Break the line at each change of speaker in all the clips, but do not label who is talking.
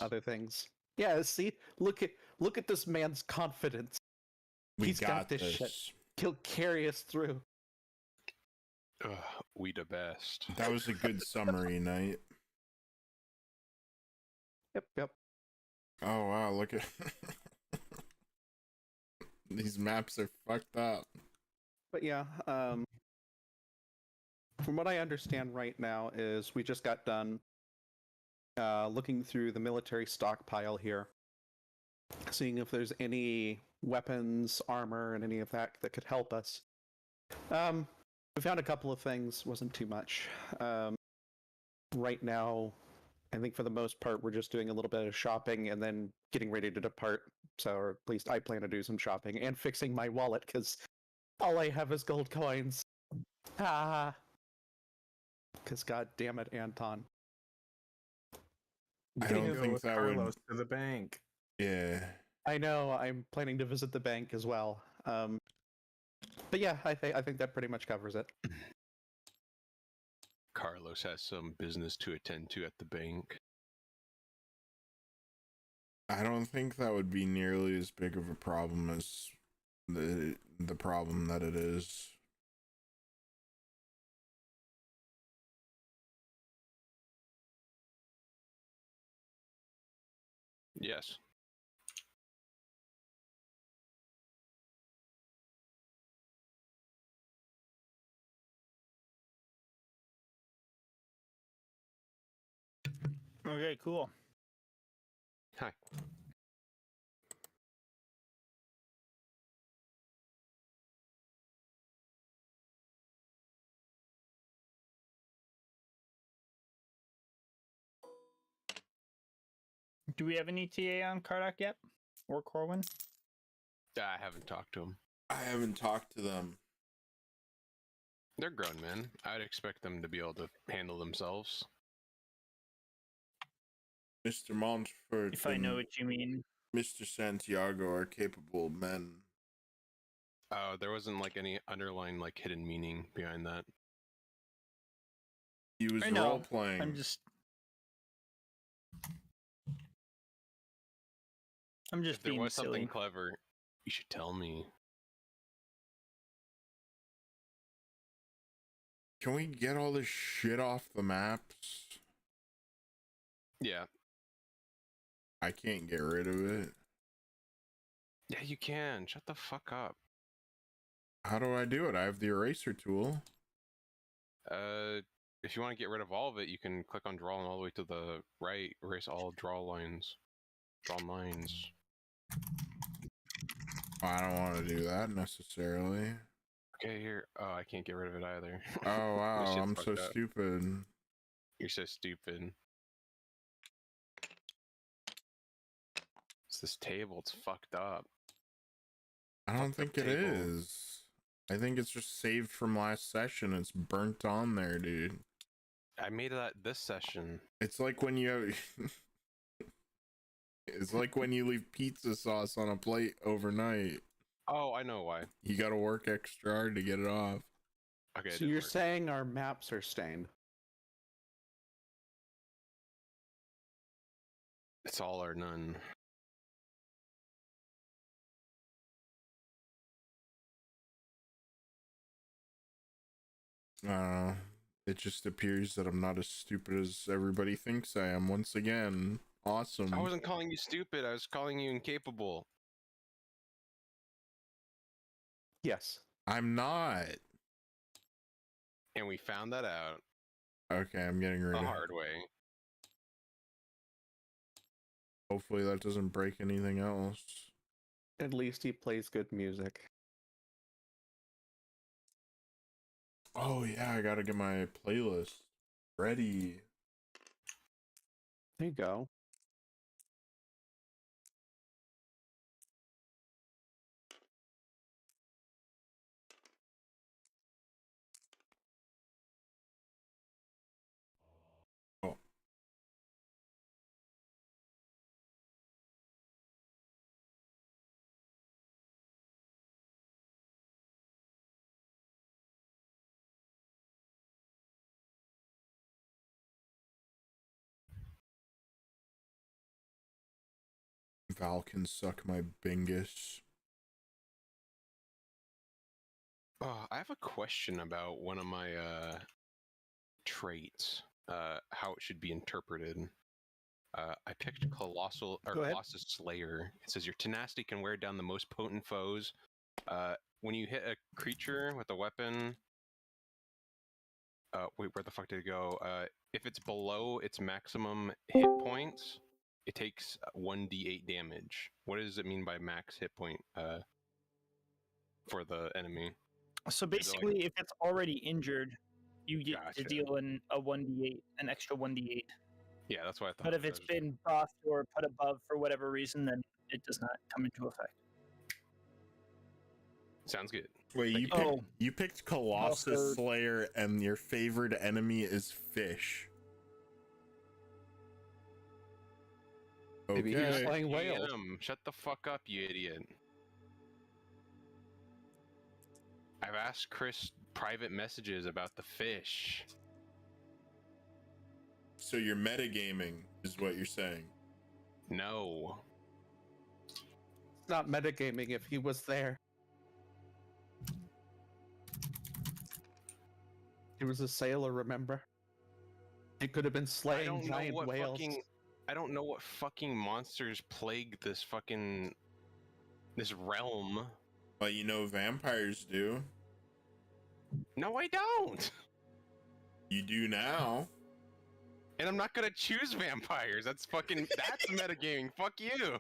other things. Yeah, see, look at this man's confidence. He's got this shit. He'll carry us through.
We the best.
That was a good summary, Knight.
Yep.
Oh wow, look at these maps are fucked up.
But yeah, from what I understand right now is we just got done looking through the military stockpile here, seeing if there's any weapons, armor, and any of that could help us. We found a couple of things, wasn't too much. Right now, I think for the most part, we're just doing a little bit of shopping and then getting ready to depart. So, or at least I plan to do some shopping and fixing my wallet, because all I have is gold coins. Ah. Because god damn it, Anton.
I don't think that would...
Carlos to the bank.
Yeah.
I know, I'm planning to visit the bank as well. But yeah, I think that pretty much covers it.
Carlos has some business to attend to at the bank.
I don't think that would be nearly as big of a problem as the problem that it is.
Yes.
Okay, cool.
Hi.
Do we have any TA on Kardak yet? Or Corwin?
I haven't talked to him.
I haven't talked to them.
They're grown men. I'd expect them to be able to handle themselves.
Mr. Montfort
If I know what you mean.
Mr. Santiago are capable men.
There wasn't like any underlying like hidden meaning behind that.
He was
I know.
role playing.
I'm just
If there
being
was
silly.
something clever, you should tell me.
Can we get all this shit off the maps?
Yeah.
I can't get rid of it.
Yeah, you can. Shut the fuck up.
How do I do it? I have the eraser tool.
If you want to get rid of all of it, you can click on draw and all the way to the right, erase all draw lines. Draw lines.
I don't want to do that necessarily.
Okay, here. Oh, I can't get rid of it either.
Oh wow,
This shit's
I'm so
fucked up.
stupid.
You're so stupid. It's this table. It's fucked up.
I don't think it
table.
is. I think it's just saved from last session. It's burnt on there, dude.
I made that this session.
It's like when you have... It's like when you leave pizza sauce on a plate overnight.
Oh, I know why.
You gotta work extra hard to get it off.
Okay.
So you're saying our maps are stained?
It's all or none.
It just appears that I'm not as stupid as everybody thinks I am. Once again, awesome.
I wasn't calling you stupid. I was calling you incapable.
Yes.
I'm not.
And we found that out
Okay, I'm getting
the
rid of it.
hard way.
Hopefully that doesn't break anything else.
At least he plays good music.
Oh yeah, I gotta get my playlist ready.
There you go.
Val can suck my bingus.
Oh, I have a question about one of my traits, how it should be interpreted. I picked Colossal or
Go ahead.
Colossus Slayer. It says your tenacity can wear down the most potent foes. When you hit a creature with a weapon, wait, where the fuck did it go? If it's below its maximum hit points, it takes 1d8 damage. What does it mean by max hit point for the enemy?
So
Is it like-
basically, if it's already injured, you get
Gotcha.
to deal a 1d8, an extra 1d8.
Yeah, that's what I thought.
But if it's been buffed or put above for whatever reason, then it does not come into effect.
Sounds good.
Wait,
Thank
you picked Colossus
Also-
Slayer, and your favorite enemy is fish.
Maybe he was
Okay.
playing whales.
Shut the fuck up, you idiot. I've asked Chris private messages about the fish.
So you're metagaming, is what you're saying.
No.
It's not metagaming if he was there. He was a sailor, remember? He could have been
I
slaying
don't know
giant
what
whales.
I don't know what fucking monsters plague this realm.
Well, you know vampires do.
No, I don't.
You do now.
And I'm not gonna choose vampires. That's metagaming. Fuck you.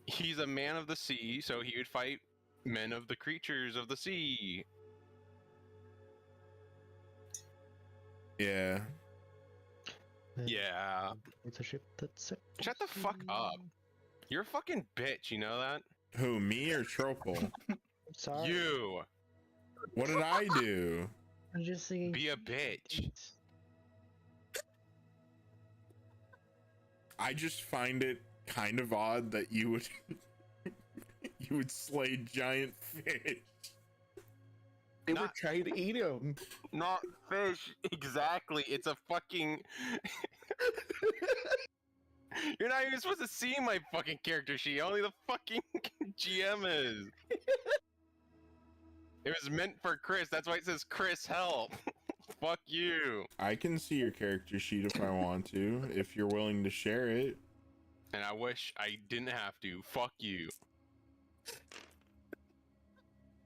He's a man of the sea, so he would fight men of the creatures of the sea.
Yeah.
Yeah.
It's a ship that's
Shut the fuck up. You're a fucking bitch, you know that?
Who, me or Tropel?
Sorry.
You.
What did I do?
I'm just thinking.
Be a bitch.
I just find it kind of odd that you would you would slay giant fish.
They were
Not-
trying to eat him.
Not fish. Exactly. It's a fucking... You're not even supposed to see my fucking character sheet. Only the fucking GM is. It was meant for Chris. That's why it says Chris help. Fuck you.
I can see your character sheet if I want to, if you're willing to share it.
And I wish I didn't have to. Fuck you.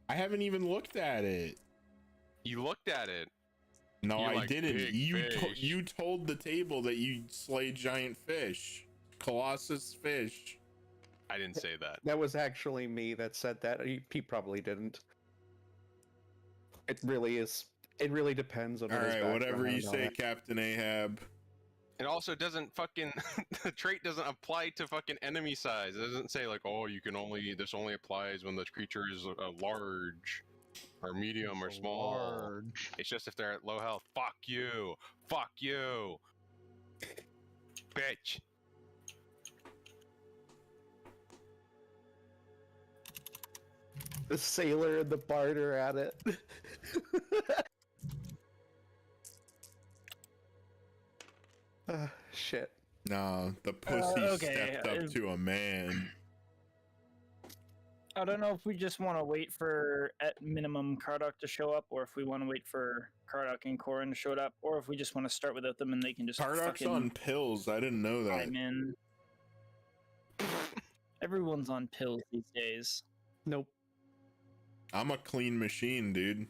I haven't even looked at it.
You looked at it.
No,
You're
I
like,
didn't.
"Big
You
fish."
you told the table that you slay giant fish, Colossus fish.
I didn't say that.
That was actually me that said that. He probably didn't. It really is. It really depends on
All
what his
right, whatever
background
you
is.
say, Captain Ahab.
It also doesn't fucking... the trait doesn't apply to fucking enemy size. It doesn't say like, oh, you can only... This only applies when the creature is large. Or medium or small.
Large.
It's just if they're at low health. Fuck you. Fuck you. Bitch.
The sailor and the bard are at it. Shit.
No, the pussy
okay,
stepped up to a man.
I don't know if we just want to wait for at minimum Kardak to show up, or if we want to wait for Kardak and Korin to show up, or if we just want to start without them and they can just
Kardak's
fucking
on pills. I didn't know that.
chime in. Everyone's on pills these days.
Nope.
I'm a clean machine, dude.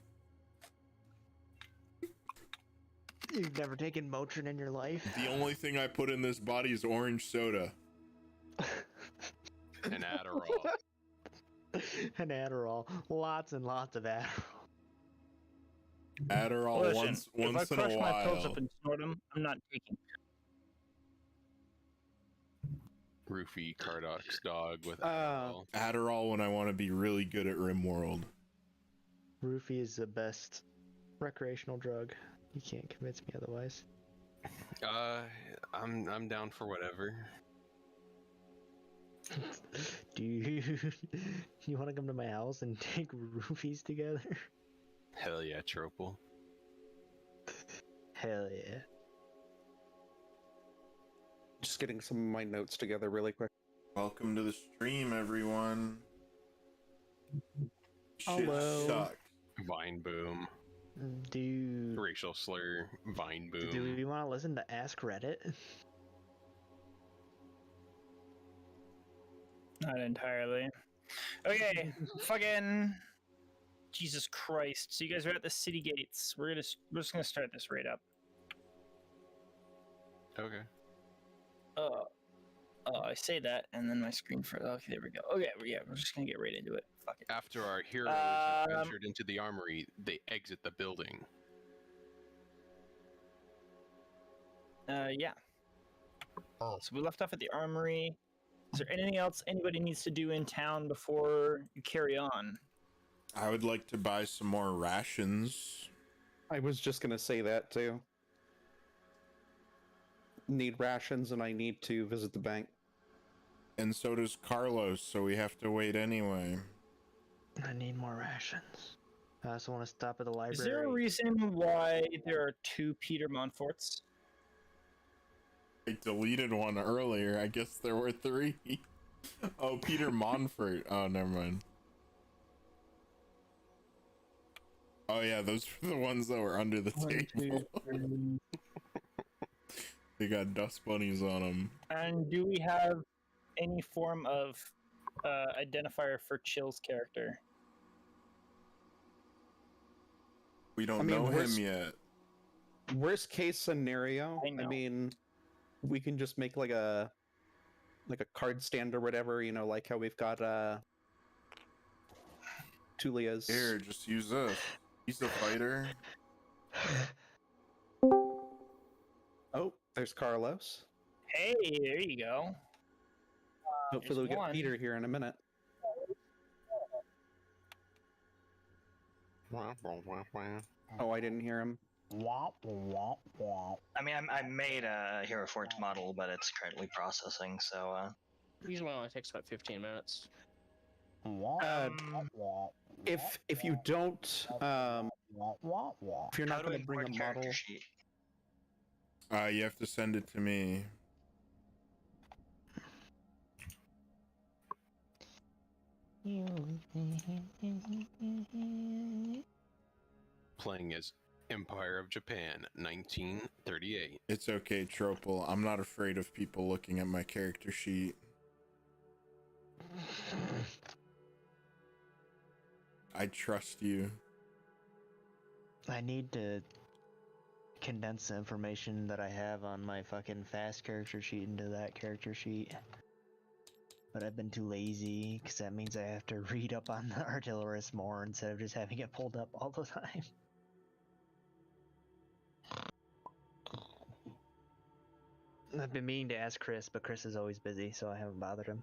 You've never taken Motrin in your life?
The only thing I put in this body is orange soda.
And Adderall.
An Adderall. Lots and lots of Adderall.
Adderall
Listen,
once
if I
in
crush
a
my pills
while.
up and snort them, I'm not taking.
Roofy Kardak's dog with
Uh,
Adderall.
Adderall when I want to be really good at RimWorld.
Roofie is the best recreational drug. You can't convince me otherwise.
I'm down for whatever.
Dude, you want to come to my house and take roofies together?
Hell yeah, Tropel.
Hell yeah.
Just getting some of my notes together really quick.
Welcome to the stream, everyone. Shit
Hello.
sucks.
Vine boom.
Dude,
Racial slur. Vine boom.
do we want to listen to Ask Reddit?
Not entirely. Okay, fucking Jesus Christ! So you guys are at the city gates. We're just gonna start this right up.
Okay.
I say that, and then my screen for okay, there we go. Okay, yeah, we're just gonna get right into it. Fuck it.
After our heroes have
Um,
ventured into the armory, they exit the building.
Yeah. So we left off at the armory. Is there anything else anybody needs to do in town before you carry on?
I would like to buy some more rations.
I was just gonna say that too. Need rations, and I need to visit the bank.
And so does Carlos, so we have to wait anyway.
I need more rations. I also want to stop at the library.
Is there a reason why there are 2 Peter Montforts?
I deleted one earlier. I guess there were 3. Oh, Peter Monfort. Oh, never mind. Oh yeah, those were the ones that were under the
1, 2,
table.
3.
They got dust bunnies on them.
And do we have any form of identifier for Chill's character?
We don't
I mean,
know him
worst-
yet.
Worst case scenario,
I know.
mean, we can just make like a card stand or whatever, you know, like how we've got Tulia's.
Here, just use this. He's a fighter.
Oh, there's Carlos.
Hey, there you go.
Hopefully we'll
there's
get
one.
Peter here in a minute. Oh, I didn't hear him.
Womp, womp, womp.
I mean, I made a Hero Forge model, but it's currently processing, so,
Usually only takes about 15 minutes.
Womp,
Uh,
womp,
If you don't,
womp, womp, womp.
if you're
how
not
do I
going to bring
import
a
character
model,
sheet?
You have to send it to me.
Playing as Empire of Japan, 1938.
It's okay, Tropal. I'm not afraid of people looking at my character sheet. I trust you.
I need to condense the information that I have on my fucking fast character sheet into that character sheet. But I've been too lazy, because that means I have to read up on the artillerist more instead of just having it pulled up all the time. I've been meaning to ask Chris, but Chris is always busy, so I haven't bothered him.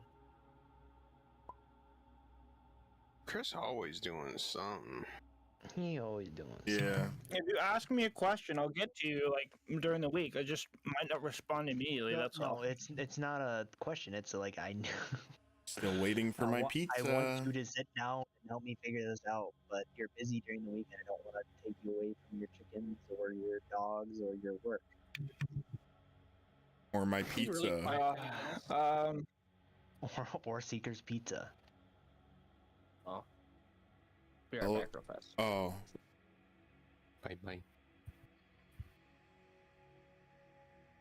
Chris always doing something.
He always doing
Yeah.
If you ask me a question, I'll get to you like during the week. I just might not respond immediately. That's all.
it's not a question. It's like I know.
Still waiting for my pizza.
I want you to sit down and help me figure this out, but you're busy during the week, and I don't want to take you away from your chickens or your dogs or your work.
Or my
You really
pizza.
Or Seeker's Pizza.
Be right
Oh.
back real fast.
Oh.
Bye.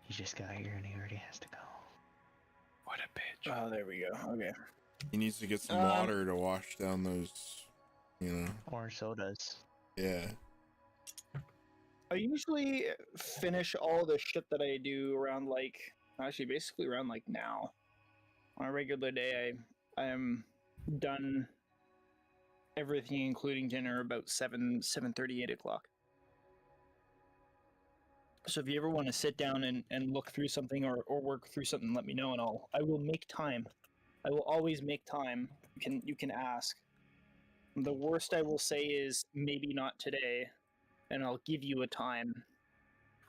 He just got here and he already has to go.
What a bitch.
Oh, there we go. Okay.
He needs to get some
Um,
water to wash down those, you know.
Or sodas.
Yeah.
I usually finish all the shit that I do around basically around now. On a regular day, I am done everything, including dinner, about 7:30, 8 o'clock. So if you ever want to sit down and look through something or work through something, let me know, and I will make time. I will always make time. You can ask. The worst I will say is maybe not today, and I'll give you a time.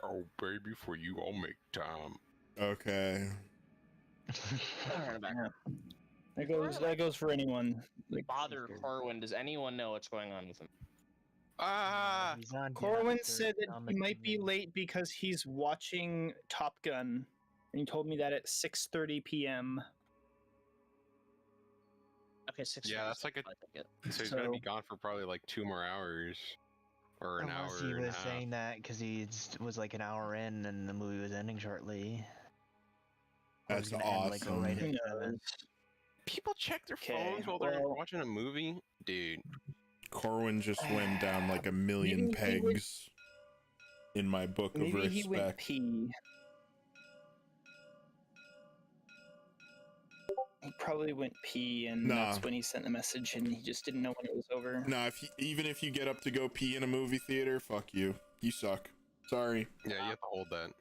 Oh, baby, for you, I'll make time.
Okay.
Alright, back.
Yeah. That goes for anyone. Like
Bother Corwin. Does anyone know what's going on with him?
Ah!
He's on
Corwin
Deontay
said that
on
he
the
might be
team.
late because he's watching Top Gun And you told me that at 6:30 p.m.
Okay, 6.
Yeah, that's like a-
I think it.
So he's gonna
So-
be gone for probably like 2 more hours, or an
Unless
hour
he
and a
was
half.
saying that because he was like an hour in and the movie was ending shortly. Or it was
That's
gonna end, like,
awesome.
right
Who
at 7.
knows?
People check their
Okay,
phones while they're
well-
watching a movie, dude.
Corwin just went down like a million
Maybe he would-
pegs in my book of
Maybe he went
respect.
pee. He probably went pee, and that's
Nah.
when he sent the message, and he just didn't know when it was over.
Nah, even if you get up to go pee in a movie theater, fuck you. You suck. Sorry.
Yeah, you have to hold that.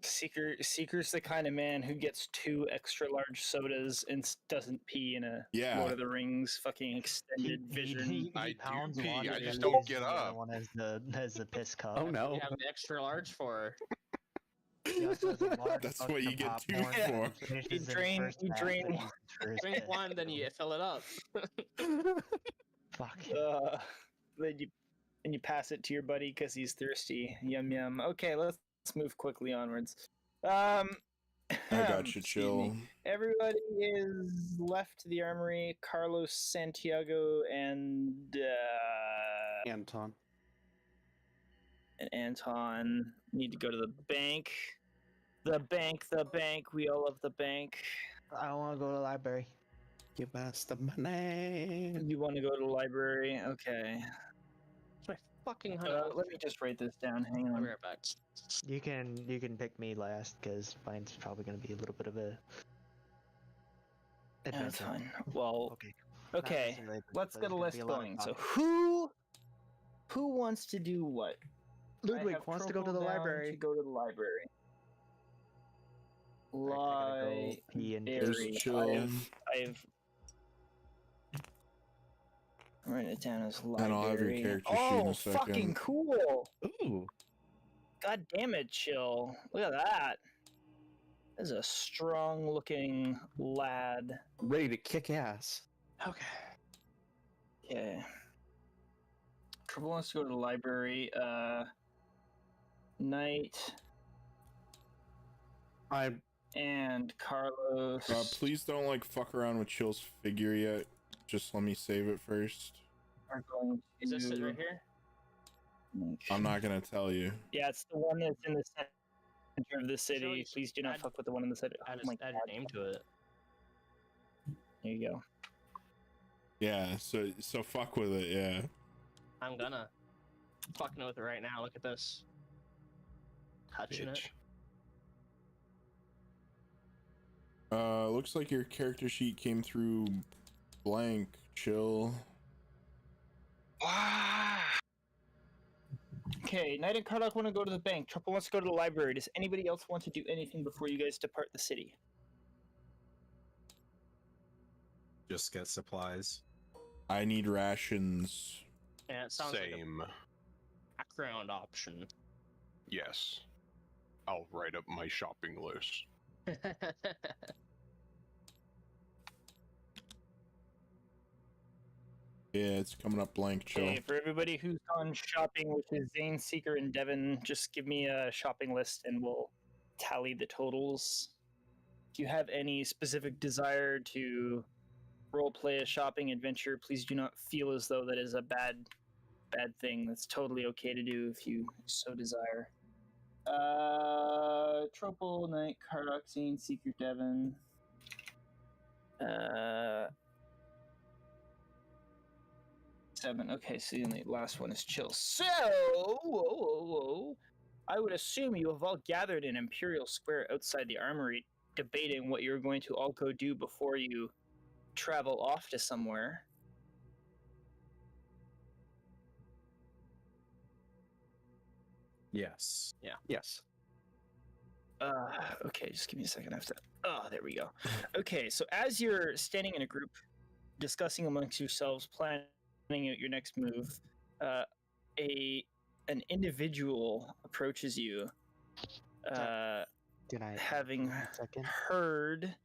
Seeker's the kind of man who gets 2 extra large sodas and doesn't pee in a
Yeah.
Lord of the Rings fucking extended vision.
I do
pounds
pee,
water
I just
and
don't
uses
get
the other
up.
one as the piss cup.
Oh no.
You have the extra large for.
He also has a large
That's
bucket
what you
of
get 2
popcorn
for.
that he finishes
You
in the
drain-
first
you
half
drain-
that he uses for his
Drink
piss.
one, then you fill it up.
Fuck.
Then you pass it to your buddy because he's thirsty. Yum yum. Okay, let's move quickly onwards.
I got you,
excuse
chill.
me. Everybody is left the armory. Carlos, Santiago, and
Anton.
Anton need to go to the bank. The bank, the bank. We all love the bank.
I want to go to the library.
Give us the money.
You want to go to the library? Okay.
It's my fucking $100.
Let me just write this down. Hang
I'll
on.
be right back.
You can pick me last because mine's probably gonna be a little bit of a
That's
adventure.
fine. Well,
Okay. Not
okay.
necessarily adventure,
Let's
but
get a
it's gonna
list
be lot of
going. So
talking.
who wants to do what? I
Ludwig
have
wants to go to the
Tropo down
library.
To go to the library.
Alright, I gotta go pee and
Library.
There's chill.
I've written it down as library.
And I'll have your character sheet in
Oh,
a second.
fucking cool!
Ooh.
God damn it, chill! Look at that. That is a strong-looking lad.
Ready to kick ass.
Okay.
Okay. Trouble wants to go to the library. Knight
I'm
and Carlos.
Please don't like fuck around with Chill's figure yet. Just let me save it first.
are going to.
Is this it right here?
I'm not gonna tell you.
Yeah, it's the one that's in the center of the city.
Joey,
Please do not
add-
fuck with the one in the center.
Add,
Oh my
add
God.
your name to it.
There you go.
Yeah, so fuck with it, yeah.
I'm gonna. Fucking with it right now. Look at this. Touching it.
Bitch.
Looks like your character sheet came through blank, Chill.
Okay, Knight and Kardak want to go to the bank. Truple wants to go to the library. Does anybody else want to do anything before you guys depart the city?
Just get supplies.
I need rations.
Yeah, it sounds like
Same.
a background option.
Yes. I'll write up my shopping list.
Yeah, it's coming up blank, Chill.
Okay, for everybody who's gone shopping, which is Zane, Seeker, and Devin, just give me a shopping list and we'll tally the totals. If you have any specific desire to roleplay a shopping adventure, please do not feel as though that is a bad thing. That's totally okay to do if you so desire. Tropal, Knight, Kardak, Zane, Seeker, Devin. 7. Okay, so the only last one is Chill. So, whoa. I would assume you have all gathered in Imperial Square outside the armory, debating what you're going to all go do before you travel off to somewhere.
Yes.
Yes.
Okay, just give me a second. I have to. Oh, there we go. Okay, so as you're standing in a group, discussing amongst yourselves, planning out your next move, an individual approaches you,
Did I
having
second?
heard.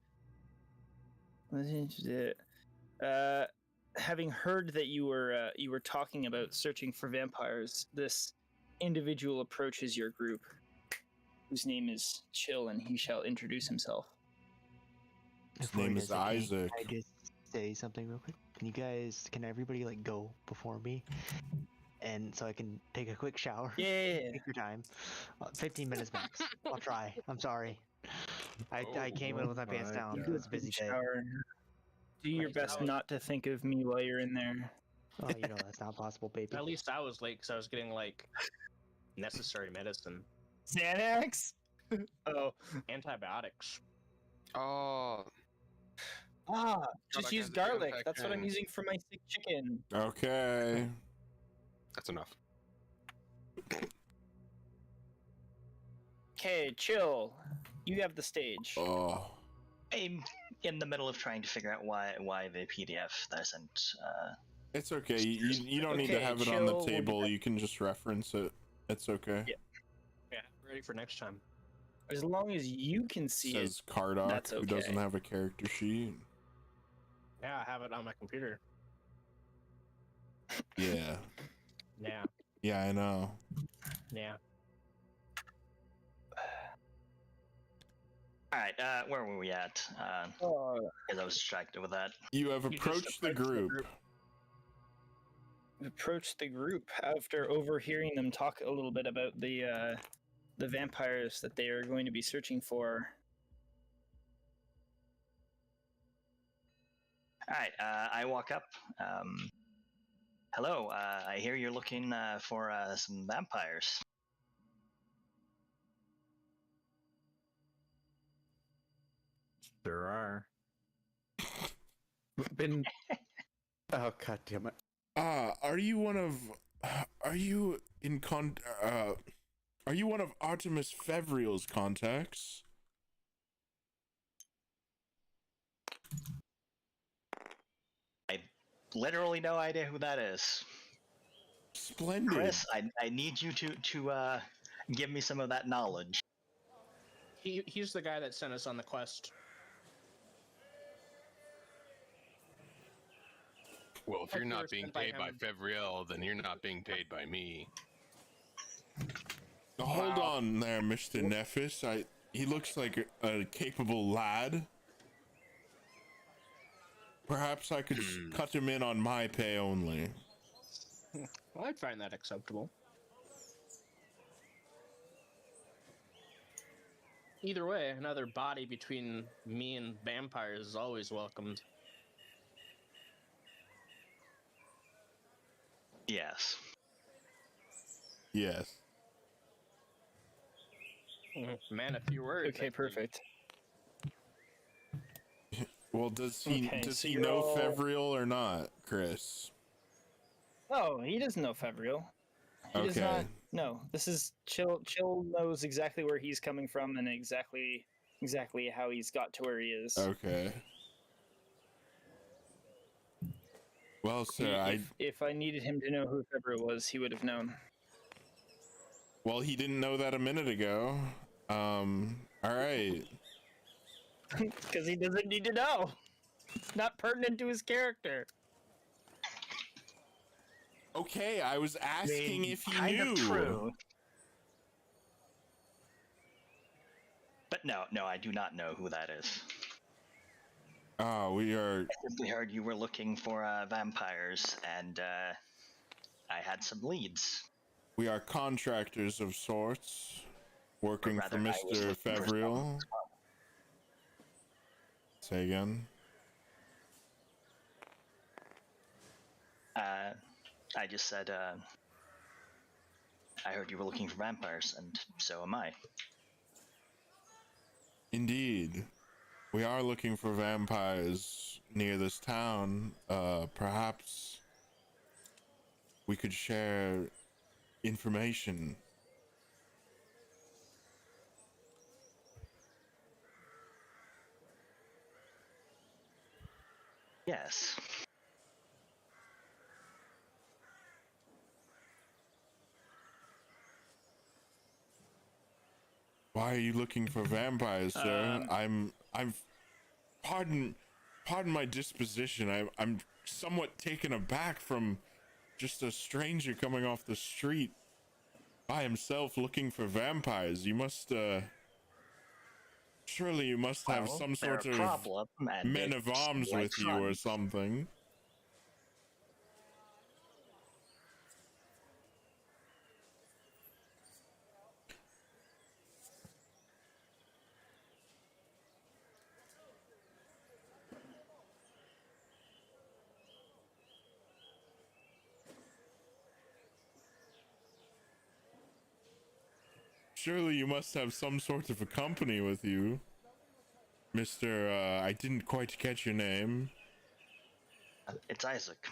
Having heard that you were talking about searching for vampires, this individual approaches your group, whose name is Chill, and he shall introduce himself.
His
Before he
name
does
is
it,
Isaac.
Can I just say something real quick? Can everybody like go before me? And so I can take a quick shower.
Yeah.
Take your time. 15 minutes max. I'll try. I'm sorry. I came in with my pants
my
down.
God.
It was a busy day.
Shower. Do your best not to think of me while you're in there.
Oh, you know that's not possible, baby.
At least I was late because I was getting like necessary medicine,
Xanax? Oh.
antibiotics.
Oh,
Just
I
use
got the
garlic. That's what I'm
infection.
using for my sick chicken.
Okay.
that's enough.
Okay, Chill. You have the stage.
Oh.
I'm in the middle of trying to figure out why the PDF that I sent.
It's okay. You don't need to
Okay,
have it on the
chill, we'll get
table.
back-
You can just reference it. It's okay.
Yeah.
Yeah, ready for next time.
As long as you can see it.
Says Kardak,
That's
who doesn't
okay.
have a character sheet.
Yeah, I have it on my computer.
Yeah.
Yeah,
Yeah, I know.
yeah.
All right, where were we at? Because I was distracted with that.
You have
You just
approached the
approached the
group.
group. Approached the group after overhearing them talk a little bit about the vampires that they are going to be searching for.
All right, I walk up. Hello, I hear you're looking for some vampires.
There are.
Been. Oh god damn it!
Are you one of Artemis Fevriel's contacts?
Literally no idea who that is.
Splendid.
Chris, I need you to give me some of that knowledge.
He's the guy that sent us on the quest.
Well, if you're
Like we were
not being
sent by
paid by
him.
Fevriel, then you're not being paid by me.
Hold on there, Mr. Nephis. He looks like a capable lad. Perhaps I could cut him in on my pay only.
Well, I'd find that acceptable. Either way, another body between me and vampires is always welcomed.
Yes.
Yes.
Man, a few words.
Okay, perfect.
Well, does he
Okay,
does
so
he
you're
know
all-
Fevriel or not, Chris?
Oh, he doesn't know Fevriel. He does
Okay.
not. No, this is Chill. Chill knows exactly where he's coming from and exactly how he's got to where he is.
Okay. Well, sir,
If I needed him to know who Fevriel was, he would have known.
well, he didn't know that a minute ago. All right.
Because he doesn't need to know. Not pertinent to his character.
Okay, I was asking if he
kind
knew.
of true. But no, I do not know who that is.
Oh, we are.
I simply heard you were looking for vampires, and I had some leads.
We are contractors of sorts, working for
rather, I was
Mr.
looking for
Fevriel.
someone.
Say again.
I just said, I heard you were looking for vampires, and so am I.
Indeed. We are looking for vampires near this town. Perhaps we could share information.
Yes.
Why are you looking for vampires, sir? I'm pardon my disposition. I'm somewhat taken aback from just a stranger coming off the street by himself looking for vampires? You must, surely you must have
Well,
some
they're
sort
a
of
problem, and
men of
it's
arms
like
with you or
fun.
something. Surely you must have some sort of a company with you, Mr. I didn't quite catch your name.
It's Isaac.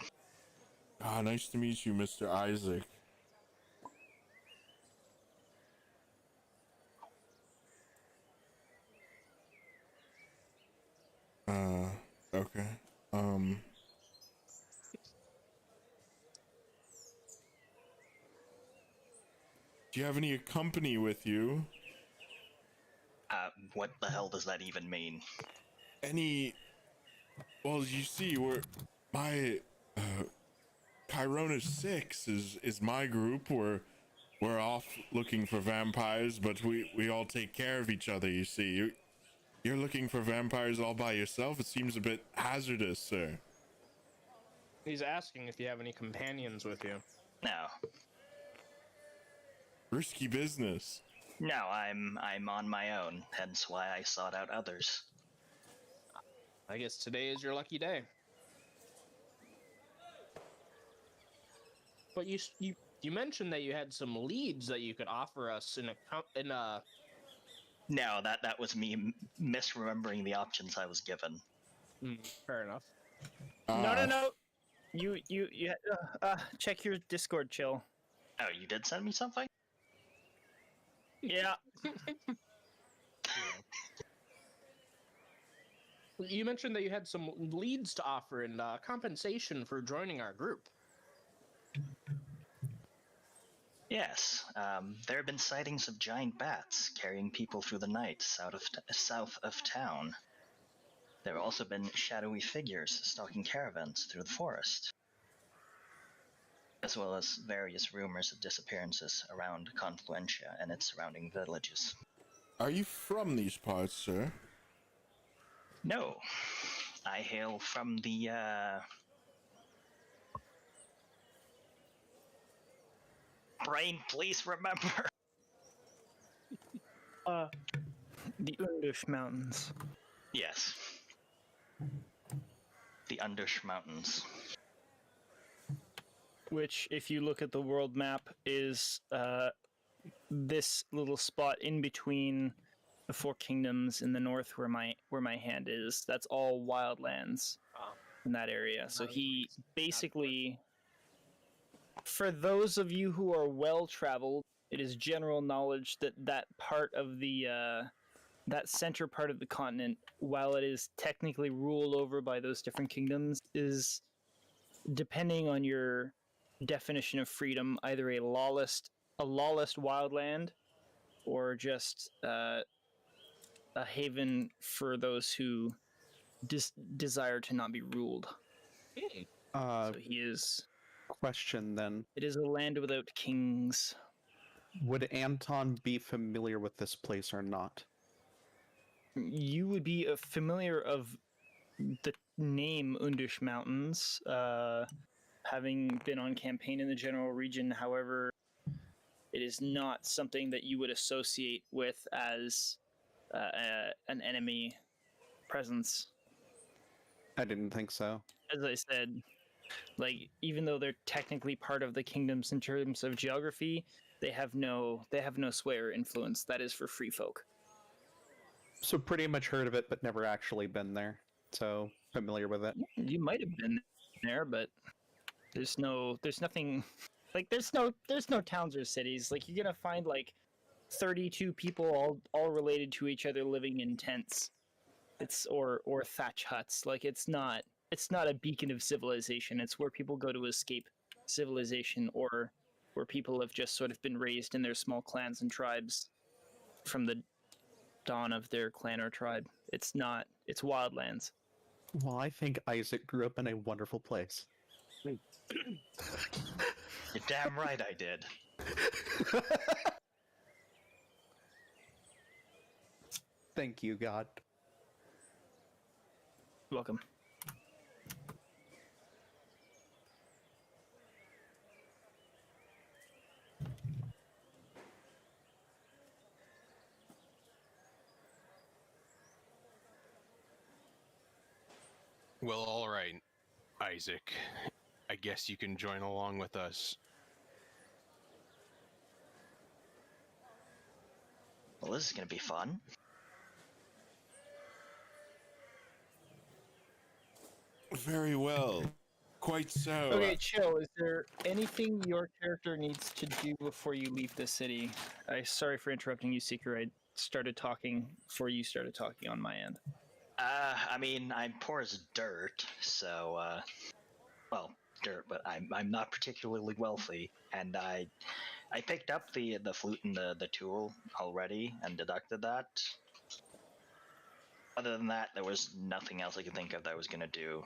Ah, nice to meet you, Mr. Isaac. Okay. Do you have any company with you?
What the hell does that even mean?
Any... Well, you see, my Chironus 6 is my group. We're off looking for vampires, but we all take care of each other, you see. You're looking for vampires all by yourself? It seems a bit hazardous, sir.
He's asking if you have any companions with you.
No.
Risky business.
No, I'm on my own, hence why I sought out others.
I guess today is your lucky day. But you mentioned that you had some leads that you could offer us in a
No, that was me misremembering the options I was given.
fair enough.
No. You check your Discord, chill.
Oh, you did send me something?
Yeah.
You mentioned that you had some leads to offer in compensation for joining our group.
Yes, there have been sightings of giant bats carrying people through the night south of town. There have also been shadowy figures stalking caravans through the forest, as well as various rumors of disappearances around Confluentia and its surrounding villages.
Are you from these parts, sir?
No, I hail from the, Brain, please remember!
The Undush Mountains.
Yes. The Undush Mountains.
Which, if you look at the world map, is this little spot in between the Four Kingdoms in the north, where my hand is. That's all wildlands in that area. So he basically, for those of you who are well traveled, it is general knowledge that that part of the that center part of the continent, while it is technically ruled over by those different kingdoms, is, depending on your definition of freedom, either a lawless wildland, or just a haven for those who desire to not be ruled. So he is.
Question then.
It is a land without kings.
Would Anton be familiar with this place or not?
You would be familiar of the name Undush Mountains, having been on campaign in the general region. However, it is not something that you would associate with as an enemy presence.
I didn't think so.
As I said, like, even though they're technically part of the kingdoms in terms of geography, they have no sway or influence. That is for free folk.
So pretty much heard of it, but never actually been there. So familiar with it.
You might have been there, but there's nothing, like, there's no towns or cities. Like, you're gonna find like 32 people all related to each other living in tents. Or thatch huts. Like, it's not a beacon of civilization. It's where people go to escape civilization, or where people have just sort of been raised in their small clans and tribes from the dawn of their clan or tribe. It's wildlands.
Well, I think Isaac grew up in a wonderful place.
You're damn right I did.
Thank you, God.
Welcome.
Well, all right, Isaac. I guess you can join along with us.
Well, this is gonna be fun.
Very well. Quite so.
Okay, chill. Is there anything your character needs to do before you leave the city? Sorry for interrupting you, Seeker. I started talking before you started talking on my end.
I mean, I'm poor as dirt, so, well, dirt, but I'm not particularly wealthy, and I picked up the flute and the tool already and deducted that. Other than that, there was nothing else I could think of that I was gonna do.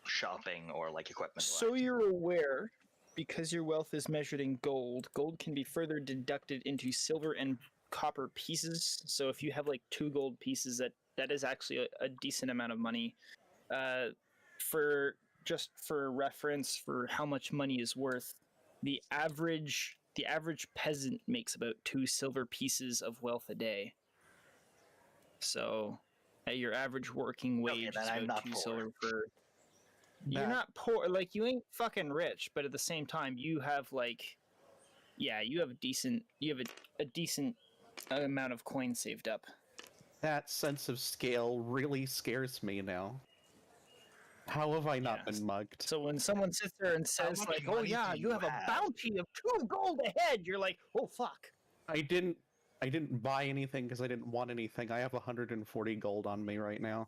Shopping or like equipment.
So you're aware, because your wealth is measured in gold, gold can be further deducted into silver and copper pieces. So if you have like 2 gold pieces, that is actually a decent amount of money. For reference for how much money is worth, the average peasant makes about 2 silver pieces of wealth a day. So at your average working wage is about 2 silver per. You're not poor, like you ain't fucking rich, but at the same time, you have like, yeah, you have a decent amount of coins saved up.
That sense of scale really scares me now. How have I not been mugged?
So when someone sits there and says like, "Oh yeah, you have a bounty of 2 gold ahead," you're like, "Oh fuck."
I didn't buy anything because I didn't want anything. I have 140 gold on me right now.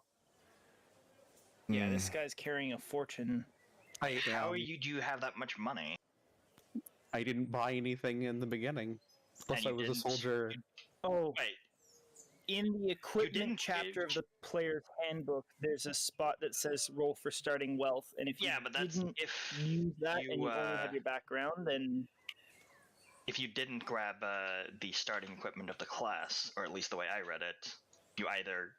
Yeah, this guy's carrying a fortune.
How do you have that much money?
I didn't buy anything in the beginning. Plus, I was a soldier.
Oh,
wait.
In the equipment chapter of the player's handbook, there's a spot that says "roll for starting wealth," and if you didn't use that and you only have your background, then
if you didn't grab the starting equipment of the class, or at least the way I read it, you either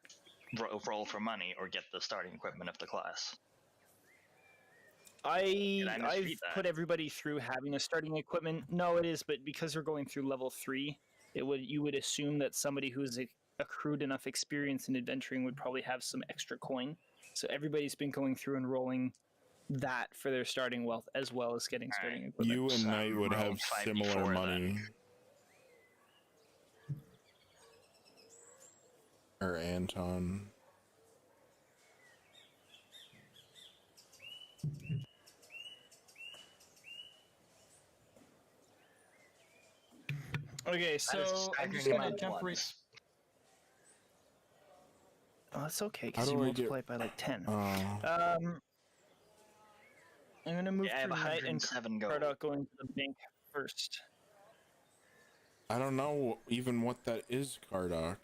roll for money or get the starting equipment of the class.
I've put everybody through having a starting equipment. No, it is, but because we're going through level 3, you would assume that somebody who's accrued enough experience in adventuring would probably have some extra coin. So everybody's been going through and rolling that for their starting wealth as well as getting starting equipment.
You and Knight would have similar money. Or Anton.
Okay, so I'm just gonna jump right. Oh, that's okay because you multiply it by like 10. I'm gonna move through Knight and Cardock going to the bank first.
I don't know even what that is, Cardock.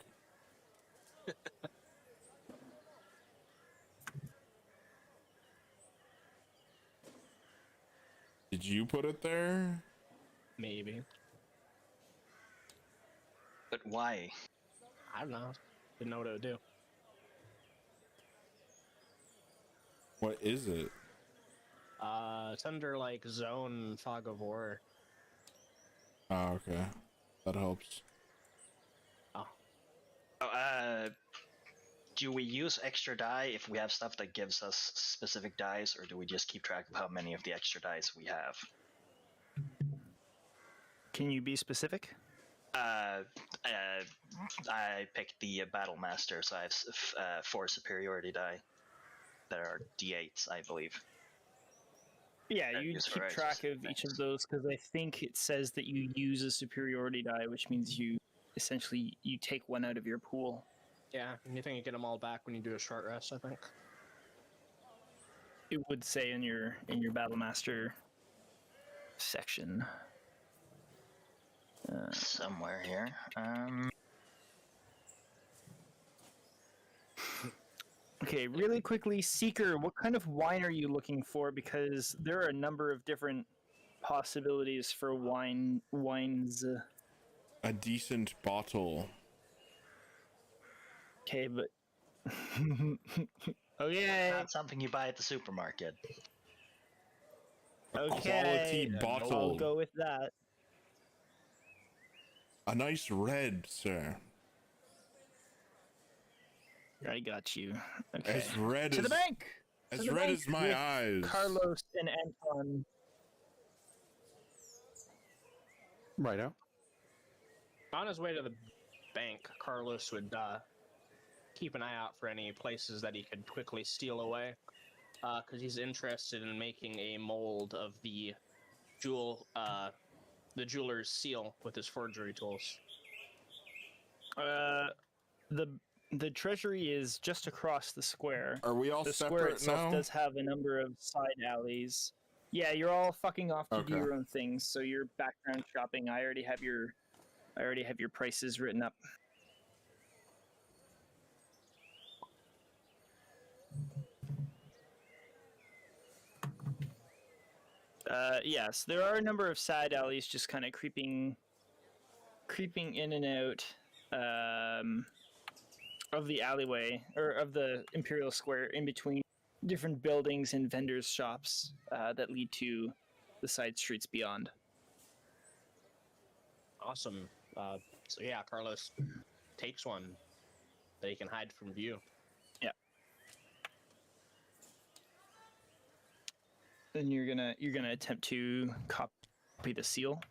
Did you put it there?
Maybe.
But why?
I don't know. Didn't know what it would do.
What is it?
It's under like Zone Fog of War.
Oh, okay. That helps.
Do we use extra die if we have stuff that gives us specific dice, or do we just keep track of how many of the extra dice we have?
Can you be specific?
I picked the Battle Master, so I have 4 superiority die that are D8s, I believe.
Yeah, you keep track of each of those because I think it says that you use a superiority die, which means you essentially you take one out of your pool.
Yeah, and you think you get them all back when you do a short rest, I think.
It would say in your Battle Master section.
Somewhere here.
Okay, really quickly, Seeker, what kind of wine are you looking for? Because there are a number of different possibilities for wines.
A decent bottle.
Okay, but okay,
Not something you buy at the supermarket.
A
okay.
quality
Yeah,
bottle.
I'll go with that.
A nice red, sir.
I got you. Okay.
As red
To
as
the bank. To
as
the
red
bank
as my
with
eyes.
Carlos and Anton.
Righto.
On his way to the bank, Carlos would keep an eye out for any places that he could quickly steal away, because he's interested in making a mold of the jeweler's seal with his forgery tools.
The treasury is just across the square.
Are we all
The square
separate
itself
now?
does have a number of side alleys. Yeah, you're all fucking off to do
Okay.
your own things. So your background shopping, I already have your prices written up. Yes, there are a number of side alleys just kind of creeping in and out of the alleyway or of the Imperial Square, in between different buildings and vendors' shops that lead to the side streets beyond.
Awesome. So yeah, Carlos takes one that he can hide from view.
Then you're gonna attempt to copy the seal.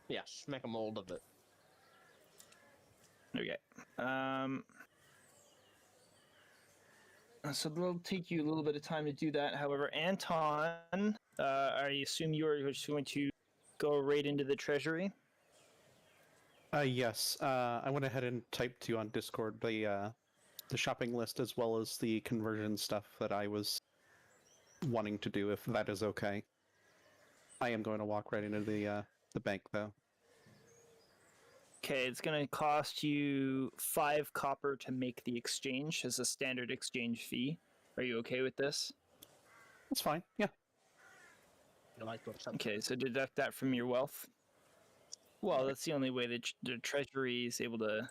Yes, make a mold of it.
Okay. So it'll take you a little bit of time to do that. However, Anton, I assume you are just going to go right into the treasury.
Yes. I went ahead and typed you on Discord the shopping list as well as the conversion stuff that I was wanting to do, if that is okay. I am going to walk right into the bank, though.
Okay, it's going to cost you 5 copper to make the exchange as a standard exchange fee. Are you okay with this?
That's fine. Yeah.
You like to accept
Okay, so deduct that from your wealth. Well, that's the only way that the treasury is able to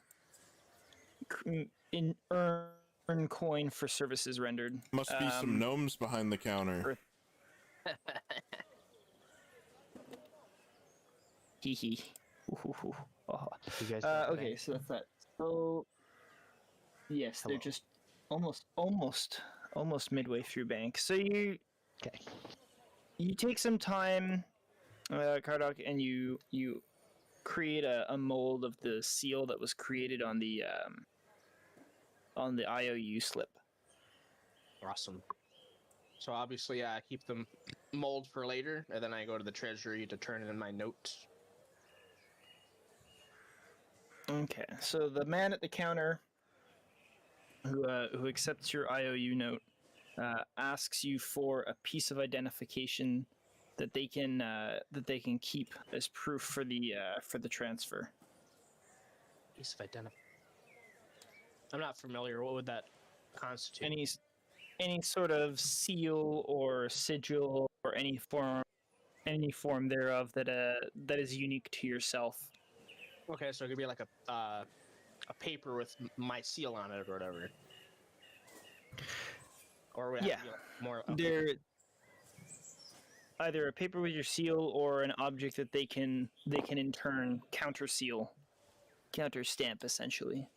earn coin for services rendered.
Must be some gnomes behind the counter.
Hee hee. Oh.
You guys got the
Okay,
bank?
so that's that. So yes, they're
Hello.
just almost midway through bank. So you
Okay.
take some time, Kardok, and you create a mold of the seal that was created on the IOU slip.
Awesome. So obviously, I keep them mold for later, and then I go to the treasury to turn in my notes.
Okay, so the man at the counter who accepts your IOU note asks you for a piece of identification that they can keep as proof for the transfer.
Piece of identity. I'm not familiar. What would that constitute?
Any sort of seal or sigil or any form thereof that is unique to yourself.
Okay, so it could be like a paper with my seal on it or whatever. Or would it have to be like more. Okay.
They're either a paper with your seal or an object that they can in turn counter stamp essentially.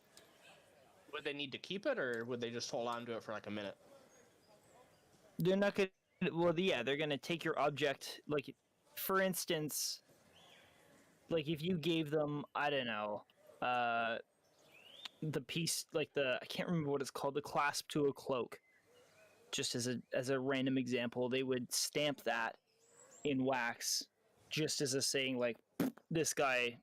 Would they need to keep it, or would they just hold on to it for like a minute?
They're not gonna. Well, yeah, they're gonna take your object. Like, for instance, like if you gave them, I don't know, the piece, like I can't remember what it's called, the clasp to a cloak. Just as a random example, they would stamp that in wax, just as a saying, like, this guy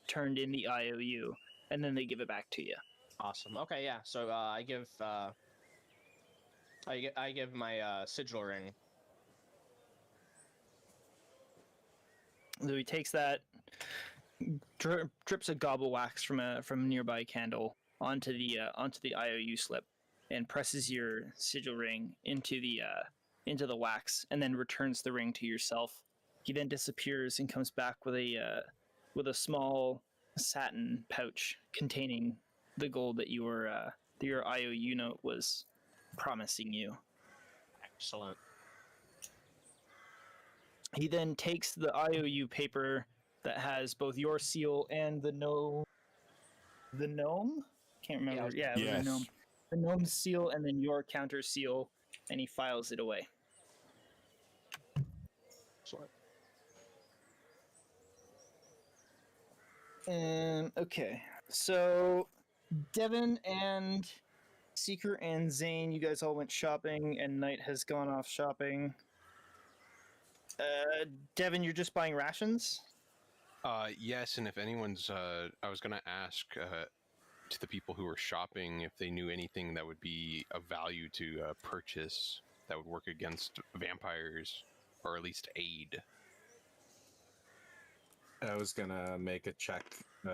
turned in the IOU, and then they give it back to you.
Awesome. Okay, yeah. So I give my sigil ring.
So he takes that, drips a gobble wax from a nearby candle onto the IOU slip, and presses your sigil ring into the wax, and then returns the ring to yourself He then disappears and comes back with a small satin pouch containing the gold that your IOU note was promising you.
Excellent.
He then takes the IOU paper that has both your seal and the gnome. Can't remember. Yeah, it was
Yes.
a gnome. The gnome's seal and then your counter seal, and he files it away.
Excellent.
Okay, so Devin and Seeker and Zane, you guys all went shopping, and Knight has gone off shopping. Devin, you're just buying rations?
Yes, and if anyone's, I was gonna ask to the people who were shopping if they knew anything that would be of value to purchase that would work against vampires, or at least aid.
I was gonna make a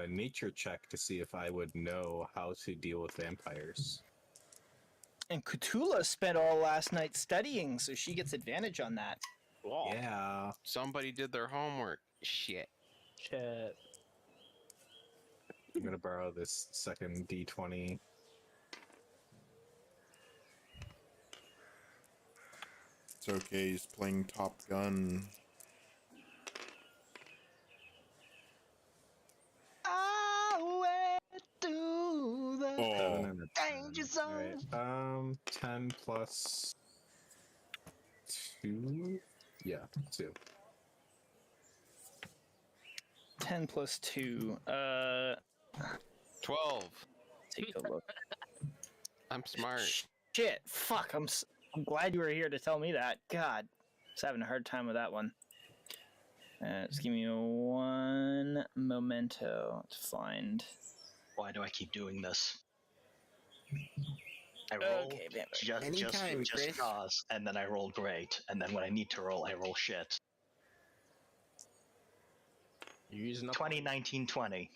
nature check to see if I would know how to deal with vampires.
And Cthulhu spent all last night studying, so she gets advantage on that.
Cool.
Yeah.
Somebody did their homework. Shit.
Shit.
I'm gonna borrow this second D20.
It's okay, he's playing Top Gun.
I went through the
Oh,
7 and a 10.
danger zone.
Alright, 10 plus 2? Yeah, 2.
10 plus 2.
12.
Take a look.
I'm smart.
Shit, fuck, I'm glad you were here to tell me that. God, I was having a hard time with that one. Just give me one memento to find.
Why do I keep doing this? I roll
Okay,
just cause, and then I roll great, and then when I need to roll, I roll shit.
You're using up
2019-20.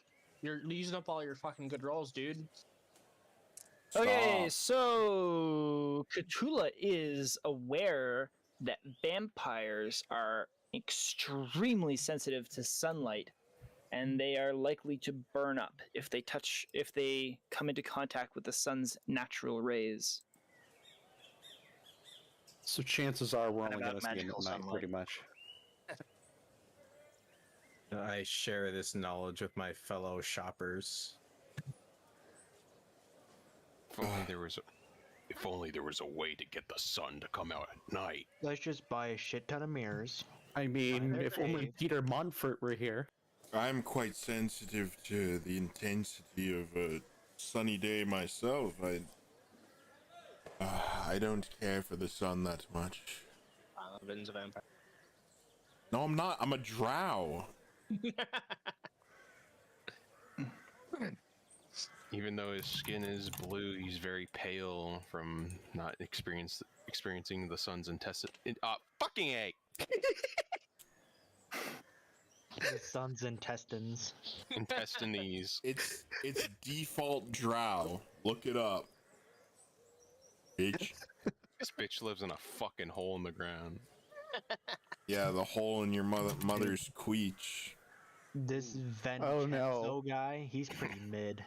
You're using up all your fucking good rolls, dude.
Okay, so Cthulhu is aware that vampires are extremely sensitive to sunlight, and they are likely to burn up if they come into contact with the sun's natural rays.
So chances are we're
What
only
about
going to see him
magical
at night,
sunlight?
pretty much.
I share this knowledge with my fellow shoppers.
If only there was a way to get the sun to come out at night.
Let's just buy a shit ton of mirrors.
I mean,
They're
if only
great.
Peter Monfort were here.
I'm quite sensitive to the intensity of a sunny day myself. I don't care for the sun that much.
Vin's a vampire.
No, I'm not. I'm a drow.
Even though his skin is blue, he's very pale from not experiencing the sun's fucking A!
The sun's intestines.
Intestines.
It's default drow. Look it up. Bitch.
This bitch lives in a fucking hole in the ground.
Yeah, the hole in your mother's queech.
This Vincenzo
Oh, no.
guy, he's pretty mid.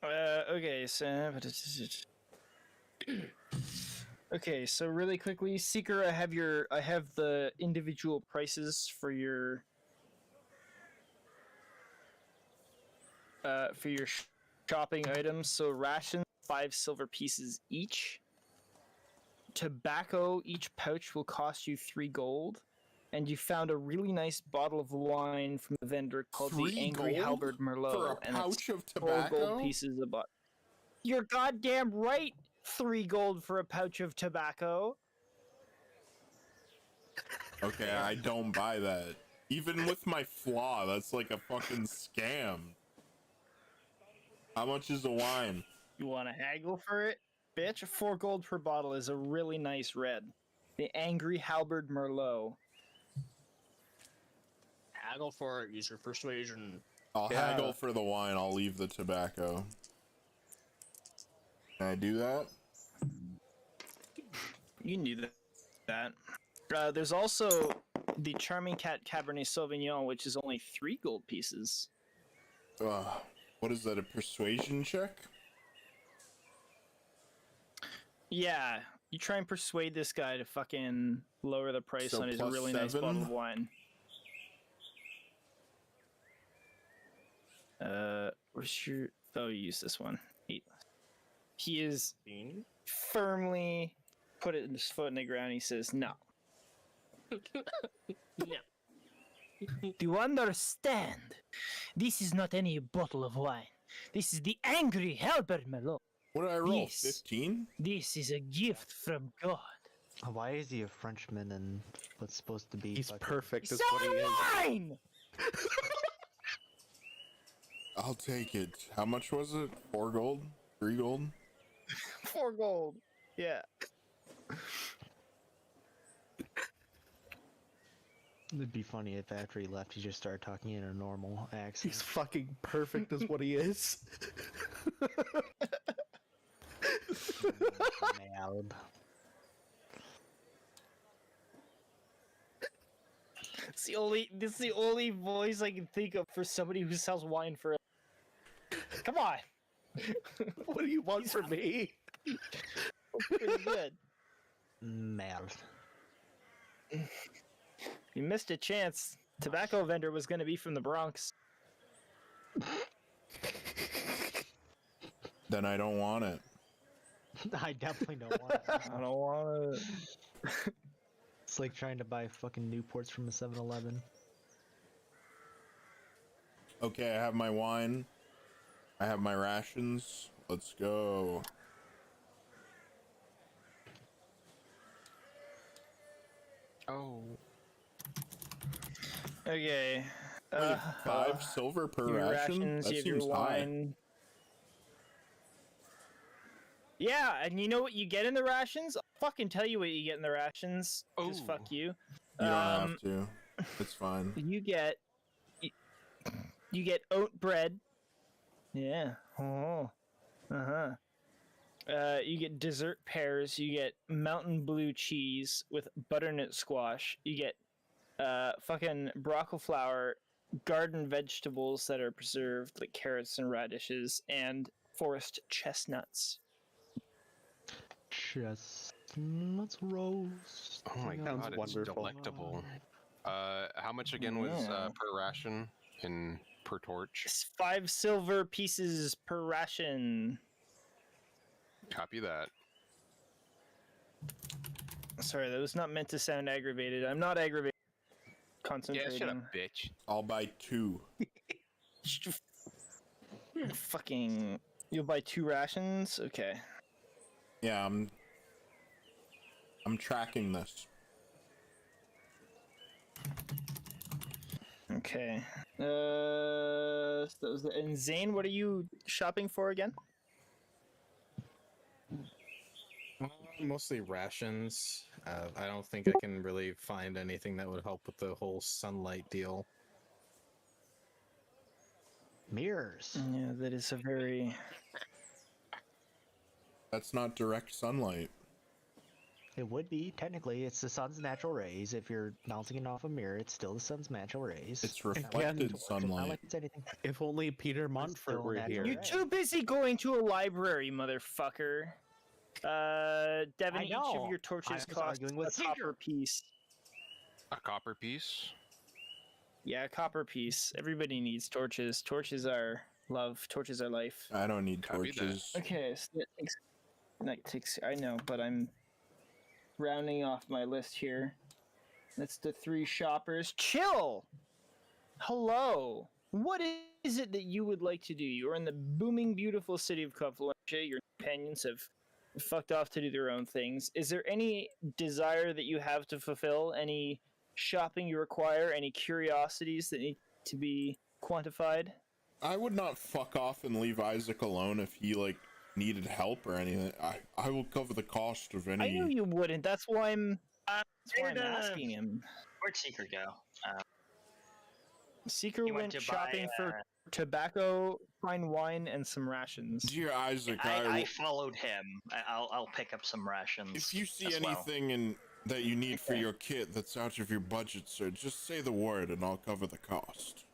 Okay, so okay, so really quickly, Seeker, I have the individual prices for your shopping items. So rations, 5 silver pieces each. Tobacco, each pouch will cost you 3 gold. And you found a really nice bottle of wine from the vendor called
3
the Angry
gold
Halberd Merlot.
for a
and it's
pouch of
4
tobacco?
gold pieces of bottle. You're goddamn right. 3 gold for a pouch of tobacco.
Okay, I don't buy that. Even with my flaw, that's like a fucking scam. How much is the wine?
You want to haggle for it, bitch? 4 gold per bottle is a really nice red. The Angry Halberd Merlot.
Haggle for it. Use your persuasion.
I'll
Yeah.
haggle for the wine. I'll leave the tobacco. Can I do that?
You can do that. There's also the Charming Cat Cabernet Sauvignon, which is only 3 gold pieces.
What is that, a persuasion check?
Yeah, you try and persuade this guy to fucking lower the price
So
on his
plus
really nice
7?
bottle of wine. Where's your... Oh, you use this one. He is firmly put it in his foot in the ground. He says, no.
No.
Do you understand? This is not any bottle of wine. This is the angry Halbert Melot.
What did I roll?
Yes.
15?
This is a gift from God.
Why is he a Frenchman and what's supposed to be?
He's
fucking-
perfect. Is what he is.
Wine!
I'll take it. How much was it? 4 gold? 3 gold?
4 gold. Yeah.
It'd be funny if after he left, he just started talking in a normal accent.
He's fucking perfect. Is what he is.
Malb.
This is the only voice I can think of for somebody who sells wine for. Come on.
What do you want from me?
Pretty good.
Malb.
You missed a chance. Tobacco vendor was going to be from the Bronx.
Then I don't want it.
I definitely don't want it.
I don't want it.
It's like trying to buy fucking Newports from a 7-Eleven.
Okay, I have my wine. I have my rations. Let's go.
Oh.
Okay.
Wait, 5 silver per
your
ration?
rations,
That
you have your
seems high.
wine. Yeah, and you know what you get in the rations? I'll fucking tell you what you get in the rations. Just
Oh.
fuck you.
You don't have to. It's fine.
You get oat bread. Yeah. Oh. Uh-huh. You get dessert pears. You get mountain blue cheese with butternut squash. You get fucking broccoli flour, garden vegetables that are preserved, like carrots and radishes, and forest chestnuts.
Chestnuts roast.
Oh my
Sounds
god, it's
wonderful.
delectable. How much again was
Yeah.
per ration in per torch?
It's 5 silver pieces per ration.
Copy that.
Sorry, that was not meant to sound aggravated. I'm not aggravated.
Yeah,
Concentrating.
shut up, bitch.
I'll buy 2.
Fucking. You'll buy 2 rations? Okay.
Yeah, I'm tracking this.
Okay. So that was and Zane, what are you shopping for again?
Mostly rations. I don't think I can really find anything that would help with the whole sunlight deal.
Mirrors.
Yeah, that is a very.
That's not direct sunlight.
It would be, technically. It's the sun's natural rays. If you're bouncing it off a mirror, it's still the sun's natural rays.
It's reflected
It's not
sunlight.
like it's anything.
If only Peter Montfort
still
were
natural.
here.
You're too busy going to a library, motherfucker. Devin,
I
each
know.
of your
I
torches
was
cost
arguing with
a
Seeker.
copper piece.
A copper piece?
Yeah, a copper piece. Everybody needs torches. Torches are love. Torches are life.
I don't need
Copy that.
torches.
Okay, so that takes. I know, but I'm rounding off my list here. That's the 3 shoppers. Chill! Hello! What is it that you would like to do? You're in the booming, beautiful city of Confluentia. Your companions have fucked off to do their own things. Is there any desire that you have to fulfill? Any shopping you require? Any curiosities that need to be quantified?
I would not fuck off and leave Isaac alone if he, like, needed help or anything. I will cover the cost of any...
I knew you wouldn't. That's why I'm
Where'd
asking him.
Seeker go?
Seeker
He
went
to
shopping
buy,
for tobacco, fine wine, and some rations.
Dear Isaac,
I followed him. I'll pick up some rations.
if you see
as well.
anything that you need for
Okay.
your kit that's out of your budget, sir, just say the word and I'll cover the cost.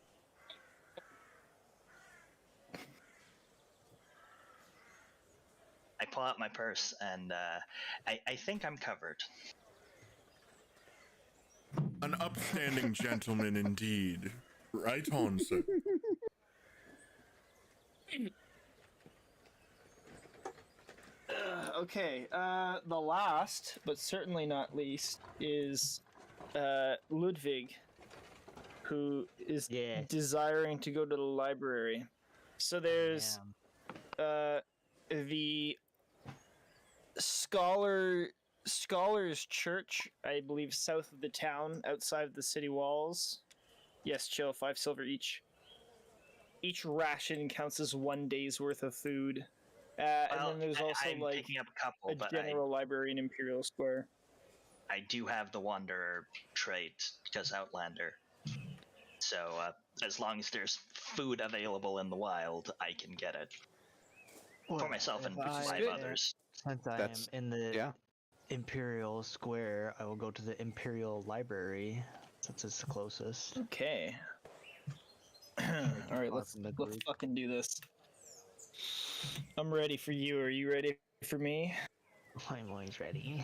I pull out my purse and I think I'm covered.
An upstanding gentleman indeed. Right on, sir.
Okay, the last, but certainly not least, is Ludwig, who is
Yes.
desiring to go to the library. So there's the Scholars Church, I believe, south of the town, outside of the city walls. Yes, chill, 5 silver each. Each ration counts as 1 day's worth of food. And then there's also
I'm
like
picking up a couple,
a
but
general library in Imperial Square.
I do have the Wanderer trait because Outlander. So as long as there's food available in the wild, I can get it for myself and 5 others.
Since I am in the Imperial Square, I will go to the Imperial Library since it's the closest.
Okay. All right, let's fucking do this. I'm ready for you. Are you ready for me?
I'm always ready.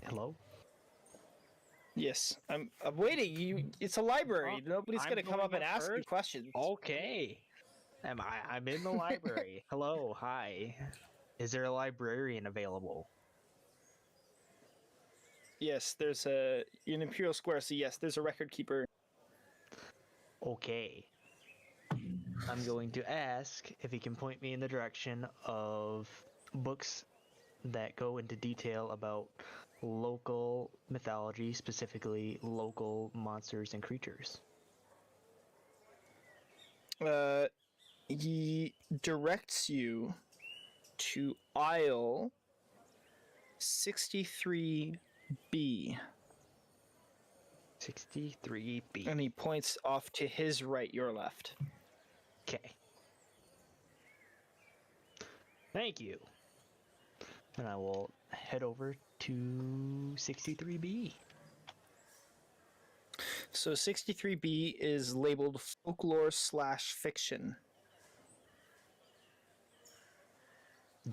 Hello?
Yes, I'm waiting. It's a library. Nobody's
I'm
gonna come
going
up and
up
ask you
first?
questions.
Okay. I'm in the library. Hello, hi. Is there a librarian available?
Yes, there's in Imperial Square. So yes, there's a record keeper.
Okay. I'm going to ask if he can point me in the direction of books that go into detail about local mythology, specifically local monsters and creatures.
He directs you to aisle 63B.
63B.
And he points off to his right, your left.
Okay. Thank you. And I will head over to 63B.
So 63B is labeled folklore/fiction.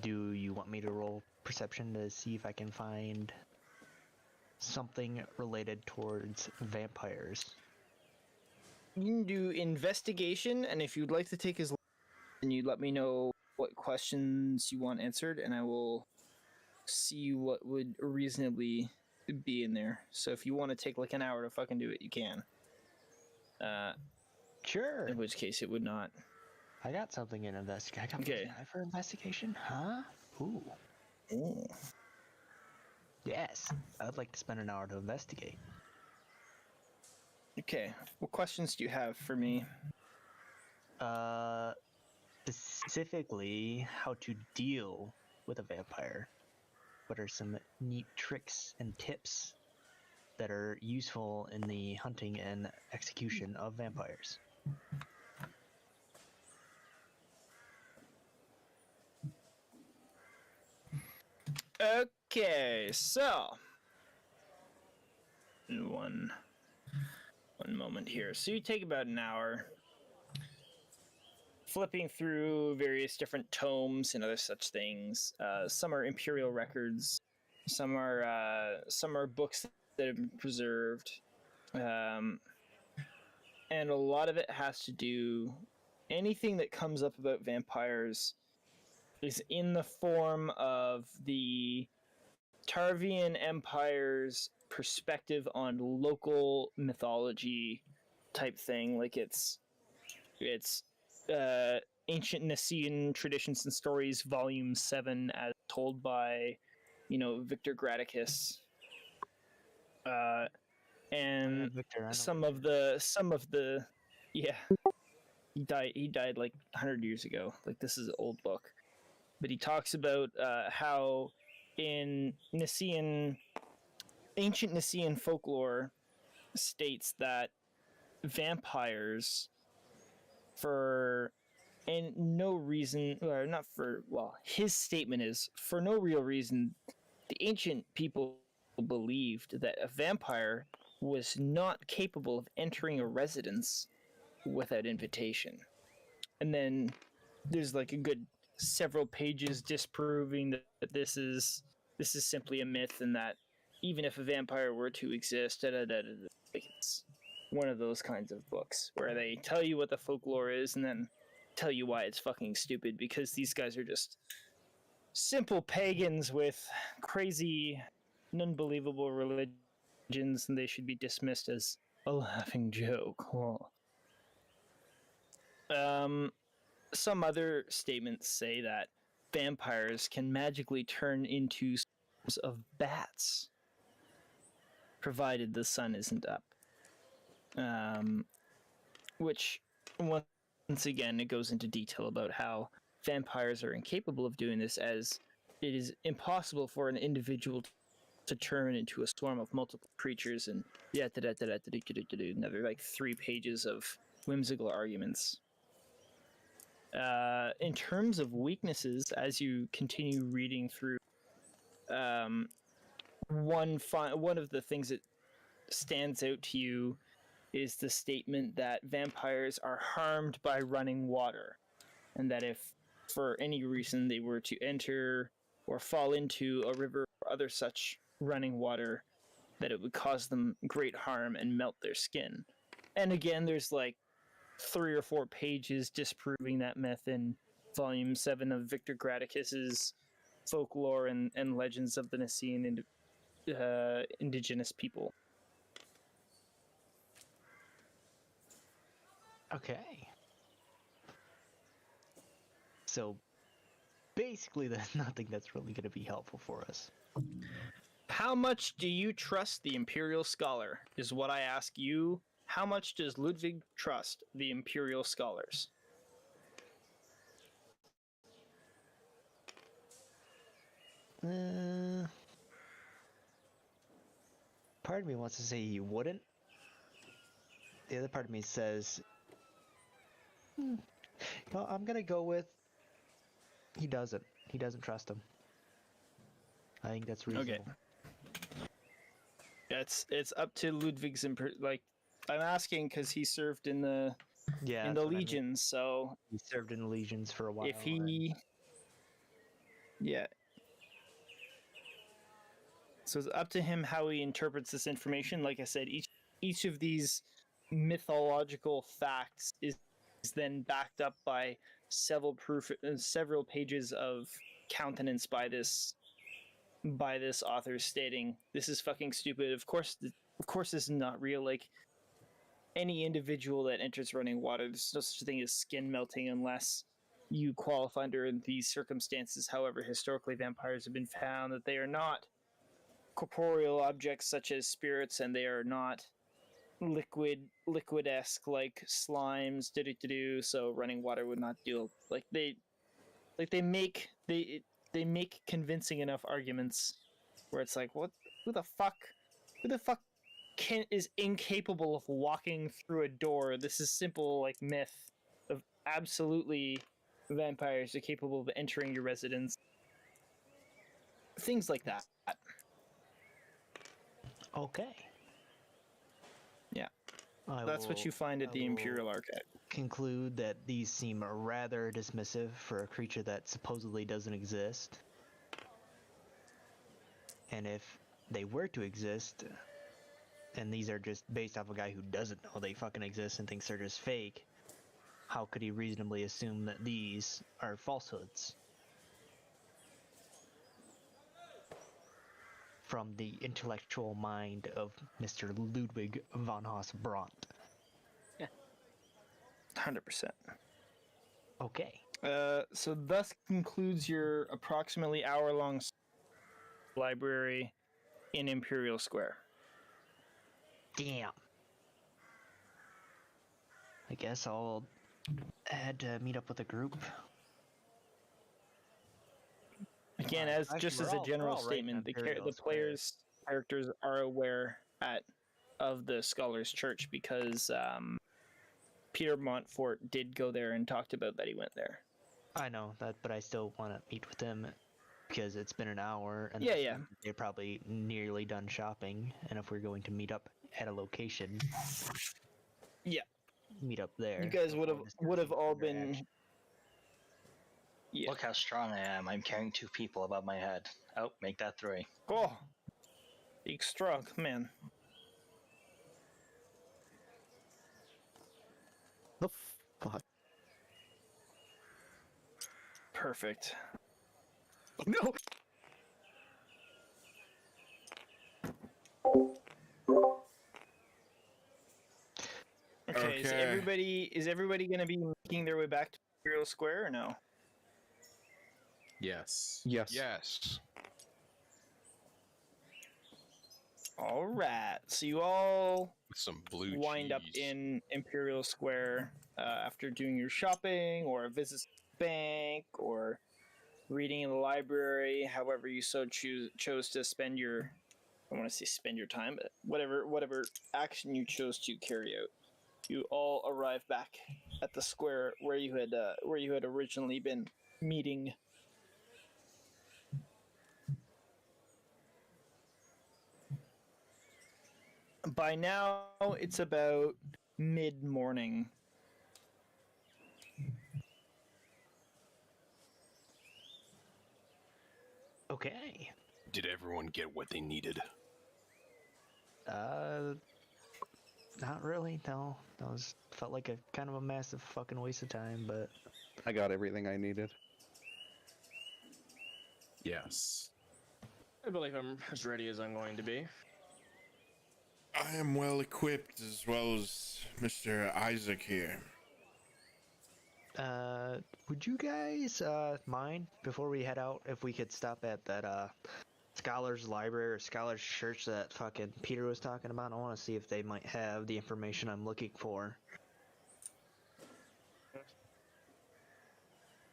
Do you want me to roll perception to see if I can find something related towards vampires?
You can do investigation, and if you'd like to take his, then you let me know what questions you want answered, and I will see what would reasonably be in there. So if you want to take like an hour to fucking do it, you can.
Sure.
In which case it would not.
I got something in investigation. I got
Okay.
+9 for investigation, huh? Ooh.
Ooh.
Yes. I would like to spend an hour to investigate.
Okay. What questions do you have for me?
Specifically, how to deal with a vampire. What are some neat tricks and tips that are useful in the hunting and execution of vampires?
Okay, so one moment here. So you take about an hour flipping through various different tomes and other such things. Some are imperial records, some are books that have been preserved, and a lot of it has to do. Anything that comes up about vampires is in the form of the Tarvian Empire's perspective on local mythology type thing. Like it's Ancient Nicaean Traditions and Stories, Volume 7, as told by, Victor Graticus. And
Victor,
some of the yeah, he died like 100 years ago. Like, this is an old book. But he talks about how in ancient Nicaean folklore states that vampires, for and no reason, or not for, well, his statement is for no real reason, the ancient people believed that a vampire was not capable of entering a residence without invitation. And then there's like a good several pages disproving that this is simply a myth, and that even if a vampire were to exist, like it's one of those kinds of books where they tell you what the folklore is and then tell you why it's fucking stupid, because these guys are just simple pagans with crazy and unbelievable religions, and they should be dismissed as a laughing joke. Some other statements say that vampires can magically turn into swarms of bats, provided the sun isn't up. Which, once again, it goes into detail about how vampires are incapable of doing this, as it is impossible for an individual to turn into a swarm of multiple creatures, and another like 3 pages of whimsical arguments. In terms of weaknesses, as you continue reading through, one of the things that stands out to you is the statement that vampires are harmed by running water, and that if for any reason they were to enter or fall into a river or other such running water, that it would cause them great harm and melt their skin. And again, there's like 3 or 4 pages disproving that myth in Volume 7 of Victor Graticus's Folklore and Legends of the Nicaean Indigenous People.
Okay. So basically, there's nothing that's really going to be helpful for us.
How much do you trust the Imperial Scholar, is what I ask you. How much does Ludwig trust the Imperial Scholars?
Part of me wants to say he wouldn't. The other part of me says, well, I'm gonna go with he doesn't. He doesn't trust him. I think that's reasonable.
Okay. It's up to Ludwig's like, I'm asking because he served in the legions, so
he served in the legions for a while.
If he, yeah. So it's up to him how he interprets this information. Like I said, each of these mythological facts is then backed up by several pages of countenance by this author stating this is fucking stupid. Of course this is not real. Like, any individual that enters running water, there's no such thing as skin melting unless you qualify under these circumstances. However, historically, vampires have been found that they are not corporeal objects such as spirits, and they are not liquid-esque like slimes. So running water would not deal they make convincing enough arguments where it's like, what? Who the fuck is incapable of walking through a door? This is simple like myth of absolutely vampires are capable of entering your residence. Things like that.
Okay.
Yeah. That's what you find at the Imperial Archive.
Conclude that these seem rather dismissive for a creature that supposedly doesn't exist. And if they were to exist, and these are just based off a guy who doesn't know they fucking exist and thinks they're just fake, how could he reasonably assume that these are falsehoods? From the intellectual mind of Mr. Ludwig von Haas-Brandt.
100%.
Okay.
So thus concludes your approximately hour-long library in Imperial Square.
Damn. I guess I'll head to meet up with a group.
Again, Again, as
Actually,
just
we're
as a
all- we're
general
all right in
statement,
Imperial
the
Square.
players' characters are aware of the Scholars Church because Peter Montfort did go there and talked about that he went there.
I know that, but I still want to meet with them because it's been an hour, and
Yeah, yeah.
they're probably nearly done shopping. And if we're going to meet up at a location,
Yeah.
meet up there.
You guys would
before
have all
discussing
been.
action.
Yeah.
Look how strong I am. I'm carrying 2 people above my head. Oh, make that 3.
Oh, big strong man.
The fuck?
Perfect.
No.
Okay,
Okay.
is everybody gonna be making their way back to Imperial Square or no?
Yes.
Yes.
Yes.
All right. So you all
With some blue
wind up
cheese.
in Imperial Square after doing your shopping or a visit to the bank or reading in the library, however you so chose to spend your, I want to say spend your time, but whatever action you chose to carry out. You all arrive back at the square where you had originally been meeting. By now, it's about mid-morning.
Okay.
Did everyone get what they needed?
Not really. No, that felt like a kind of a massive fucking waste of time. But
I got everything I needed.
Yes.
I believe I'm as ready as I'm going to be.
I am well equipped as well as Mr. Isaac here.
would you guys mind before we head out if we could stop at that Scholars Library or Scholars Church that fucking Peter was talking about? I want to see if they might have the information I'm looking for.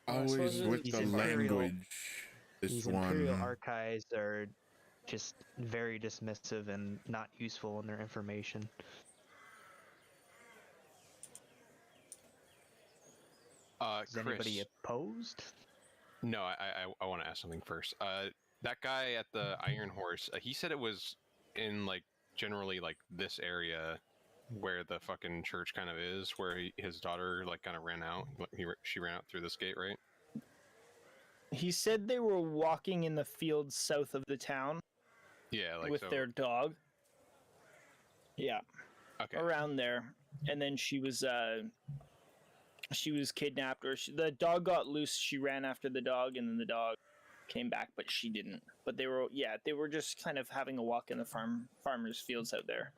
I suppose
Always with
These
the
Imperial-
language. This
These
one.
Imperial archives are just very dismissive and not useful in their information. Is
Chris.
anybody opposed?
No, I want to ask something first. That guy at the Iron Horse, he said it was in like generally like this area where the fucking church kind of is, where his daughter like kind of ran out. She ran out through this gate, right?
He said they were walking in the fields south of the town
Yeah, like
with
so.
their dog. Yeah,
Okay.
around there, and then she was kidnapped, or the dog got loose. She ran after the dog, and then the dog came back, but she didn't. But they were just kind of having a walk in the farmers' fields out there.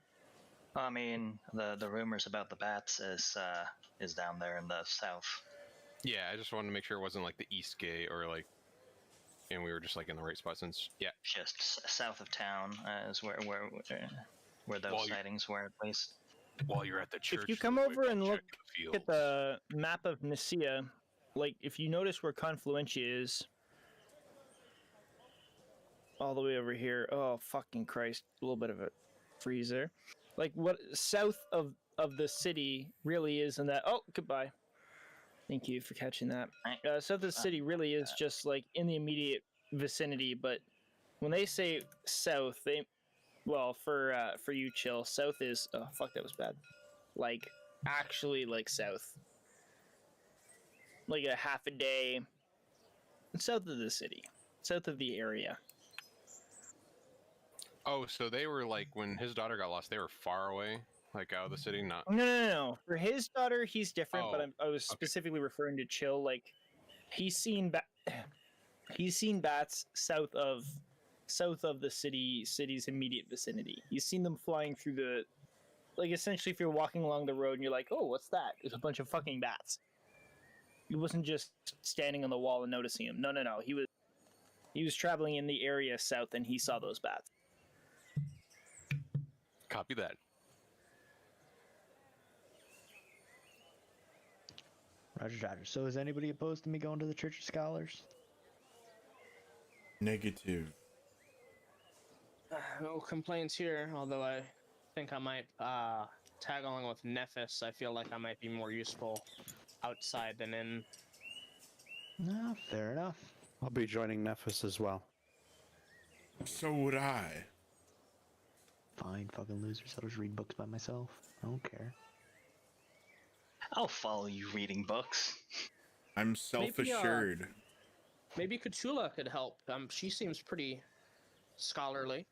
I mean, the rumors about the bats is down there in the south.
Yeah, I just wanted to make sure it wasn't like the East Gate or like, and we were just like in the right spot since. Yeah.
Just south of town is where those
While you're-
sightings were, at least.
While you're at the church,
If you come
though,
over and
check
look
the
at the map of Nicaea, like if you notice where Confluentia is, all the way over here. Oh fucking Christ! A little bit of a freeze there. Like what south of the city really is in that. Oh, goodbye. Thank you for catching that. South of the city really is just like in the immediate vicinity, but when they say south, for you, Chill, south is oh fuck, that was bad. Like actually like south, like a half a day south of the city, south of the area.
Oh, so they were like when his daughter got lost, they were far away, like out of the city, not.
No. For his daughter, he's different, but
Oh,
I was specifically referring to Chill. Like he's seen bats south of the city's immediate vicinity. He's seen them flying through the, like essentially if you're walking along the road and you're like, oh, what's that? There's a bunch of fucking bats. He wasn't just standing on the wall and noticing them. No. He was traveling in the area south and he saw those bats.
Copy that.
Roger. So is anybody opposed to me going to the Church of Scholars?
Negative.
No complaints here, although I think I might tag along with Nephis. I feel like I might be more useful outside than in.
No, fair enough.
I'll be joining Nephis as well.
So would I.
Fine, fucking losers. I'll just read books by myself. I don't care.
I'll follow you reading books.
I'm self-assured.
Maybe Cthulhu could help. She seems pretty scholarly.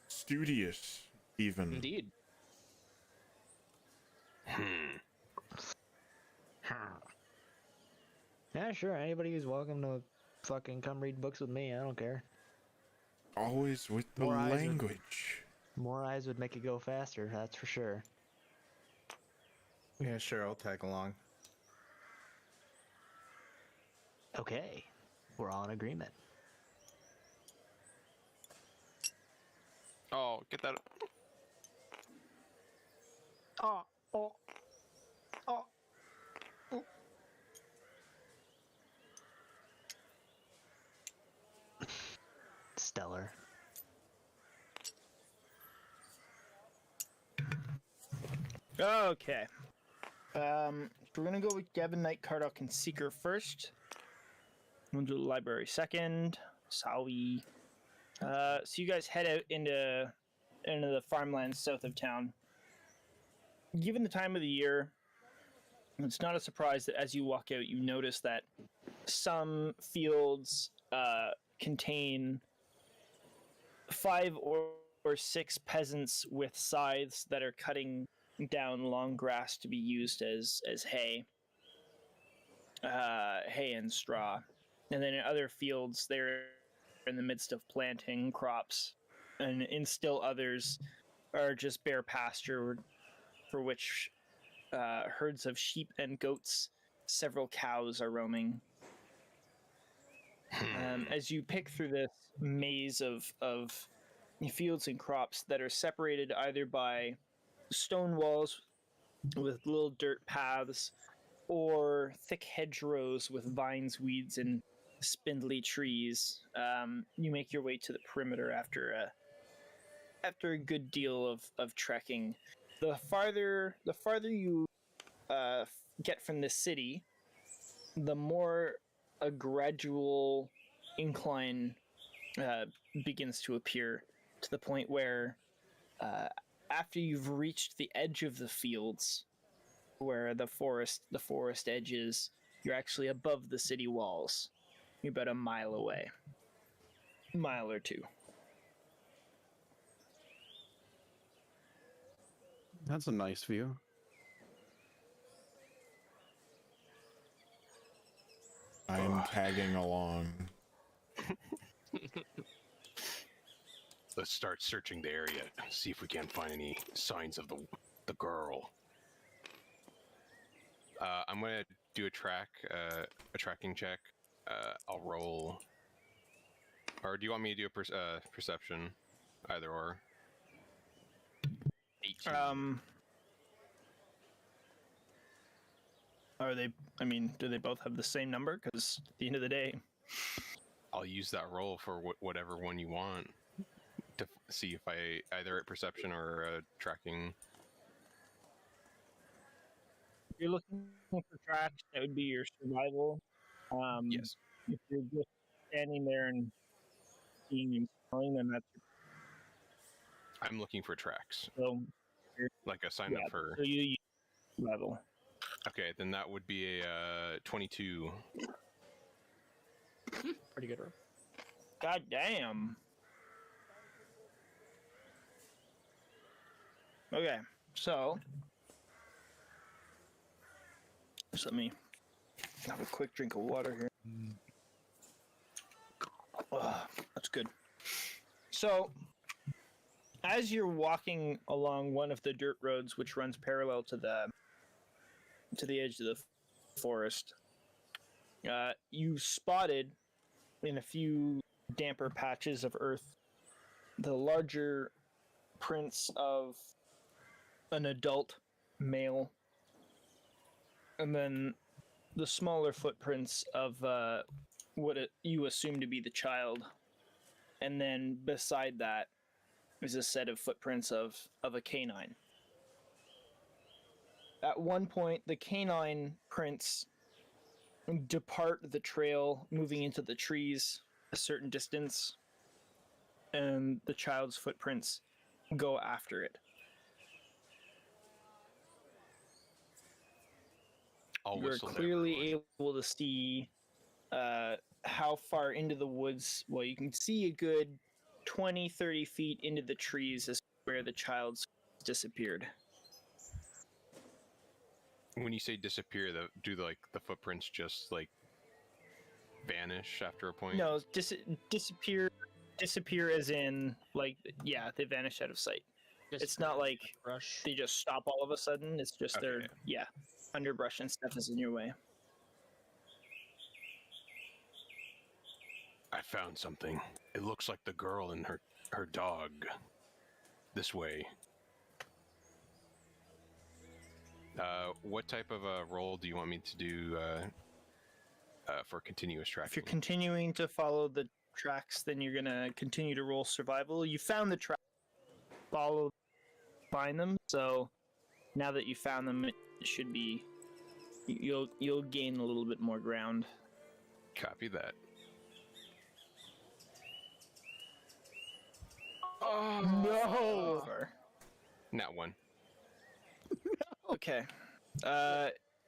Studious, even.
Indeed.
Yeah, sure. Anybody who's welcome to fucking come read books with me. I don't care.
Always with the
More eyes would-
language.
More eyes would make it go faster. That's for sure.
Yeah, sure, I'll tag along.
Okay, we're all in agreement.
Oh, get that.
Oh, oh, oh.
Stellar.
Okay. So we're gonna go with Gavin Knight, Cardock, and Seeker first. We'll do the library second. Sawi. So you guys head out into the farmlands south of town. Given the time of the year, it's not a surprise that as you walk out, you notice that some fields contain 5 or 6 peasants with scythes that are cutting down long grass to be used as hay, hay and straw. And then in other fields, they're in the midst of planting crops, and in still others are just bare pasture for which herds of sheep and goats, several cows are roaming. As you pick through this maze of fields and crops that are separated either by stone walls with little dirt paths or thick hedgerows with vines, weeds, and spindly trees, you make your way to the perimeter after a good deal of trekking. The farther you get from the city, the more a gradual incline begins to appear, to the point where after you've reached the edge of the fields, where the forest edge is, you're actually above the city walls. You're about a mile away. Mile or two.
That's a nice view.
I'm tagging along.
Let's start searching the area. See if we can find any signs of the girl. I'm gonna do a tracking check. I'll roll. Or do you want me to do a perception? Either or. 18.
Are they? I mean, do they both have the same number? Because at the end of the day,
I'll use that roll for whatever one you want to see if I either at perception or tracking.
if you're looking for tracks, that would be your survival.
Yes.
If you're just standing there and seeing and smelling, then that's
I'm looking for tracks.
so.
Like a sign up for.
So you use survival.
Okay, then that would be a 22.
Pretty good roll.
God damn. Okay, so just let me have a quick drink of water here. That's good. So, as you're walking along one of the dirt roads, which runs parallel to the edge of the forest, you spotted in a few damper patches of earth the larger prints of an adult male, and then the smaller footprints of you assume to be the child and then beside that is a set of footprints of a canine. At one point, the canine prints depart the trail, moving into the trees a certain distance, and the child's footprints go after it. You're clearly able to see how far into the woods. Well, you can see a good 20-30 feet into the trees is where the child's disappeared.
When you say disappear, do the footprints just like vanish after a point?
No, disappear as in like, yeah, they vanish out of sight. It's not like
Brush.
they just stop all of a sudden. It's just
Okay.
they're underbrush and stuff is in your way.
I found something. It looks like the girl and her dog. This way. What type of a roll do you want me to do for continuous
If
tracking?
you're continuing to follow the tracks, then you're gonna continue to roll survival. You found the track, find them. So now that you found them, it should be you'll gain a little bit more ground.
Copy that.
No.
Not one.
Okay.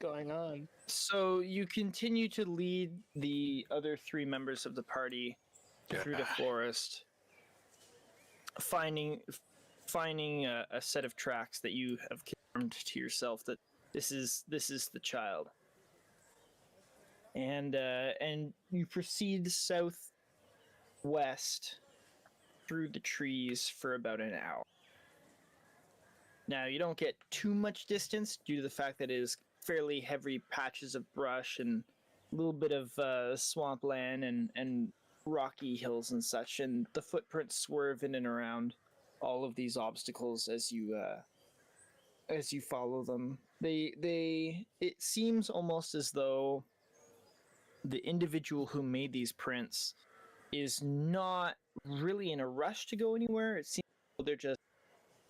Going on.
So you continue to lead the other three members of the party through the forest, finding a set of tracks that you have confirmed to yourself that this is the child. And you proceed southwest through the trees for about an hour. Now, you don't get too much distance due to the fact that it is fairly heavy patches of brush and a little bit of swampland and rocky hills and such, and the footprints swerve in and around all of these obstacles as you follow them. It seems almost as though the individual who made these prints is not really in a rush to go anywhere. It seems they're just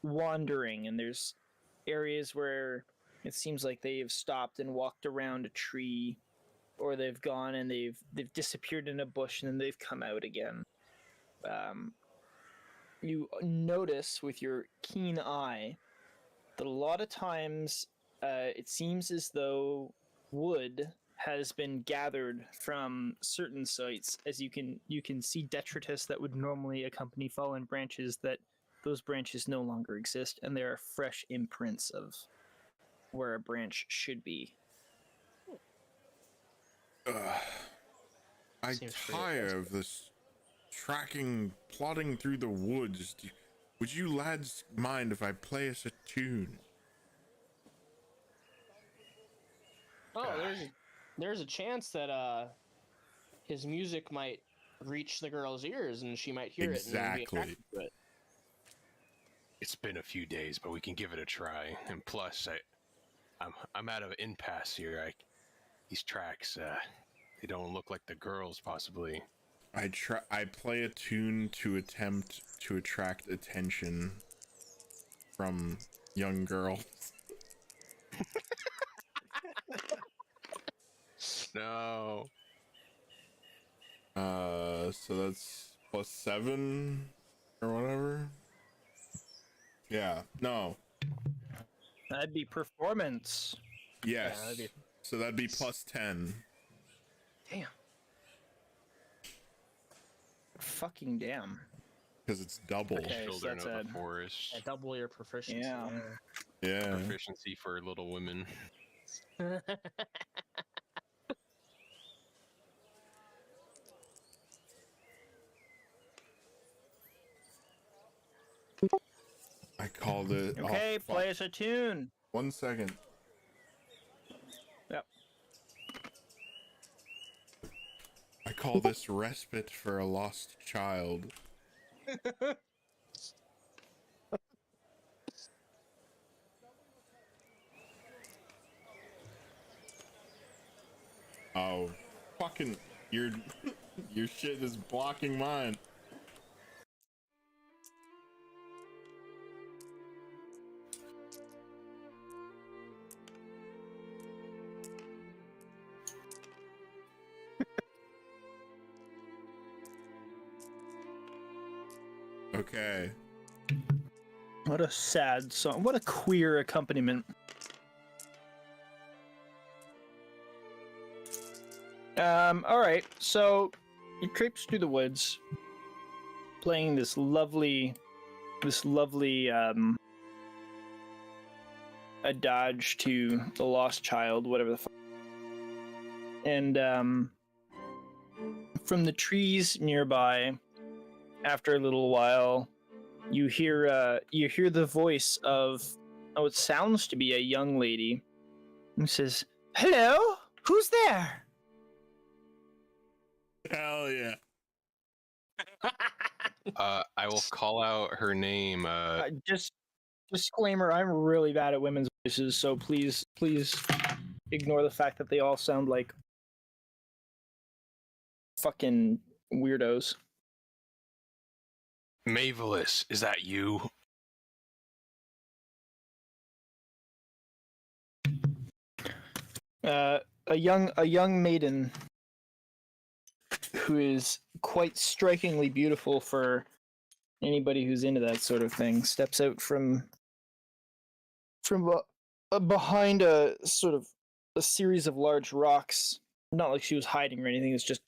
wandering, and there's areas where it seems like they've stopped and walked around a tree, or they've gone and they've disappeared in a bush and then they've come out again. You notice with your keen eye that a lot of times it seems as though wood has been gathered from certain sites, as you can see detritus that would normally accompany fallen branches, that those branches no longer exist, and there are fresh imprints of where a branch should be.
I
Seems pretty
tire of this plodding through the woods. Would you lads mind if I play us a tune?
Oh, there's a chance that his music might reach the girl's ears and she might hear it and then be attracted to it.
It's been a few days, but we can give it a try. And plus, I'm out of impasse here. These tracks, they don't look like the girls, possibly.
I play a tune to attempt to attract attention from young girls.
No.
So that's +7 or whatever. Yeah, no.
That'd be performance.
Yes.
that'd be-
So that'd be +10.
Damn. Fucking damn.
Because it's double.
Okay.
Children
so
of
that's
the forest.
Yeah, double your proficiency.
Yeah.
Yeah.
Proficiency for little women.
I called it.
Okay,
oh,
play us a tune.
1 second.
Yep.
I call this respite for a lost child. Oh, fucking your shit is blocking mine. Okay.
What a sad song. What a queer accompaniment. All right. So you traipse through the woods, playing this lovely adage to the lost child, whatever the fuck. And from the trees nearby, after a little while, you hear the voice of it sounds to be a young lady who says, "Hello, who's there?"
Hell yeah.
I will call out her name.
Just disclaimer: I'm really bad at women's voices, so please ignore the fact that they all sound like fucking weirdos.
Mavelis, is that you?
A young maiden who is quite strikingly beautiful for anybody who's into that sort of thing steps out from behind a sort of a series of large rocks. Not like she was hiding or anything. It's just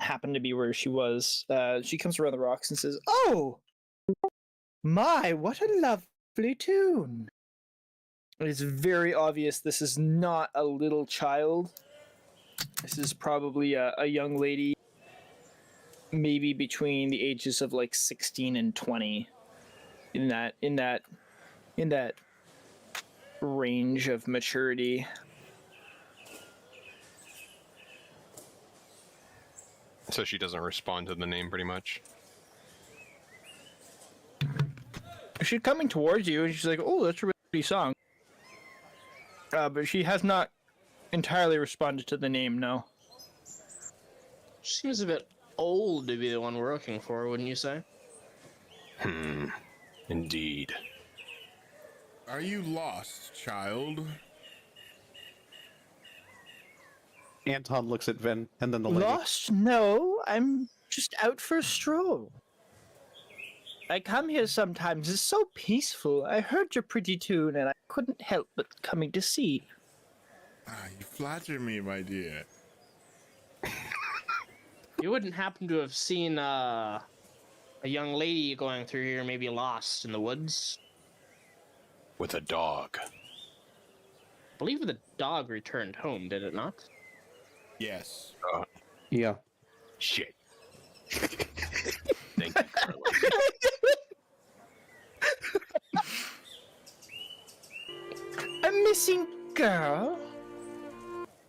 happened to be where she was. She comes around the rocks and says, "Oh, my, what a lovely tune." It is very obvious this is not a little child. This is probably a young lady, maybe between the ages of like 16 and 20, in that range of maturity.
So she doesn't respond to the name, pretty much.
She's coming towards you, and she's like, "Oh, that's a really pretty song." But she has not entirely responded to the name, no.
Seems a bit old to be the one we're looking for, wouldn't you say?
Indeed.
Are you lost, child?
Anton looks at Vin and then the lady.
Lost? No, I'm just out for a stroll. I come here sometimes. It's so peaceful. I heard your pretty tune, and I couldn't help but coming to see.
You flatter me, my dear.
You wouldn't happen to have seen a young lady going through here, maybe lost in the woods?
With a dog.
I believe the dog returned home, did it not?
Yes.
Yeah.
Shit. Thank you, Carlos.
A missing girl?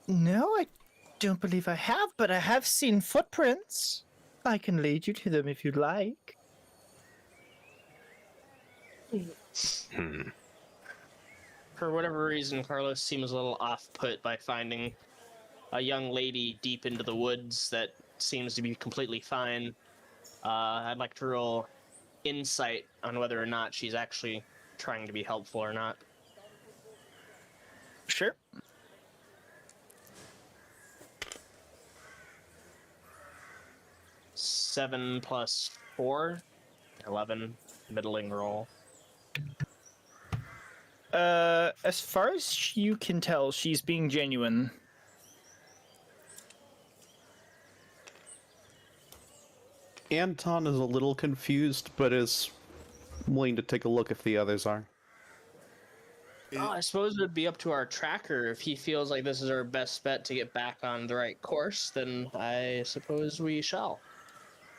No, I don't believe I have, but I have seen footprints. I can lead you to them if you'd like.
For whatever reason, Carlos seems a little off-put by finding a young lady deep into the woods that seems to be completely fine. I'd like to roll insight on whether or not she's actually trying to be helpful or not.
Sure.
Seven plus 4, 11, middling roll.
As far as you can tell, she's being genuine.
Anton is a little confused, but is willing to take a look if the others are.
Oh, I suppose it would be up to our tracker. If he feels like this is our best bet to get back on the right course, then I suppose we shall.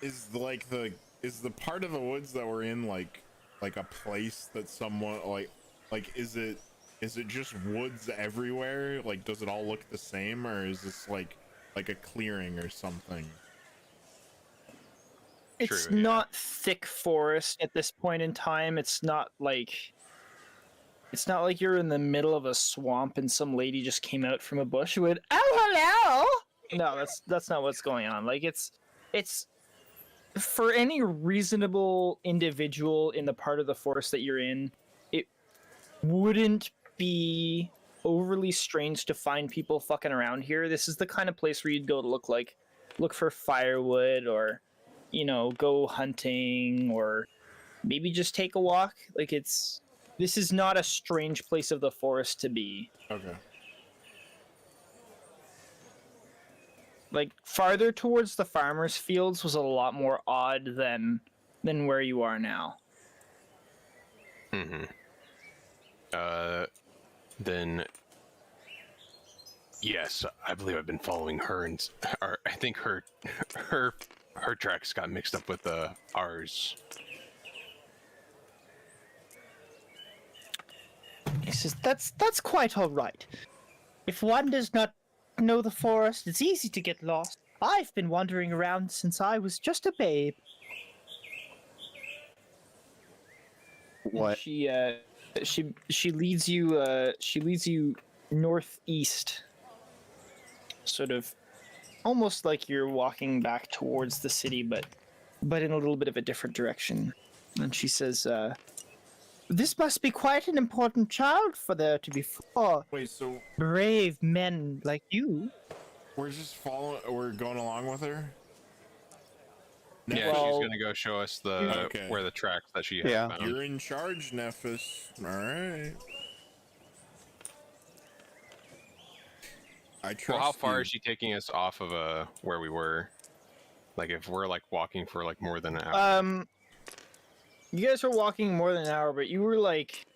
Is the part of the woods that we're in like a place that someone like is it just woods everywhere? Like, does it all look the same, or is this like a clearing or something?
It's
True, yeah.
not thick forest at this point in time. It's not like you're in the middle of a swamp and some lady just came out from a bush and went, "Oh, hello!" No, that's not what's going on. Like, it's for any reasonable individual in the part of the forest that you're in, it wouldn't be overly strange to find people fucking around here. This is the kind of place where you'd go to look for firewood, or, you know, go hunting, or maybe just take a walk. Like this is not a strange place of the forest to be.
Okay.
Like farther towards the farmers' fields was a lot more odd than where you are now.
Mm-hmm. Then yes, I believe I've been following her, and or I think her tracks got mixed up with ours.
He says, that's quite all right. If one does not know the forest, it's easy to get lost. I've been wandering around since I was just a babe.
What?
She leads you northeast, sort of almost like you're walking back towards the city, but in a little bit of a different direction. And she says, "This must be quite an important child for there to be four
Wait, so
brave men like you."
we're just following, we're going along with her?
Yeah,
Well,
she's gonna go show us
Okay.
where the tracks that she has
Yeah.
found.
You're in charge, Nephis. Alright. I trust
Well, how far
you.
is she taking us off of where we were? Like, if we're like walking for like more than an hour.
You guys are walking more than an hour, but you were like,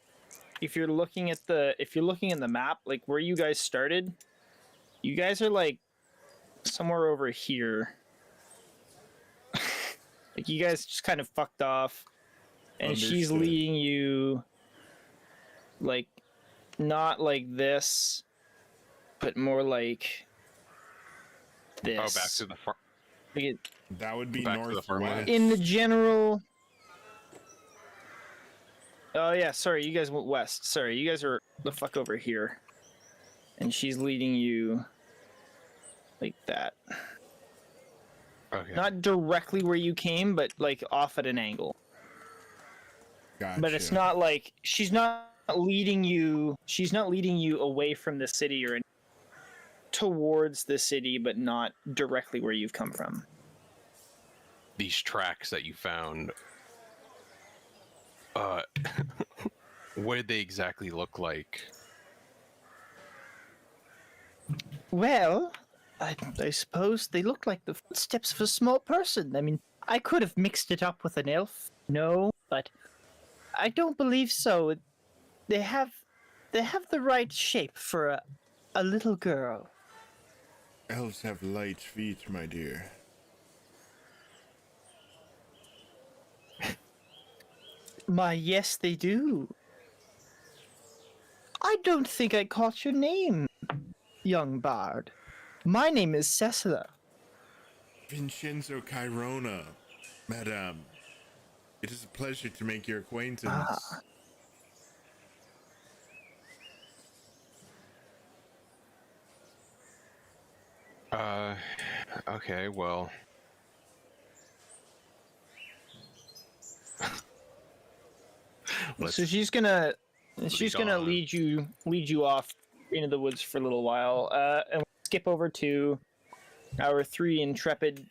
if you're looking in the map, like where you guys started, you guys are like somewhere over here. Like you guys just kind of fucked off, and she's
Understood.
leading you, like, not like this, but more like this.
Oh, back to the farm.
Like
That would be
Back to the
northwest.
farmland.
in the general. Oh yeah, sorry, you guys went west. Sorry, you guys are the fuck over here, and she's leading you like that.
Okay.
Not directly where you came, but like off at an angle.
Gotcha.
But it's not like she's not leading you. She's not leading you away from the city or towards the city, but not directly where you've come from.
These tracks that you found. What did they exactly look like?
Well, I suppose they look like the footsteps of a small person. I mean, I could have mixed it up with an elf. No, but I don't believe so. They have the right shape for a little girl.
Elves have light feet, my dear.
My, yes, they do. I don't think I caught your name, young bard. My name is Cecilla.
Vincenzo Chirona, madame. It is a pleasure to make your acquaintance.
Okay, well.
So she's gonna
on.
lead you off into the woods for a little while, and we'll skip over to our three intrepid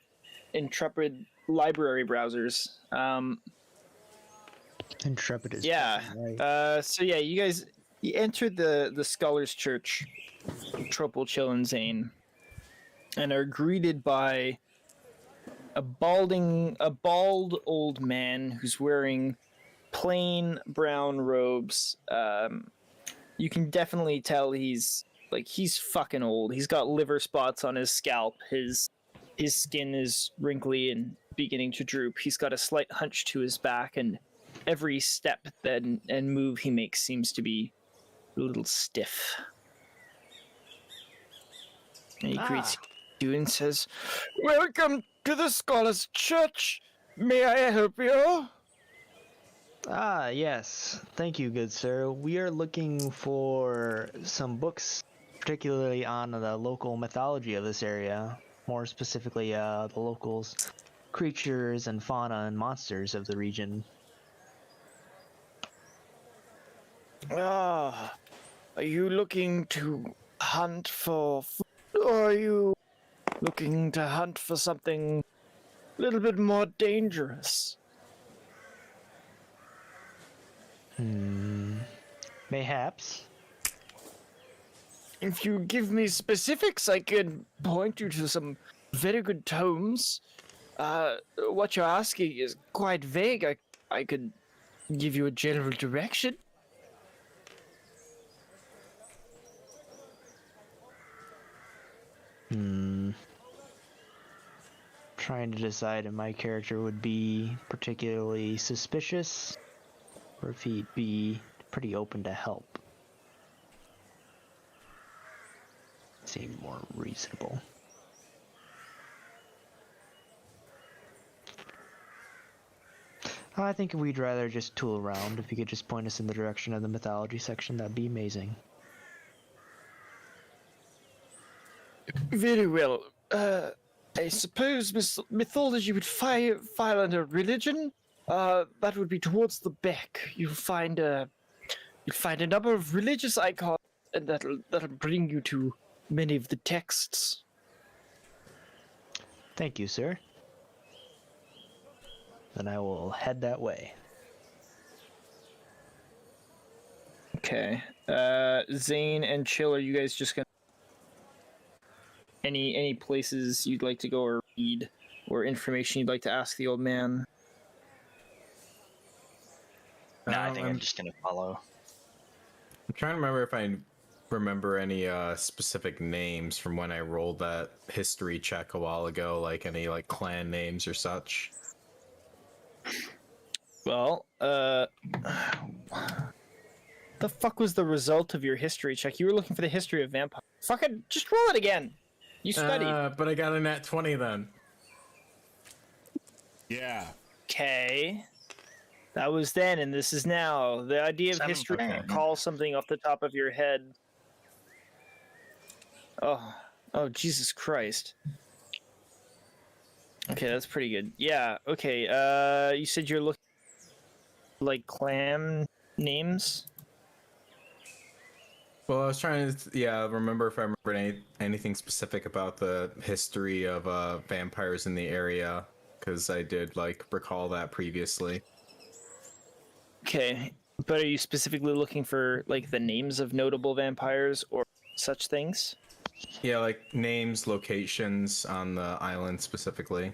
library browsers.
Intrepid is
Yeah.
fucking right.
So yeah, you entered the Scholars Church, Tropal Chill and Zane, and are greeted by a bald old man who's wearing plain brown robes. You can definitely tell he's fucking old. He's got liver spots on his scalp. His skin is wrinkly and beginning to droop. He's got a slight hunch to his back, and every step and move he makes seems to be a little stiff. And he greets you and says, "Welcome to the Scholars Church. May I help you?"
Ah, yes. Thank you, good sir. We are looking for some books, particularly on the local mythology of this area. More specifically, the locals' creatures and fauna and monsters of the region.
Are you looking to hunt for food, or are you looking to hunt for something a little bit more dangerous?
Mayhaps.
If you give me specifics, I could point you to some very good tomes. What you're asking is quite vague. I could give you a general direction.
Trying to decide if my character would be particularly suspicious or if he'd be pretty open to help. Seem more reasonable. I think we'd rather just tool around. If you could just point us in the direction of the mythology section, that'd be amazing.
Very well. I suppose mythology would file under religion. That would be towards the back. You'd find a number of religious icons, and that'll bring you to many of the texts.
Thank you, sir. Then I will head that way.
Okay. Zane and Chill, are you guys just gonna any places you'd like to go or read, or information you'd like to ask the old man?
No, I think I'm just gonna follow.
I'm trying to remember if I remember any specific names from when I rolled that history check a while ago, like any like clan names or such.
Well, the fuck was the result of your history check? You were looking for the history of vampire. Fucking just roll it again. You studied.
But I got a nat 20 then.
Yeah.
Okay. That was then, and this is now. The idea of
7,
history
okay.
call something off the top of your head. Oh, Jesus Christ. Okay, that's pretty good. Yeah. Okay. You said you're looking like clan names.
Well, I was trying to, remember if I remembered anything specific about the history of vampires in the area, because I did like recall that previously.
Okay, but are you specifically looking for like the names of notable vampires or such things?
Yeah, like names, locations on the island specifically.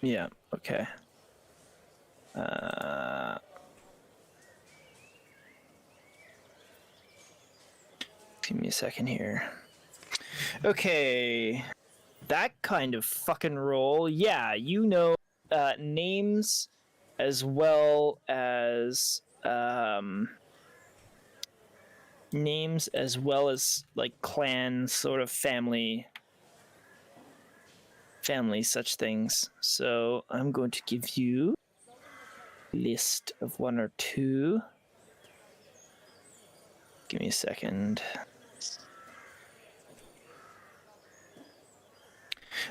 Yeah. Okay. Give me a second here. Okay. That kind of fucking roll. Yeah, you know names as well as like clan sort of family such things. So I'm going to give you a list of 1 or 2. Give me a second.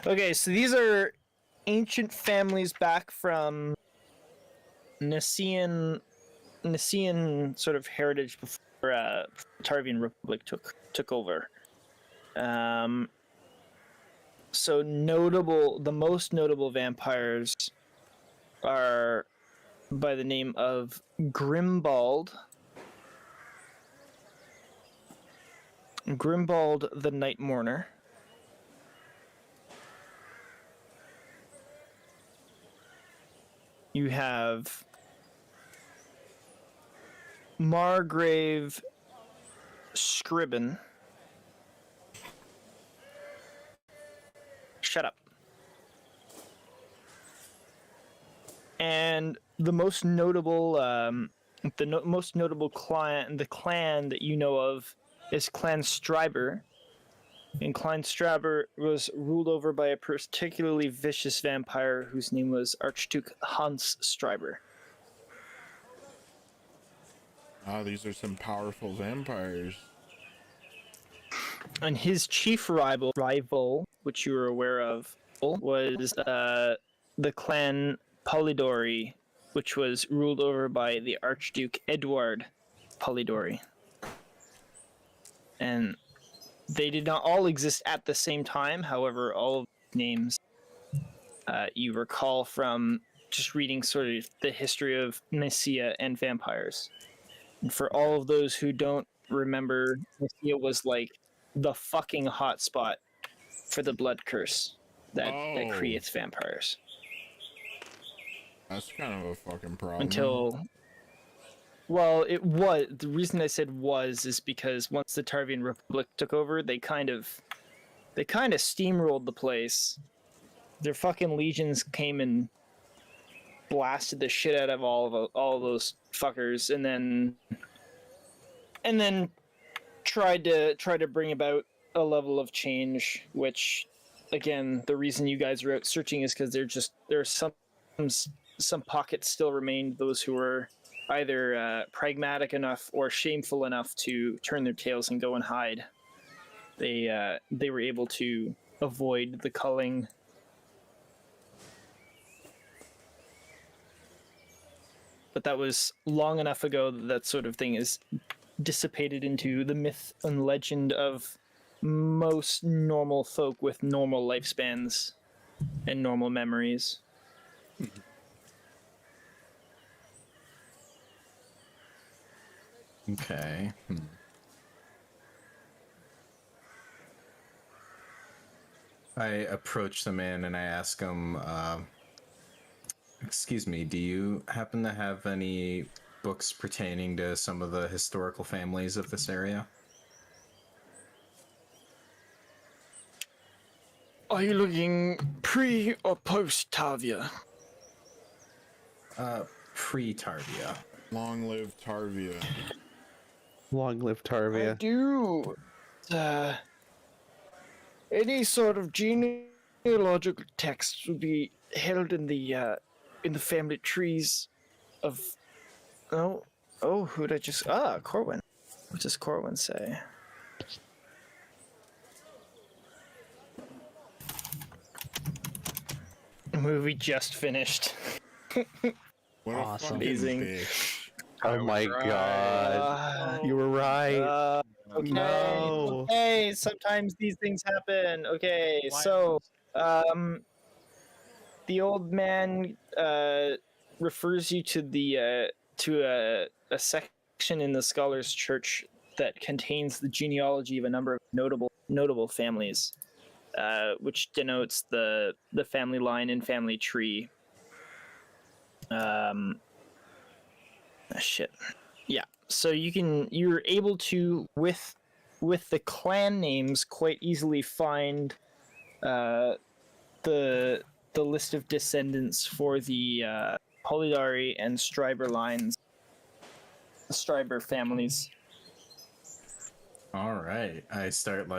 Okay, so these are ancient families back from Nicaean sort of heritage before Tarvian Republic took over. So the most notable vampires are by the name of Grimbald the Night Mourner. You have Margrave Scriben. Shut up. And the most notable, clan that you know of is Clan Stryber. And Clan Stryber was ruled over by a particularly vicious vampire whose name was Archduke Hans Stryber.
Ah, these are some powerful vampires.
And his chief rival, which you were aware of, was the Clan Polidori, which was ruled over by the Archduke Edward Polidori. And they did not all exist at the same time. However, all of the names you recall from just reading sort of the history of Nicaea and vampires. And for all of those who don't remember, Nicaea was like the fucking hotspot for the blood curse that
Oh.
creates vampires.
That's kind of a fucking problem.
Until, well, it was, the reason I said was is because once the Tarvian Republic took over, they kind of steamrolled the place. Their fucking legions came and blasted the shit out of all of those fuckers, and then tried to bring about a level of change, which, again, the reason you guys are out searching is because there are some pockets still remained, those who were either pragmatic enough or shameful enough to turn their tails and go and hide. They were able to avoid the culling. But that was long enough ago that sort of thing is dissipated into the myth and legend of most normal folk with normal lifespans and normal memories.
Okay. I approach the man and I ask him, excuse me, do you happen to have any books pertaining to some of the historical families of this area?
Are you looking pre or post Tavia?
Pre-Tarvia.
Long live Tarvia.
Long live
I
Tarvia.
do. Any sort of genealogical text would be held in the family trees of. Oh, who'd I just? Corwin. What does Corwin say? Movie just finished.
What
Awesome.
a fucking
Amazing.
bitch.
Oh my god. You were right.
Okay.
No.
Okay. Sometimes these things happen. Okay. So, the old man refers you to a section in the Scholars' Church that contains the genealogy of a number of notable families, which denotes the family line and family tree. Shit. Yeah. So you're able to with the clan names quite easily find the list of descendants for the Polydari and Stryber lines, the Stryber families.
All right. I start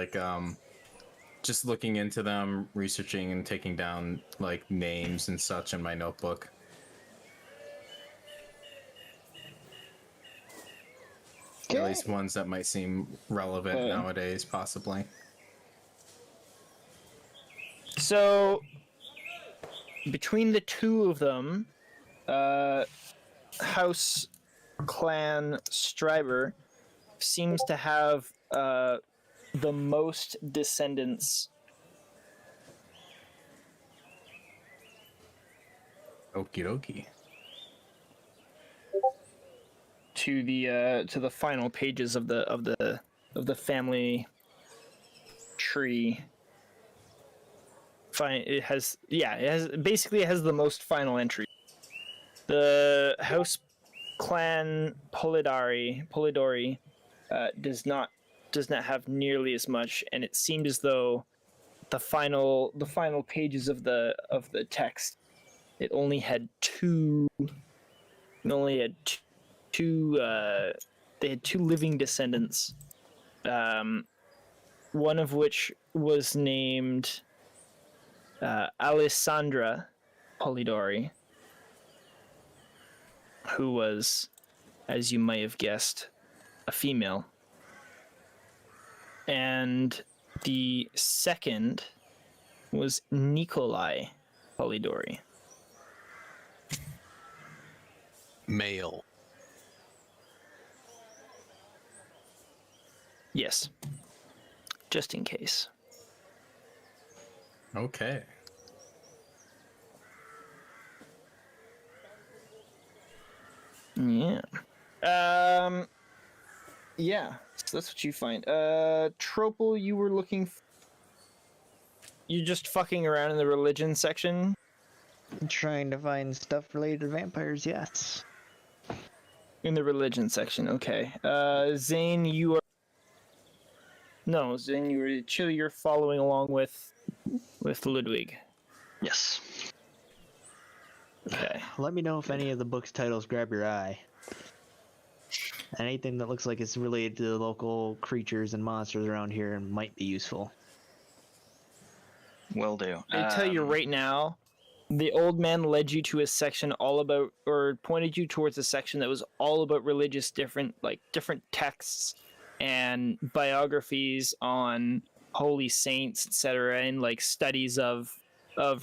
just looking into them, researching and taking down like names and such in my notebook. At least ones that might seem relevant nowadays, possibly.
So, between the two of them, House Clan Stryber seems to have the most descendants.
Okie dokie.
To the final pages of the family tree. It has the most final entry. The House Clan Polydori does not have nearly as much, and it seemed as though the final pages of the text, it only had two. They had two living descendants, one of which was named Alessandra Polidori, who was, as you may have guessed, a female. And the second was Nikolai Polidori.
Male.
Yes. Just in case.
Okay.
Yeah. Yeah. So that's what you find. Tropal, you were looking. You're just fucking around in the religion section.
Trying to find stuff related to vampires, yes.
In the religion section, okay. Zane, you are. No, Zane, you were chill. You're following along with Ludwig.
Yes.
Okay.
Let me know if any of the book's titles grab your eye. Anything that looks like it's related to the local creatures and monsters around here might be useful.
Will do.
I tell you right now, the old man led you to a section all about, or pointed you towards a section that was all about religious, different texts and biographies on holy saints, etc., and like studies of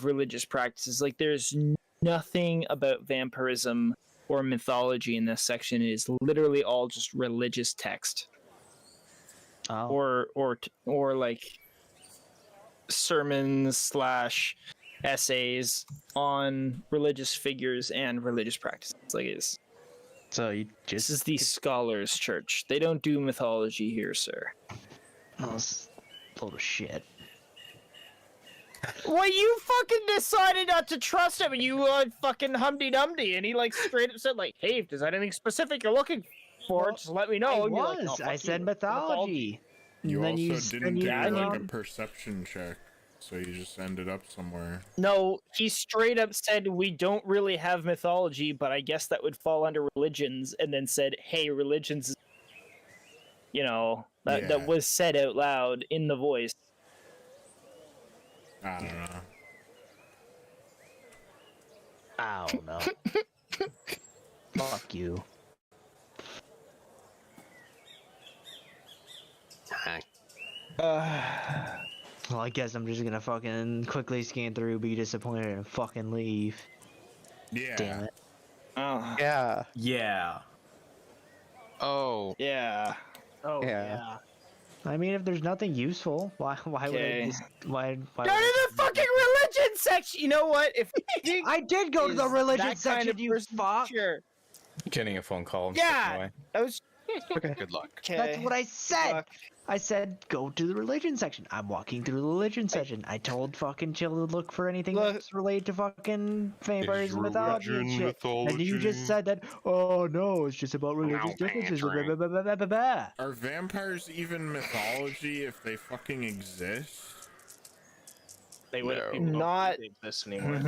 religious practices. Like, there's nothing about vampirism or mythology in this section. It is literally all just religious text, or like sermons / essays on religious figures and religious practices. Like, it's
So you
this
just
is the scholars' church. They don't do mythology here, sir.
oh, it's a load of shit.
Well, you fucking decided not to trust him, and you fucking Humpty-Dumpty, and he like straight up said like, "Hey, if there's anything specific you're looking for, just let me know."
I
And you're
was.
like, "Oh, fuck
I said
you.
mythology.
You
And then
also didn't do
yeah,
like
you-
a perception check, so you just ended up somewhere.
No, he straight up said we don't really have mythology, but I guess that would fall under religions, and then said, "Hey, religions," you know, that
Yeah.
that was said out loud in the voice.
I don't know.
I don't know. Fuck you. Well, I guess I'm just gonna fucking quickly scan through, be disappointed, and fucking leave.
Yeah.
Damn it.
Oh,
Yeah.
Yeah.
Oh,
yeah.
Oh
Yeah.
yeah.
I mean, if there's nothing useful, why would I
Okay.
just why?
Go to the fucking religion section. You know what? If
I did go to the
is
religion
that kind
section,
of
you
person,
fuck.
sure.
Getting a phone call. I'm
Yeah.
stepping away.
I was
good luck.
okay.
That's what I said.
Fuck.
I said go to the religion section. I'm walking through the religion section. I told fucking Chill to look for anything
Look-
that's related to fucking vampires and mythology and
religion
shit. And you just said that, oh no, it's just about religious differences. Blah, blah, blah, blah, blah, blah, blah.
Are vampires even mythology if they fucking exist?
They would have
No.
people don't
Not-
believe this anymore.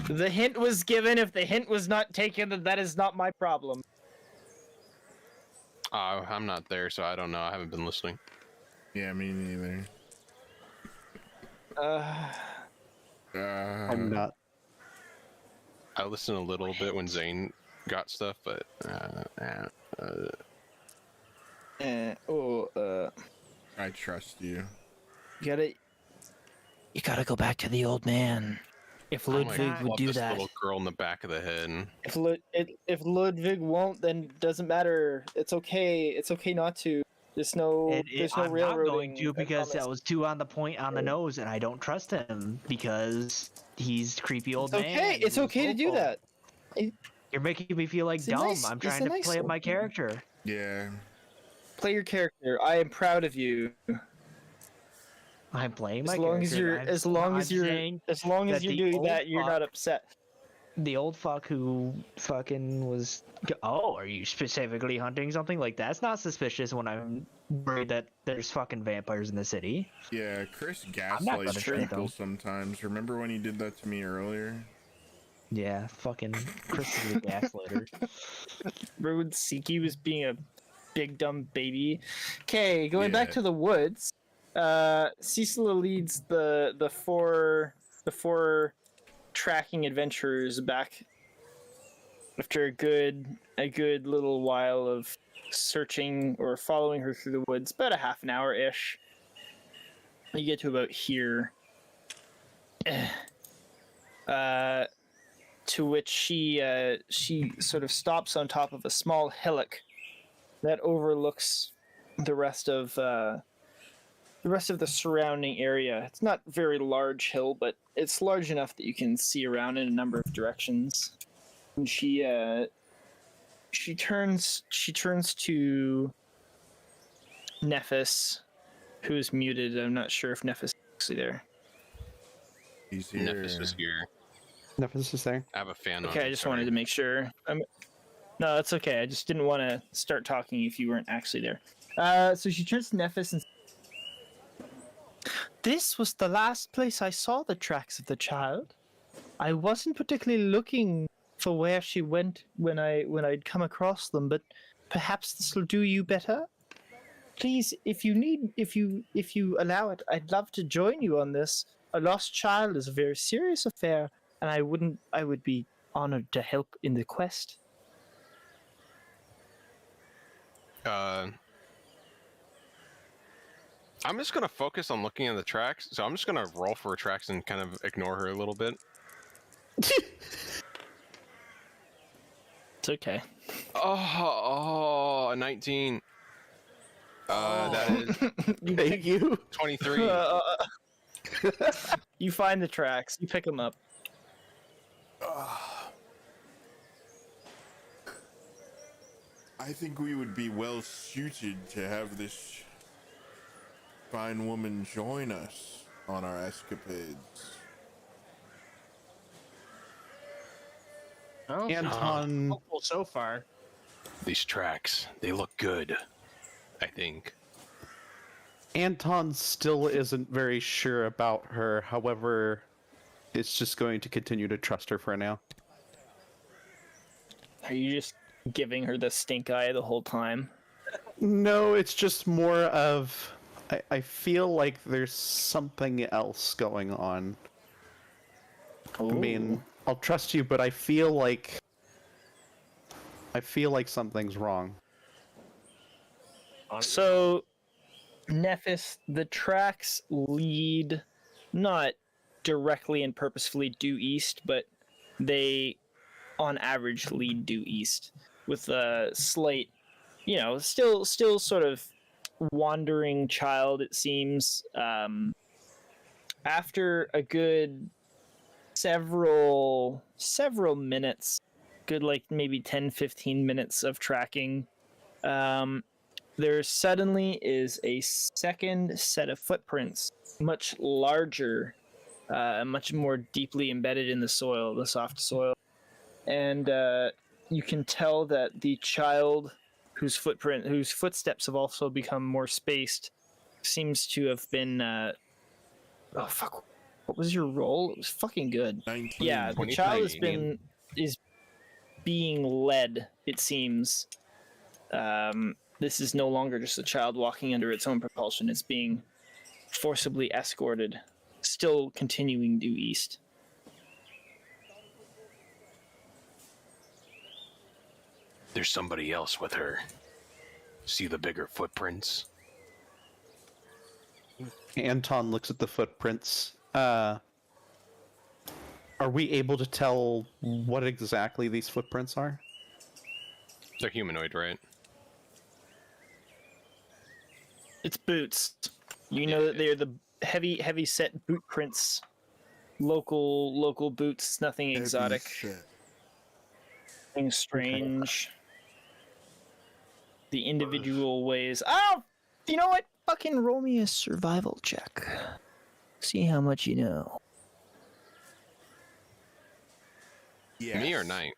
The hint was given. If the hint was not taken, then that is not my problem.
I'm not there, so I don't know. I haven't been listening.
Yeah, me neither.
I'm not.
I listened a little bit when Zane got stuff, but
I trust you.
You gotta go back to the old man. If
I'm like,
Ludwig would
club
do
this
that,
little girl in the back of the head.
if Ludwig won't, then it doesn't matter. It's okay. It's okay not to. There's no there's no
I'm not
railroading.
going to
I
because that
promise.
was too on the point on the nose, and I don't trust him because he's creepy old
It's
man.
okay.
and
It's
he's
okay to do
local.
that.
You're making me feel like
It's a
dumb.
nice-
I'm
it's
trying
a
to
nice
play up my
old man.
character.
Yeah.
Play your character. I am proud of you.
I'm playing my
As long
character.
as you're,
I'm-
as long
I'm
as you're,
saying
as long as
that
you're
the
doing
old
that, you're not
fuck-
upset.
the old fuck who fucking was. Oh, are you specifically hunting something? Like, that's not suspicious when I'm worried that there's fucking vampires in the city.
Yeah, Chris
not
gaslights
gonna shoot
people
them.
sometimes. Remember when he did that to me earlier?
Yeah, fucking Chris is a gaslighter.
Rude Siki was being a big dumb baby. Okay, going back
Yeah.
to the woods. Cecila leads the four tracking adventurers back after a good little while of searching or following her through the woods, about a half an hour ish. You get to about here. To which she sort of stops on top of a small hillock that overlooks the rest of the surrounding area. It's not a very large hill, but it's large enough that you can see around in a number of directions. And she she turns to Nephis, who's muted. I'm not sure if Nephis is actually there.
He's here.
Nephis is here.
Nephis is there.
I have a fan on.
Okay, I just wanted to make sure. No, that's okay. I just didn't want to start talking if you weren't actually there. So she turns to Nephis and this was the last place I saw the tracks of the child. I wasn't particularly looking for where she went when I'd come across them, but perhaps this will do you better. Please, if you allow it, I'd love to join you on this. A lost child is a very serious affair, and I would be honored to help in the quest.
I'm just gonna focus on looking at the tracks, so I'm just gonna roll for tracks and kind of ignore her a little bit.
It's okay.
Oh, a 19. That is
Thank you.
23.
You find the tracks. You pick them up.
I think we would be well suited to have this fine woman join us on our escapades.
Oh,
Anton,
hopeful so far.
These tracks, they look good, I think.
Anton still isn't very sure about her. However, it's just going to continue to trust her for now.
Are you just giving her the stink eye the whole time?
No, it's just more of I feel like there's something else going on. I mean, I'll trust you, but I feel like something's wrong.
So, Nephis, the tracks lead not directly and purposefully due east, but they, on average, lead due east with a slight, still sort of wandering child. It seems. After a good several minutes, good like maybe 10-15 minutes of tracking, there suddenly is a second set of footprints, much larger, much more deeply embedded in the soil, the soft soil. And you can tell that the child whose footsteps have also become more spaced seems to have been oh fuck, what was your roll? It was fucking good.
19.
Yeah, the child is being led, it seems. This is no longer just a child walking under its own propulsion. It's being forcibly escorted, still continuing due east.
There's somebody else with her. See the bigger footprints?
Anton looks at the footprints. Are we able to tell what exactly these footprints are?
They're humanoid, right?
It's boots. You know that they're the heavy set boot prints. Local boots. It's nothing exotic. Nothing strange. The individual ways. Oh, you know what? Fucking roll me a survival check. See how much you know.
Yes.
Me or Knight?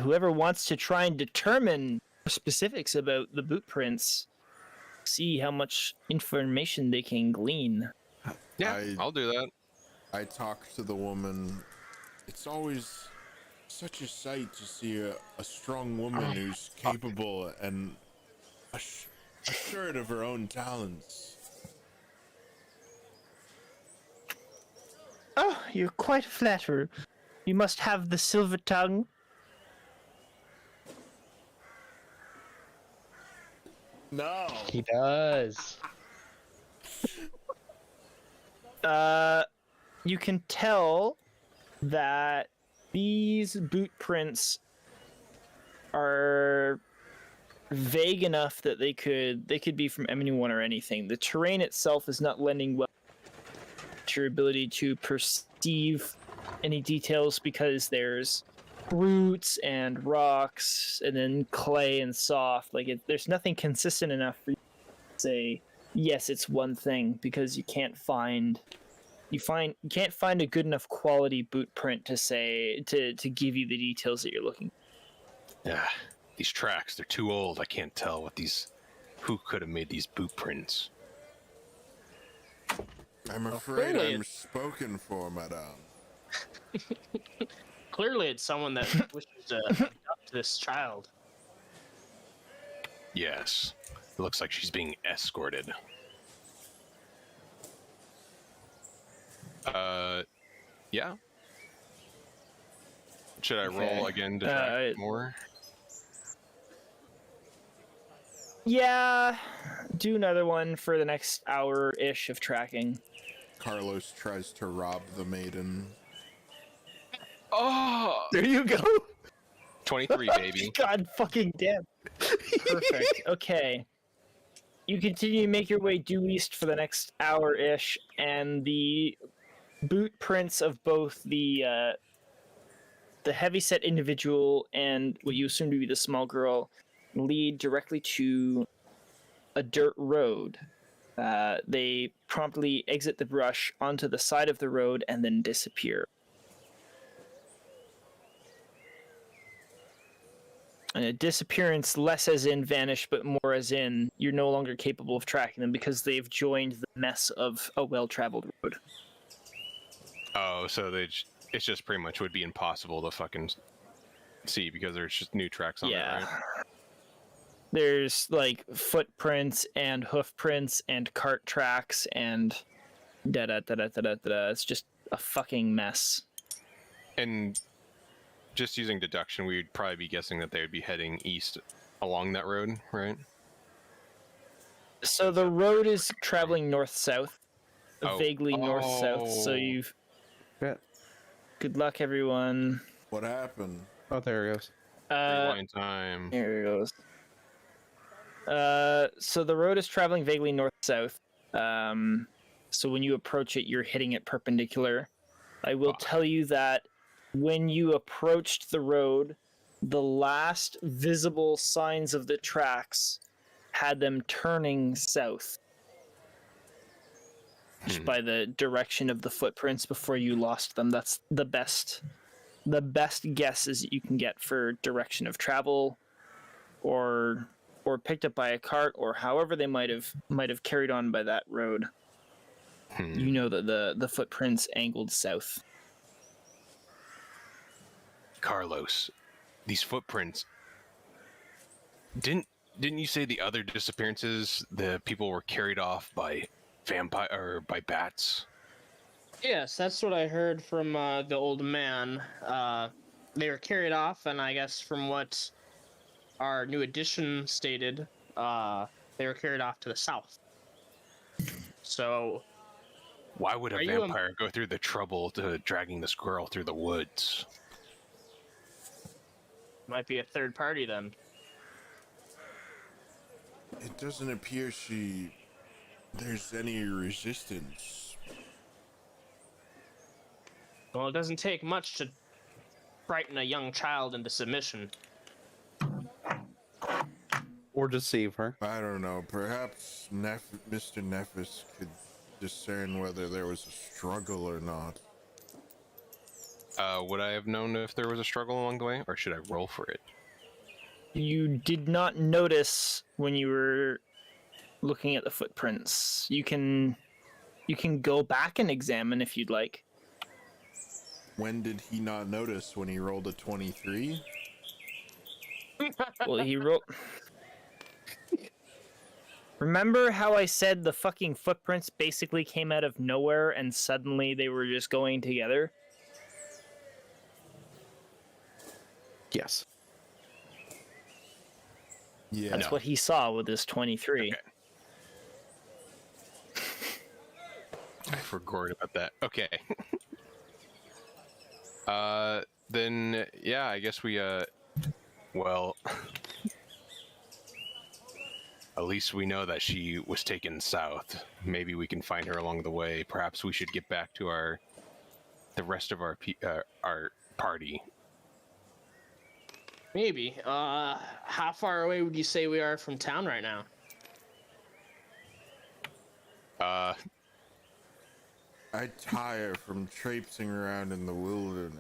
Whoever wants to try and determine specifics about the boot prints, see how much information they can glean.
Yeah, I'll do that.
I talked to the woman. It's always such a sight to see a strong woman who's capable and assured of her own talents.
Oh, you're quite a flatterer. You must have the silver tongue.
No.
He does.
You can tell that these boot prints are vague enough that they could be from anyone or anything. The terrain itself is not lending well to your ability to perceive any details because there's roots and rocks, and then clay and soft. Like there's nothing consistent enough for you to say yes, it's one thing, because you can't find a good enough quality boot print to say to give you the details that you're looking for.
Yeah, these tracks, they're too old. I can't tell who could have made these boot prints.
I'm afraid
clearly
I'm spoken for, madame.
Clearly, it's someone that wishes to adopt this child.
Yes, it looks like she's being escorted. Yeah. Should I roll again to track more?
Yeah, do another one for the next hour-ish of tracking.
Carlos tries to rob the maiden.
Oh,
There you go.
23, baby.
God fucking damn. Perfect. Okay. You continue to make your way due east for the next hour-ish, and the boot prints of both the heavyset individual and what you assume to be the small girl lead directly to a dirt road. They promptly exit the brush onto the side of the road and then disappear. And a disappearance less as in vanish, but more as in you're no longer capable of tracking them because they've joined the mess of a well-traveled road.
Oh, so it's just pretty much would be impossible to fucking see because there's just new tracks on
Yeah.
it, right?
There's like footprints and hoof prints and cart tracks and da-da-da-da-da-da-da. It's just a fucking mess.
And just using deduction, we would probably be guessing that they would be heading east along that road, right?
So the road is traveling north-south,
Oh.
vaguely north-south. So
Oh.
you've.
Yeah.
Good luck, everyone.
What happened?
Oh, there it goes.
Rewind time.
Here it goes. So the road is traveling vaguely north-south. So when you approach it, you're hitting it perpendicular. I will tell you that when you approached the road, the last visible signs of the tracks had them turning south. Just by the direction of the footprints before you lost them. That's the best guesses that you can get for direction of travel, or picked up by a cart, or however they might have carried on by that road. You know that the footprints angled south.
Carlos, these footprints. Didn't you say the other disappearances, the people were carried off by vampire or by bats?
Yes, that's what I heard from the old man. They were carried off, and I guess from what our new edition stated, they were carried off to the south. So,
why would a
Are you
vampire go through the trouble to dragging this girl through the woods?
might be a third party then.
It doesn't appear there's any resistance.
Well, it doesn't take much to frighten a young child into submission.
Or deceive her.
I don't know. Perhaps Mr. Nephis could discern whether there was a struggle or not.
Would I have known if there was a struggle along the way, or should I roll for it?
You did not notice when you were looking at the footprints. You can go back and examine if you'd like.
When did he not notice? When he rolled a 23?
Well, he rolled. Remember how I said the fucking footprints basically came out of nowhere and suddenly they were just going together?
Yes.
Yeah.
That's what he saw with his 23.
Okay. I forgot about that. Okay. Then, yeah, I guess we, well, at least we know that she was taken south. Maybe we can find her along the way. Perhaps we should get back to the rest of our party.
Maybe. How far away would you say we are from town right now?
I tire from traipsing around in the wilderness.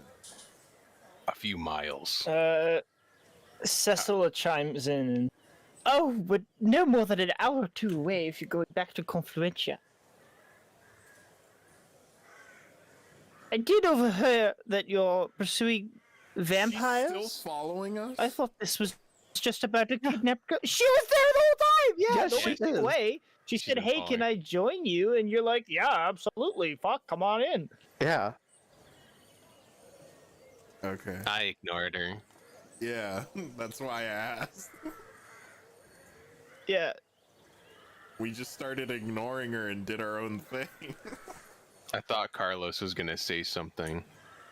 A few miles.
Cecilla chimes in. And, oh, but no more than an hour or two away if you're going back to Confluentia. I did overhear that you're pursuing vampires.
She's still following us?
I thought this was just about a kidnapped girl. She was there the whole time! Yeah,
Yes,
don't
she
wait to
is.
away. She
She's
said,
been
hey, can
following.
I join you? And you're like, yeah, absolutely. Fuck, come on in.
Yeah.
Okay.
I ignored her.
Yeah, that's why I asked.
Yeah.
We just started ignoring her and did our own thing.
I thought Carlos was gonna say something.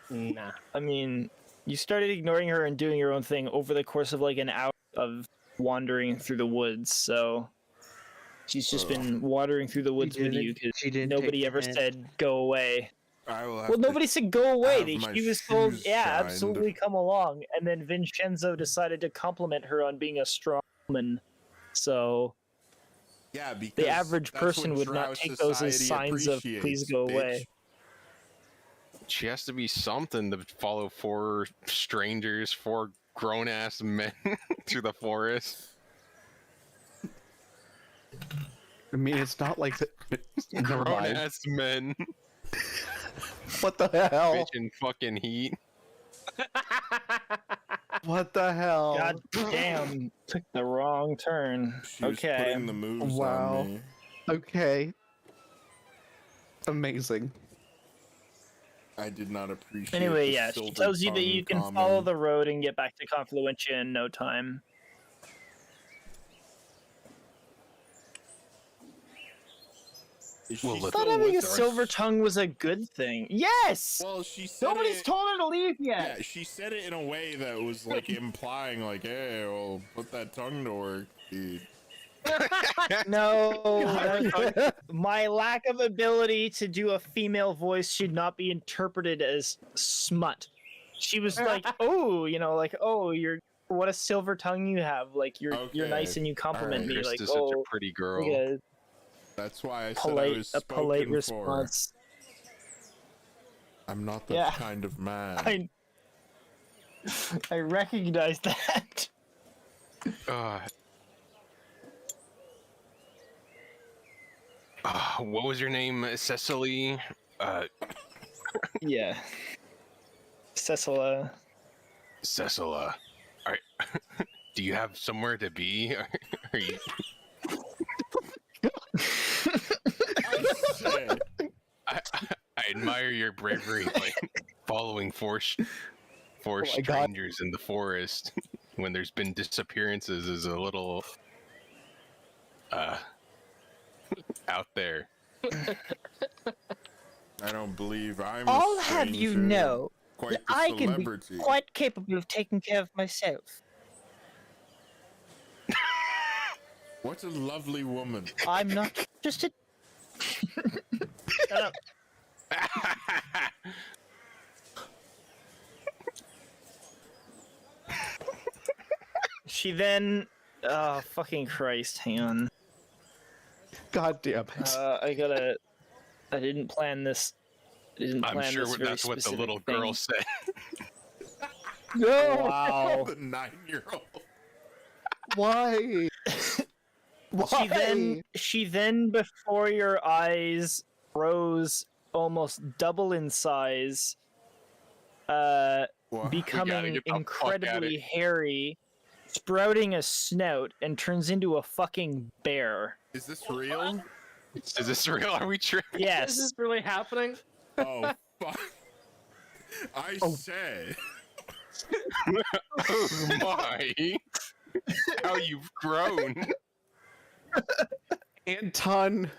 Nah.
I mean, you started ignoring her and doing your own thing over the course of like an hour of wandering through the woods, so she's just been wandering through the woods with you because
She didn't.
nobody
take
ever
the hint.
said go away.
I will have
Well,
to-
nobody said go away.
have my
She was told,
shoes
yeah,
shined.
absolutely come along. And then Vincenzo decided to compliment her on being a strong woman. So
Yeah, because
the average
that's
person
what
would not
Drow
take those as
society
signs of please
appreciates,
go
bitch.
away.
She has to be something to follow 4 strangers, 4 grown-ass men through the forest.
I mean, it's not like never mind.
Grown-ass men.
What the hell?
Bitch in fucking heat.
What the hell?
God damn, took the wrong turn.
She was
Okay.
putting the moves
Wow.
on me.
Okay. Amazing.
I did not appreciate.
Anyway,
the
yeah, she
silver
tells you that
tongue
you can
comment.
follow the road and get back to Confluentia in no time.
Is she
Well,
I
let's-
thought
still
having a
with us?
silver tongue was a good thing. Yes!
Well, she said
Nobody's
it,
told her to leave yet!
Yeah, she said it in a way that was like implying, like, "Hey, well, put that tongue to work, dude."
No, my lack of ability to do a female voice should not be interpreted as smut. She was like, "Oh, you know, like, oh, you're what a silver tongue you have. Like, you're
Okay,
nice and you compliment
alright.
me. Like,
Krista's such
oh,
a pretty girl.
like a
That's why I said I
polite,
was
a polite
spoken for.
response."
I'm not that
Yeah.
kind of man.
I recognize that.
What was your name? Cecily?
Yeah. Cecilla.
Cecilla. Are, do you have somewhere to be? Are you...
Shit.
I admire your bravery, like following four
my God.
strangers in the forest when there's been disappearances is a little out there.
I don't believe I'm.
I'll
a
have you
stranger.
know
Quite
that
the
I can be
celebrity.
quite capable of taking care of myself.
What a lovely woman.
I'm not just a. Shut up. She then. Oh, fucking Christ, hang on.
God damn it.
I didn't plan this. I didn't
I'm
plan
sure
this very
that's what the
specific
little
thing.
girl said.
No!
Wow.
The 9-year-old.
Why? Why?
She then before your eyes rose almost double in size,
What?
becoming
get the fuck outta
incredibly
it.
hairy, sprouting a snout, and turns into a fucking bear.
Is this real?
Is this real? Are we tripping?
Is
Yes.
this really happening?
Oh, fuck. I said.
Oh my! How you've grown.
Anton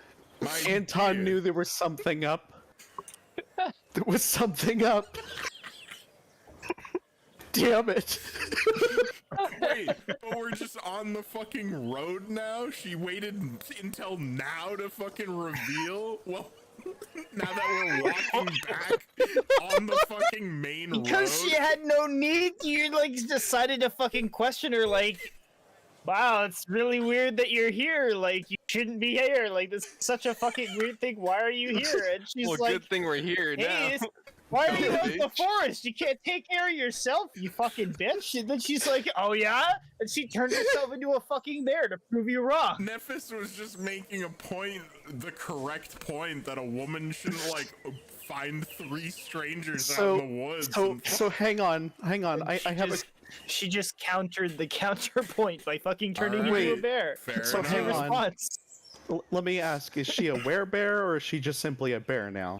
My dear.
knew there was something up. There was something up. damn it!
Wait, but we're just on the fucking road now? She waited until now to fucking reveal? Well, now that we're walking back on the fucking main road?
Because she had no need, you like decided to fucking question her like, wow, it's really weird that you're here. Like, you shouldn't be here. Like, this is such a fucking weird thing. Why are you here? And she's
Well,
like,
good thing we're here
hey,
now.
why are you
Dumb
out in the
bitch.
forest? You can't take care of yourself, you fucking bitch. And then she's like, oh yeah? And she turned herself into a fucking bear to prove you wrong.
Nephis was just making a point, the correct point, that a woman shouldn't, like, find 3 strangers out in the woods.
So hang on. I have a
She just countered the counterpoint by fucking turning
Alright.
into a bear.
Fair
So
enough.
hang
Her
on.
response.
Let me ask: is she a werebear or is she just simply a bear now?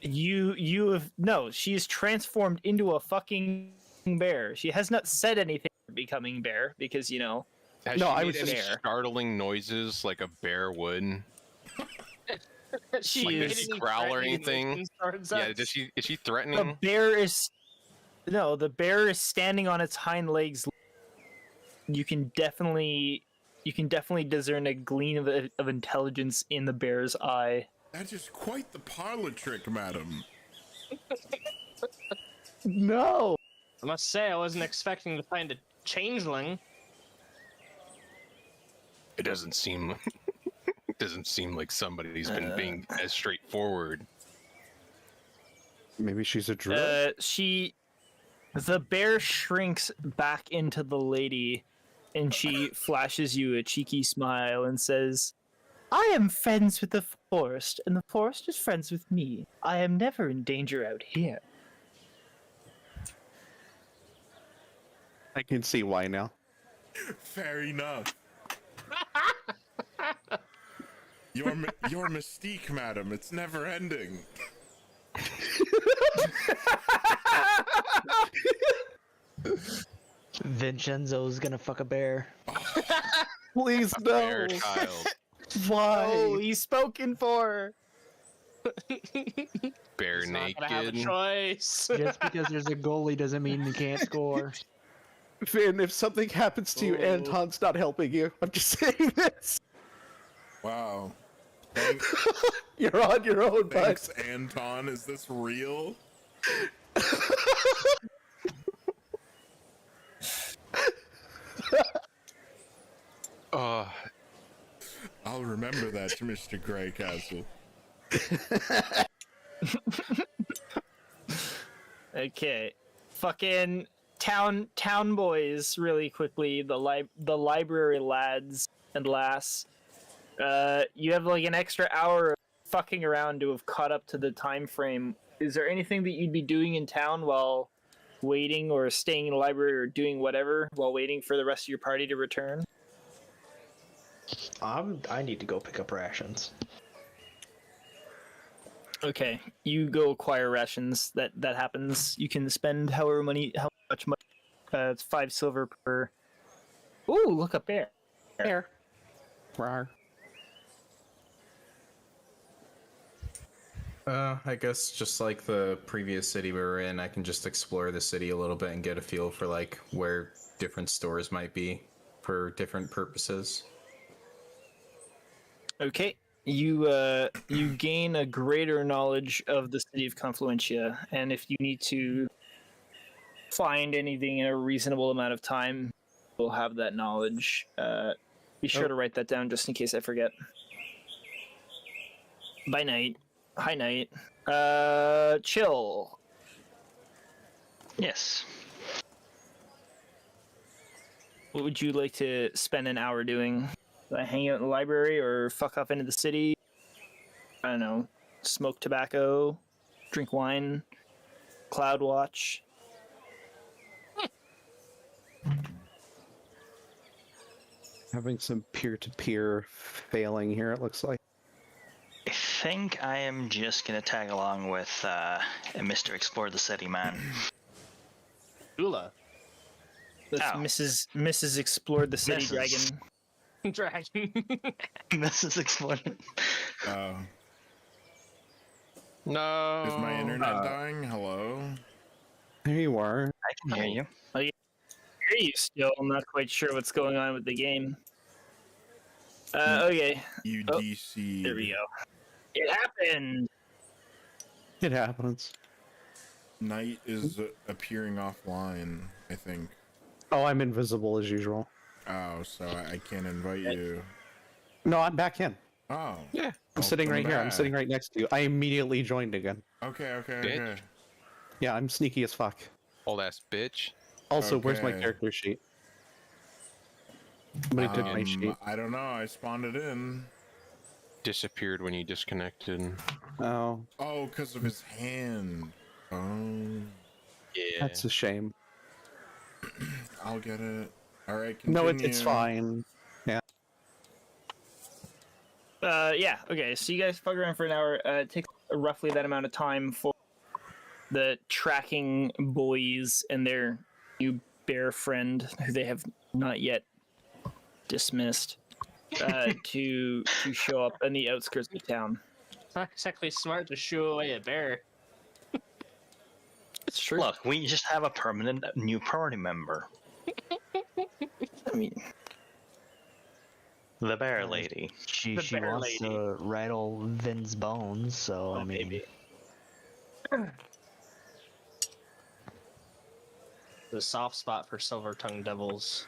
You have no. She's transformed into a fucking bear. She has not said anything about becoming bear because you know.
Has
No,
she
I
made
was
any
just-
startling noises like a bear would?
She
Like,
is
did she growl or anything? Yeah, is she
The
threatening?
bear is no. The bear is standing on its hind legs. You can definitely discern a gleam of intelligence in the bear's eye.
That is quite the parlor trick, madam.
No.
I must say, I wasn't expecting to find a changeling.
It doesn't seem. It doesn't seem like somebody's been being as straightforward.
Maybe she's a druid.
The bear shrinks back into the lady, and she flashes you a cheeky smile and says, I am friends with the forest, and the forest is friends with me. I am never in danger out here.
I can see why now.
Fair enough. Your mystique, madam, it's never ending.
Vincenzo's gonna fuck a bear.
Please
Bear
no.
child,
Why?
Oh, he's spoken for.
bear
He's not gonna have a
naked.
choice.
Just because there's a goalie doesn't mean you can't score.
Finn, if something happens to you,
Oh.
Anton's not helping you. I'm just saying this.
Wow.
You're on your own, bud.
Thanks, Anton. Is this real?
Uh,
I'll remember that to Mr. Greycastle.
Okay, fucking town boys, really quickly. The library lads and lass. You have like an extra hour of fucking around to have caught up to the time frame. Is there anything that you'd be doing in town while waiting, or staying in the library, or doing whatever while waiting for the rest of your party to return?
I need to go pick up rations.
Okay, you go acquire rations. That happens. You can spend how much money. It's 5 silver per. Ooh, look up there.
There. Rawr.
I guess just like the previous city we were in, I can just explore the city a little bit and get a feel for like where different stores might be for different purposes.
Okay, you gain a greater knowledge of the city of Confluentia, and if you need to find anything in a reasonable amount of time, you'll have that knowledge. Be sure to write that down just in case I forget. Bye night. Hi night. Chill.
Yes.
What would you like to spend an hour doing? Hang out in the library or fuck off into the city? I don't know. Smoke tobacco, drink wine, cloud watch.
Having some peer-to-peer failing here, it looks like.
I think I am just gonna tag along with Mr. Explore the City man.
Ula.
That's
Oh.
Mrs. Explored the City
Mrs..
Dragon.
Dragon.
Mrs. Explore.
no.
Is my internet dying? Hello?
There you are.
I can hear you.
I hear you still. I'm not quite sure what's going on with the game. Okay.
UDC.
There we go. It happened.
It happens.
Knight is appearing offline, I think.
Oh, I'm invisible as usual.
Oh, so I can't invite you.
No, I'm back in.
Oh.
Yeah.
I'm sitting right
Welcome
here. I'm
back.
sitting right next to you. I immediately joined again.
Okay.
Bitch.
Yeah, I'm sneaky as fuck.
Old ass bitch.
Also, where's my
Okay.
character sheet? Somebody took my sheet.
I don't know. I spawned it in.
Disappeared when you disconnected.
Oh,
Oh, because of his hand. Oh,
Yeah.
that's a shame.
I'll get it. All right,
No, it's
continue.
fine.
Yeah, okay, so you guys fuck around for an hour. It takes roughly that amount of time for the tracking boys and their new bear friend, who they have not yet dismissed, to show up in the outskirts of town.
It's not exactly smart to shoo away a bear.
It's true.
Look, we just have a permanent new party member.
I mean,
The bear lady.
She
The
she
bear
wants
lady.
to rattle Vin's bones, so I mean,
Maybe. The soft spot for silver tongue devils.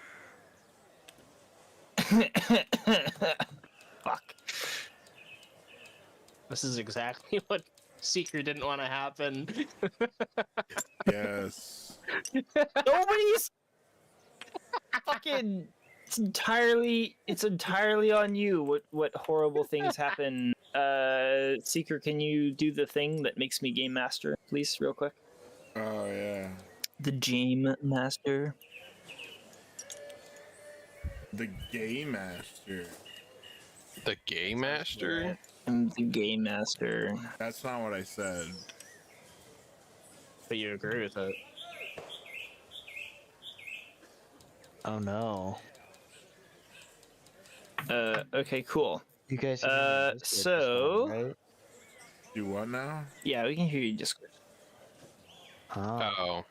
Fuck. This is exactly what Seeker didn't want to happen.
Yes.
nobody's fucking. It's entirely on you. What horrible things happen? Seeker, can you do the thing that makes me game master, please, real quick?
Oh yeah.
The game master.
The gay master.
The gay master?
I'm the game master.
That's not what I said.
But you agree with it.
oh no.
Okay, cool.
You guys. can hear me in Discord just fine,
so-
right?
Do what now?
Yeah, we can hear you Discord.
Oh,
Oh.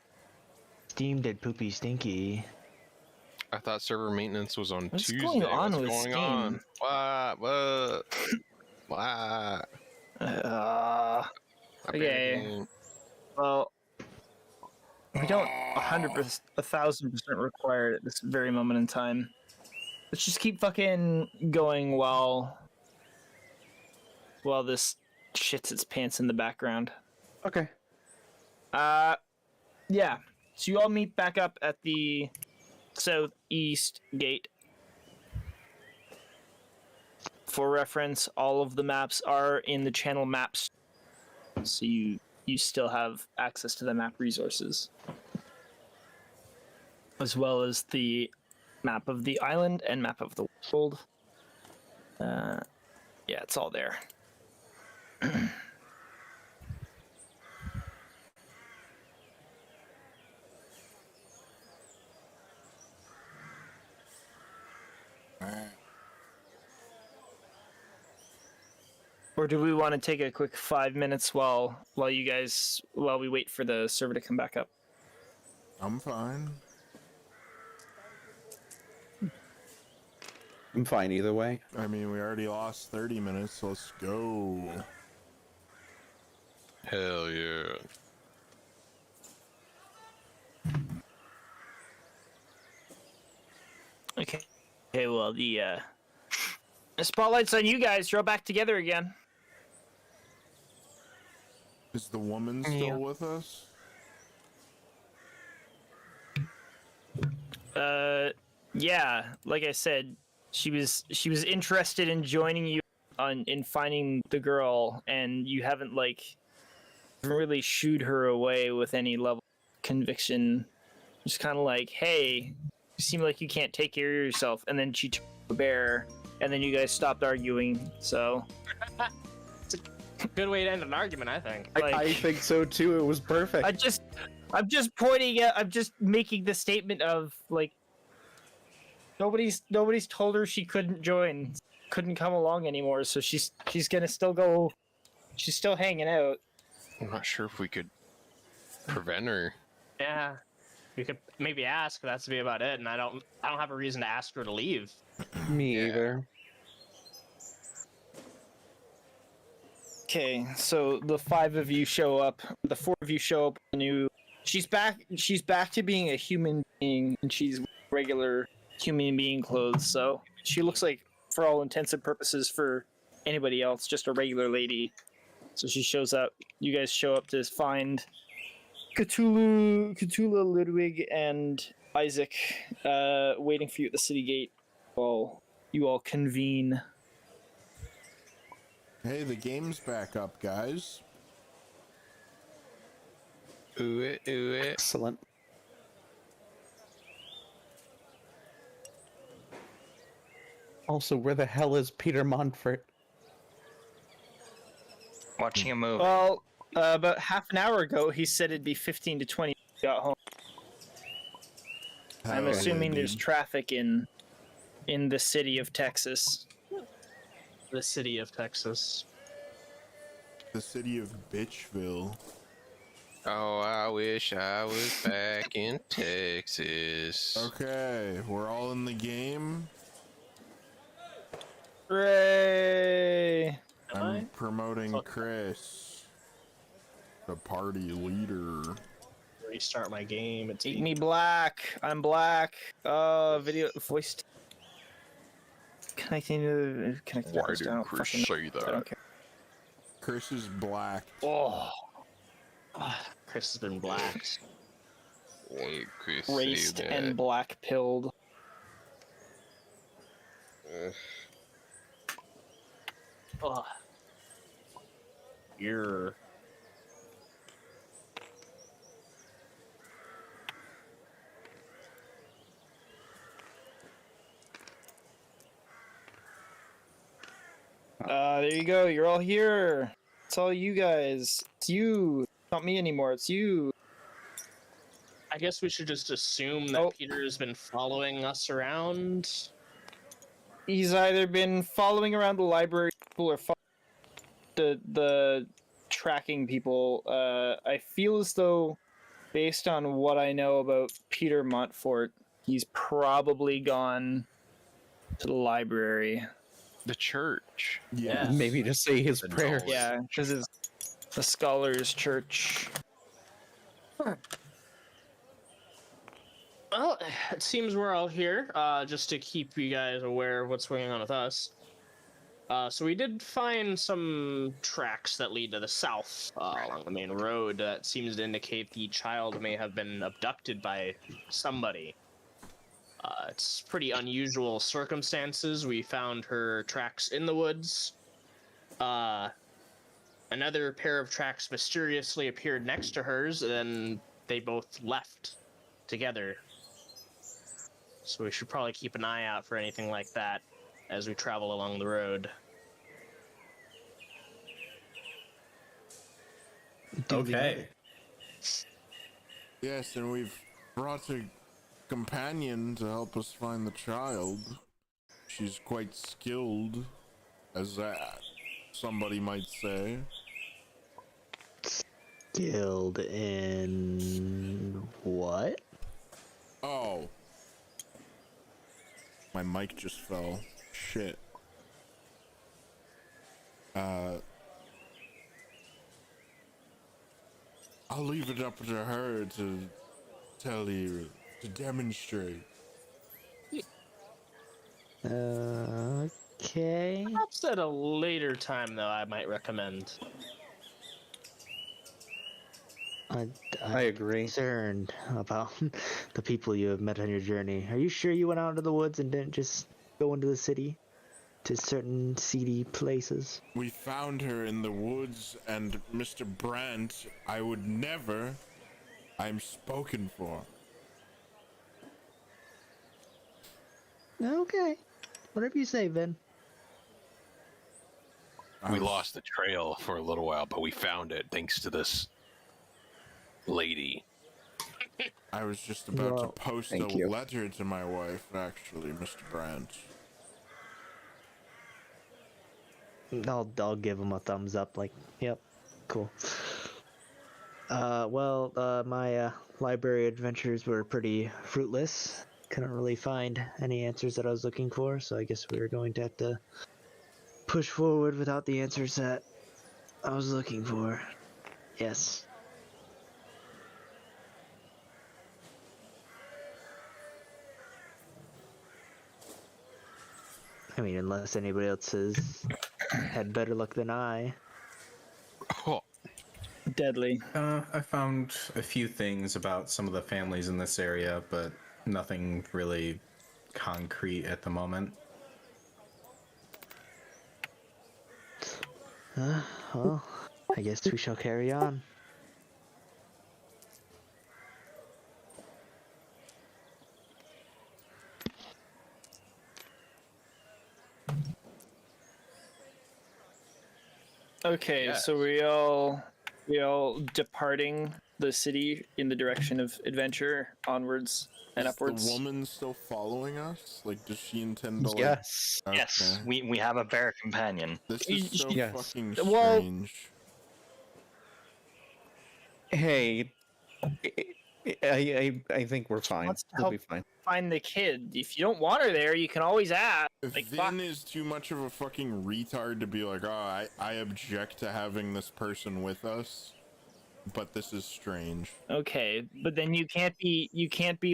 Steam did poopy stinky.
I thought server maintenance was on
What's
Tuesday.
going on
What's
with
going
Steam?
on? What? What?
Okay. Well, we don't 100%, 1,000% require it at this very moment in time. Let's just keep fucking going while this shits its pants in the background.
Okay.
Yeah. So you all meet back up at the southeast gate. For reference, all of the maps are in the channel maps, so you still have access to the map resources, as well as the map of the island and map of the world. Yeah, it's all there. Or do we want to take a quick 5 minutes while we wait for the server to come back up?
I'm fine.
I'm fine either way.
I mean, we already lost 30 minutes, so let's go.
Hell yeah.
Okay. Okay, well, the spotlight's on you guys. You're all back together again.
Is the woman still
Yeah.
with us?
Yeah, like I said, she was interested in joining you in finding the girl, and you haven't really shooed her away with any level of conviction. Just kind of like, hey, you seem like you can't take care of yourself, and then she took a bear, and then you guys stopped arguing. So
Good way to end an argument, I think.
I think so too. It was perfect.
I'm just pointing at. I'm just making the statement of nobody's told her she couldn't come along anymore. So she's gonna still go. She's still hanging out.
I'm not sure if we could prevent her.
Yeah, we could maybe ask. But that's to be about it. And I don't have a reason to ask her to leave.
Me
Yeah.
either.
Okay, so the 5 of you show up. The 4 of you show up. She's back. She's back to being a human being, and she's regular human being clothes. So she looks like, for all intents and purposes, for anybody else, just a regular lady. So she shows up. You guys show up to find Cthulhu, Ludwig, and Isaac waiting for you at the city gate. While you all convene.
Hey, the game's back up, guys.
Ooh it, ooh it.
Excellent. Also, where the hell is Peter Montfort?
Watching a movie.
Well, about half an hour ago, he said it'd be 15 to 20 when he got home. I'm
Hell yeah,
assuming there's
dude.
traffic in the city of Texas.
The city of Texas.
The city of Bitchville.
Oh, I wish I was back in Texas.
Okay, we're all in the game.
Hooray!
I'm promoting Chris, the party leader.
Restart my game. It's
Make me black. I'm black. Video voice. Connecting to connect.
Why did Chris say
I
that?
don't care.
Chris is black.
Oh,
Chris has been blacked.
Why did Chris say
raced
that?
and black pilled.
Oh. You're.
There you go. You're all here. It's all you guys. It's you. Not me anymore. It's you.
I guess we should just assume that
Oh.
Peter's been following us around.
He's either been following around the library people or the tracking people. I feel as though, based on what I know about Peter Montfort, he's probably gone to the library.
The church.
Yes.
Maybe to say his
The
prayers.
knowledge.
Yeah, because it's the Scholars Church.
Well, it seems we're all here, just to keep you guys aware of what's going on with us. So we did find some tracks that lead to the south along the main road that seems to indicate the child may have been abducted by somebody. It's pretty unusual circumstances. We found her tracks in the woods. Another pair of tracks mysteriously appeared next to hers, and then they both left together. So we should probably keep an eye out for anything like that as we travel along the road.
Okay.
Yes, and we've brought a companion to help us find the child. She's quite skilled, as somebody might say.
Skilled in what?
Oh. My mic just fell. Shit. I'll leave it up to her to tell you, to demonstrate.
Okay.
Perhaps at a later time, though, I might recommend.
I
I'm
agree.
concerned about the people you have met on your journey. Are you sure you went out into the woods and didn't just go into the city to certain seedy places?
We found her in the woods, and Mr. Brandt, I would never. I'm spoken for.
Okay. Whatever you say, Vin.
I
We
was-
lost the trail for a little while, but we found it thanks to this lady.
I was just about
Well,
to post a
thank you.
letter to my wife, actually, Mr. Brandt.
I'll give him a thumbs up, like, yep, cool. My library adventures were pretty fruitless. Couldn't really find any answers that I was looking for, so I guess we were going to have to push forward without the answers that I was looking for. Yes. I mean, unless anybody else has had better luck than I.
Oh,
Deadly.
I found a few things about some of the families in this area, but nothing really concrete at the moment.
Well, I guess we shall carry on.
Okay,
Yes.
so we all departing the city in the direction of adventure onwards and
Is
upwards.
the woman still following us? Like, does she intend to, like...
Yes.
Yes,
Okay.
we have a bear companion.
This is so
Yes.
fucking
Well-
strange.
Hey, I think we're fine.
wants to
We'll
help
be fine.
Find the kid. If you don't want her there, you can always ask.
If
Like, fuck.
Vin is too much of a fucking retard to be like, oh, I object to having this person with us, but this is strange.
Okay, but then you can't be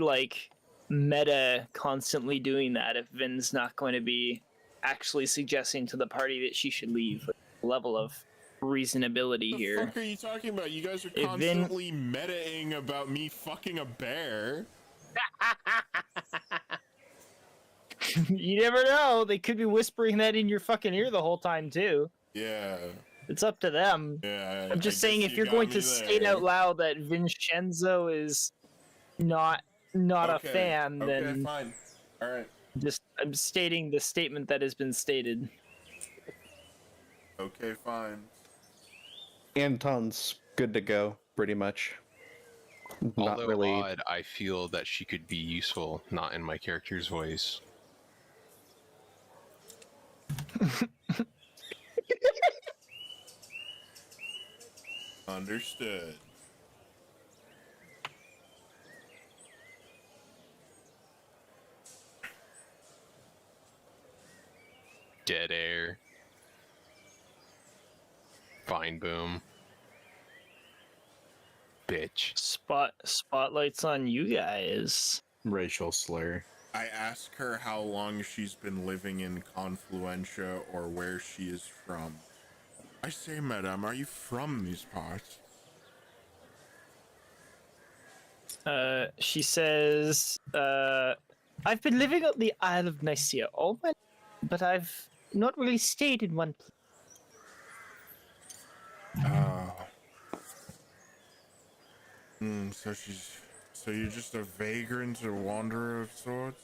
like meta constantly doing that if Vin's not going to be actually suggesting to the party that she should leave. Level of reasonability
What the
here.
fuck are you talking about? You guys are
If Vin-
constantly metaing about me fucking a bear.
You never know. They could be whispering that in your fucking ear the whole time too.
Yeah,
It's up to them.
yeah.
I'm just
I
saying,
guess
if
you
you're going
got
to
me
state
there.
out loud that Vincenzo is not a
Okay,
fan,
okay,
then
fine. All right.
I'm stating the statement that has been stated.
Okay, fine.
Anton's good to go, pretty much. Not
although
really.
odd, I feel that she could be useful, not in my character's voice.
Understood.
Dead air. Fine boom. Bitch.
Spotlights on you guys.
Racial slur.
I ask her how long she's been living in Confluentia or where she is from. I say, madam, are you from these parts?
She says, I've been living on the Isle of Nicaea all my life, but I've not really stayed in one place.
So you're just a vagrant or wanderer of sorts?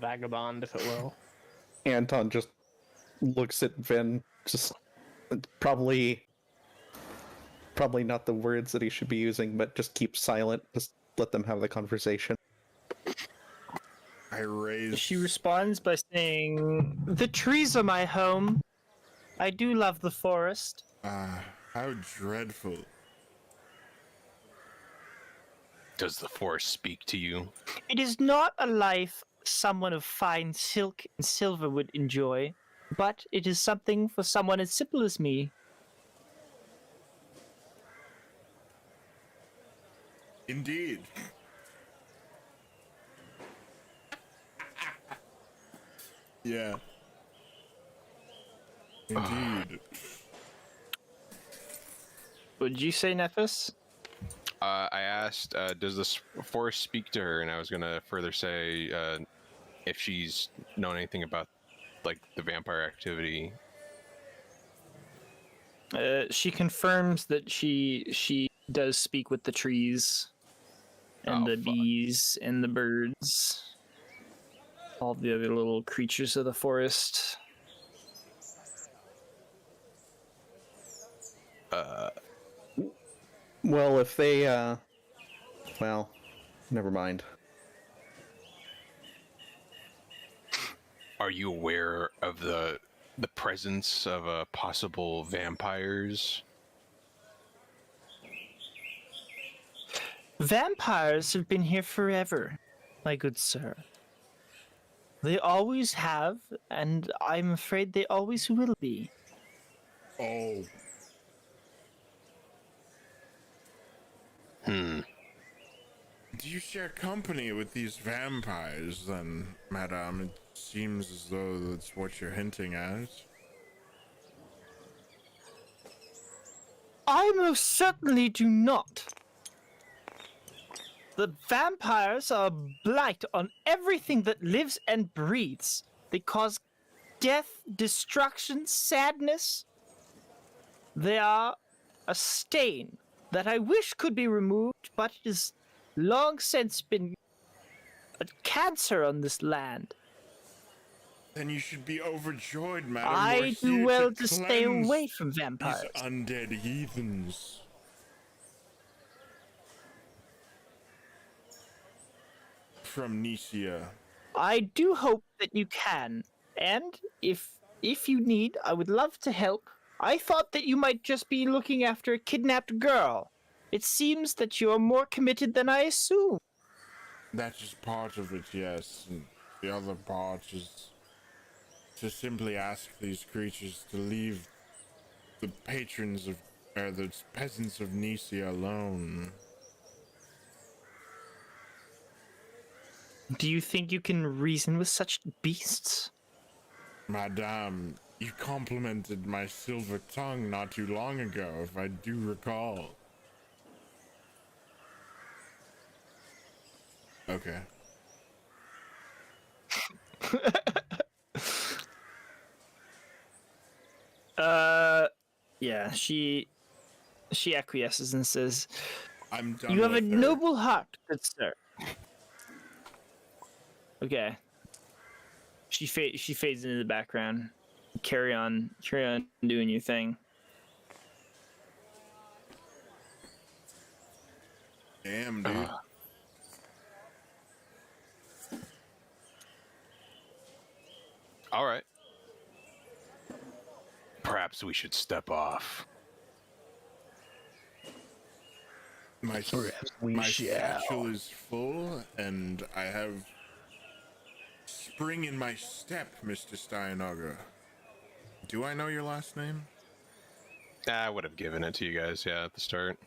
Vagabond, if it will.
Anton just looks at Vin, just probably not the words that he should be using, but just keep silent. Just let them have the conversation.
I raise...
She responds by saying, the trees are my home. I do love the forest.
How dreadful.
Does the force speak to you?
It is not a life someone of fine silk and silver would enjoy, but it is something for someone as simple as me.
Indeed. Yeah. Indeed.
What did you say, Nephis?
I asked, does this force speak to her? And I was going to further say if she's known anything about like the vampire activity.
She confirms that she does speak with the trees and
Oh,
the
fuck.
bees and the birds, all the other little creatures of the forest.
Well, if they, well, never mind.
Are you aware of the presence of possible vampires?
Vampires have been here forever, my good sir. They always have, and I'm afraid they always will be.
Oh, do you share company with these vampires then, madame? It seems as though that's what you're hinting at.
I most certainly do not. The vampires are a blight on everything that lives and breathes. They cause death, destruction, sadness. They are a stain that I wish could be removed, but it has long since been a cancer on this land.
Then you should be overjoyed, madam.
I
We're
do
here
well
to
to stay
cleanse
away from
these
vampires.
undead heathens. From Nicia.
I do hope that you can, and if you need, I would love to help. I thought that you might just be looking after a kidnapped girl. It seems that you are more committed than I assumed.
That's just part of it, yes. And the other part is to simply ask these creatures to leave the patrons of, the peasants of Nicia alone.
Do you think you can reason with such beasts?
Madame, you complimented my silver tongue not too long ago, if I do recall. Okay.
Yeah, she acquiesces and says,
I'm done
"You have a
with her.
noble heart, good sir." Okay. She fades into the background. Carry on doing your thing.
Damn, dude.
All right. Perhaps we should step off.
My satchel is full, and I have spring in my step, Mr. Steinager. Do I know your last name?
I would have given it to you guys, yeah, at the start.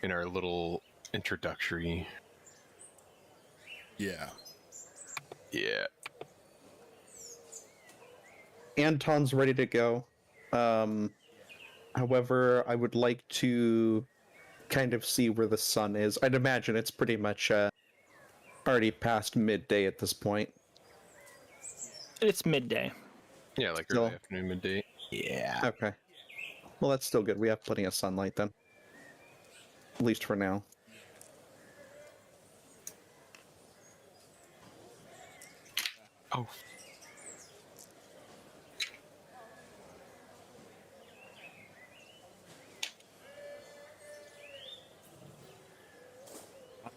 In our little introductory.
Yeah.
Yeah.
Anton's ready to go. However, I would like to kind of see where the sun is. I'd imagine it's pretty much already past midday at this point.
It's midday.
Yeah, like
Still-
early afternoon, midday. Yeah.
Okay. Well, that's still good. We have plenty of sunlight then. At least for now.
Oh.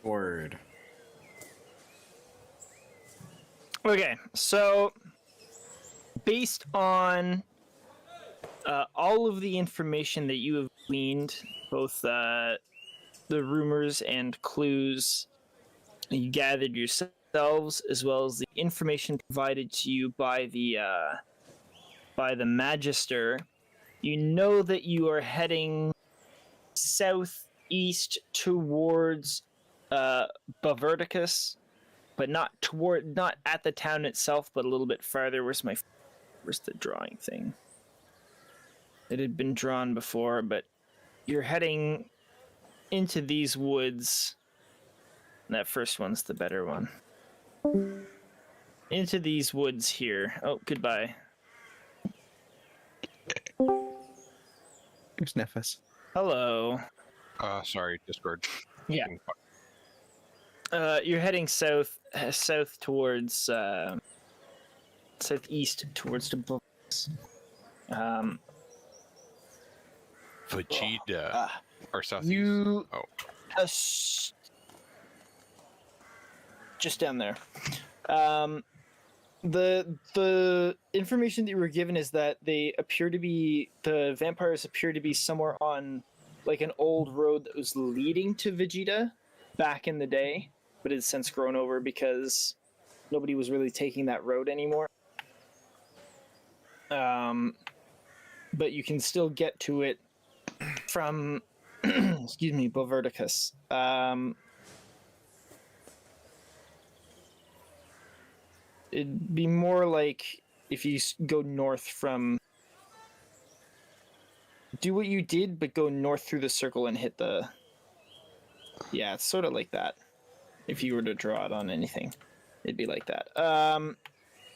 Word.
Okay, so based on all of the information that you have gleaned, both the rumors and clues you gathered yourselves, as well as the information provided to you by the Magister, you know that you are heading southeast towards Baverdicus, but not at the town itself, but a little bit farther. Where's the drawing thing? It had been drawn before, but you're heading into these woods. That first one's the better one. Into these woods here. Oh, goodbye.
Here's Nephis.
Hello.
Sorry, Discord.
Yeah. You're heading south towards southeast towards the books.
Vegeta. Or southeast.
You
Oh.
Just down there. The information that you were given is that the vampires appear to be somewhere on like an old road that was leading to Vegeta back in the day, but it's since grown over because nobody was really taking that road anymore. But you can still get to it from, excuse me, Boverticus. It'd be more like if you go north from. Do what you did, but go north through the circle and hit the. Yeah, it's sort of like that. If you were to draw it on anything, it'd be like that.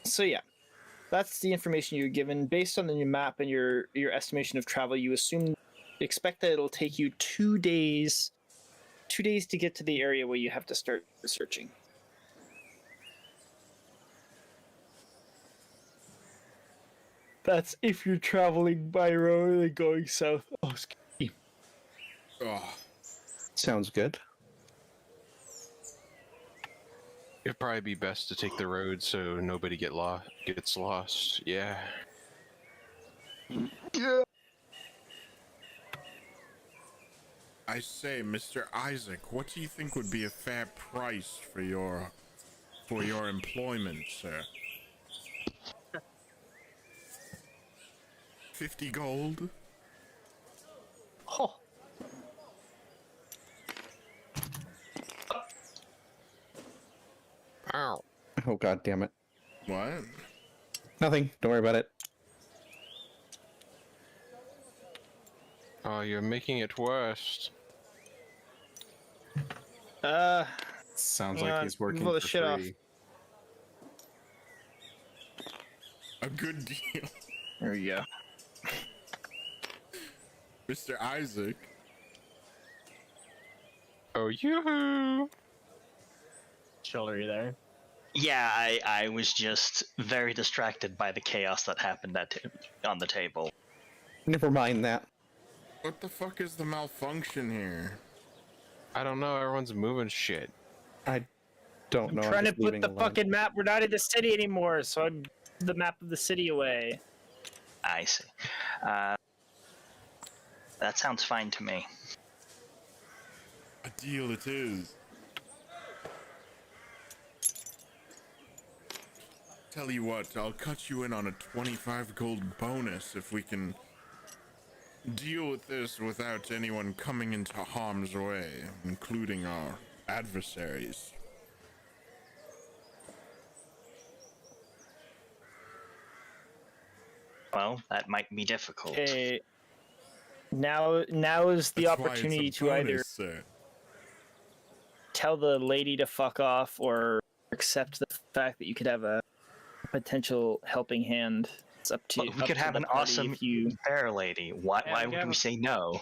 So yeah, that's the information you're given based on the new map and your estimation of travel. You expect that it'll take you 2 days. 2 days to get to the area where you have to start searching. That's if you're traveling by road and going south. Oh, excuse me.
Oh,
Sounds good.
It'd probably be best to take the road so nobody gets lost. Yeah.
I say, Mr. Isaac, what do you think would be a fair price for your employment, sir? 50 gold?
Oh.
Ow.
Oh god damn it.
What?
Nothing. Don't worry about it.
Oh, you're making it worse.
Sounds
Hang
like
on,
he's working
blow the
for
shit off.
free.
A good deal.
There we go.
Mr. Isaac.
Oh, yoo-hoo!
Chivalry there.
Yeah, I was just very distracted by the chaos that happened on the table.
Never mind that.
What the fuck is the malfunction here?
I don't know, everyone's moving shit.
I don't
I'm
know.
trying to
just
put
leaving
the
alone.
fucking map. We're not in the city anymore, so I'm the map of the city away.
I see. That sounds fine to me.
A deal it is. Tell you what, I'll cut you in on a 25 gold bonus if we can deal with this without anyone coming into harm's way, including our adversaries.
Well, that might be difficult.
Okay. Now is the
That's why it's a
opportunity to either
bonus, sir.
tell the lady to fuck off or accept the fact that you could have a potential helping hand. It's up to
But we
up
could
to
have
the
an
party
awesome
if you.
bear lady. Why
we
would
have
we
a-
say no?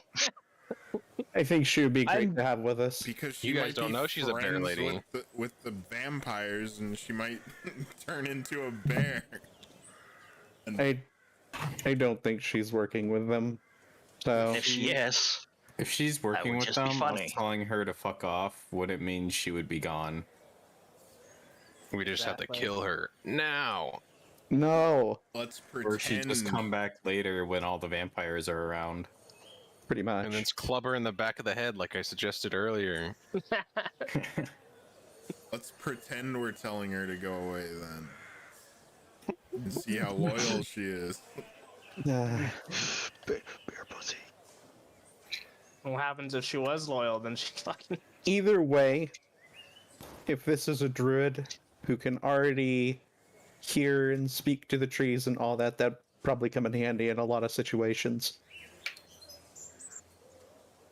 I think she would be great
I'm-
to have with us.
Because she
You guys
might
don't
be
know she's a bear
friends
lady.
with the vampires, and she might turn into a bear.
I don't think she's working with them. So
If she is,
If she's working
would
with
just be
them,
funny.
us telling her to fuck off wouldn't mean she would be gone.
We just have to
Exactly.
kill her now.
no,
Let's pretend.
Or she'd just come back later when all the vampires are around.
pretty much.
And then club her in the back of the head like I suggested earlier.
Let's pretend we're telling her to go away then. And see how loyal she is.
Bear pussy.
What happens if she was loyal? Then she fucking.
Either way, if this is a druid who can already hear and speak to the trees and all that, that'd probably come in handy in a lot of situations.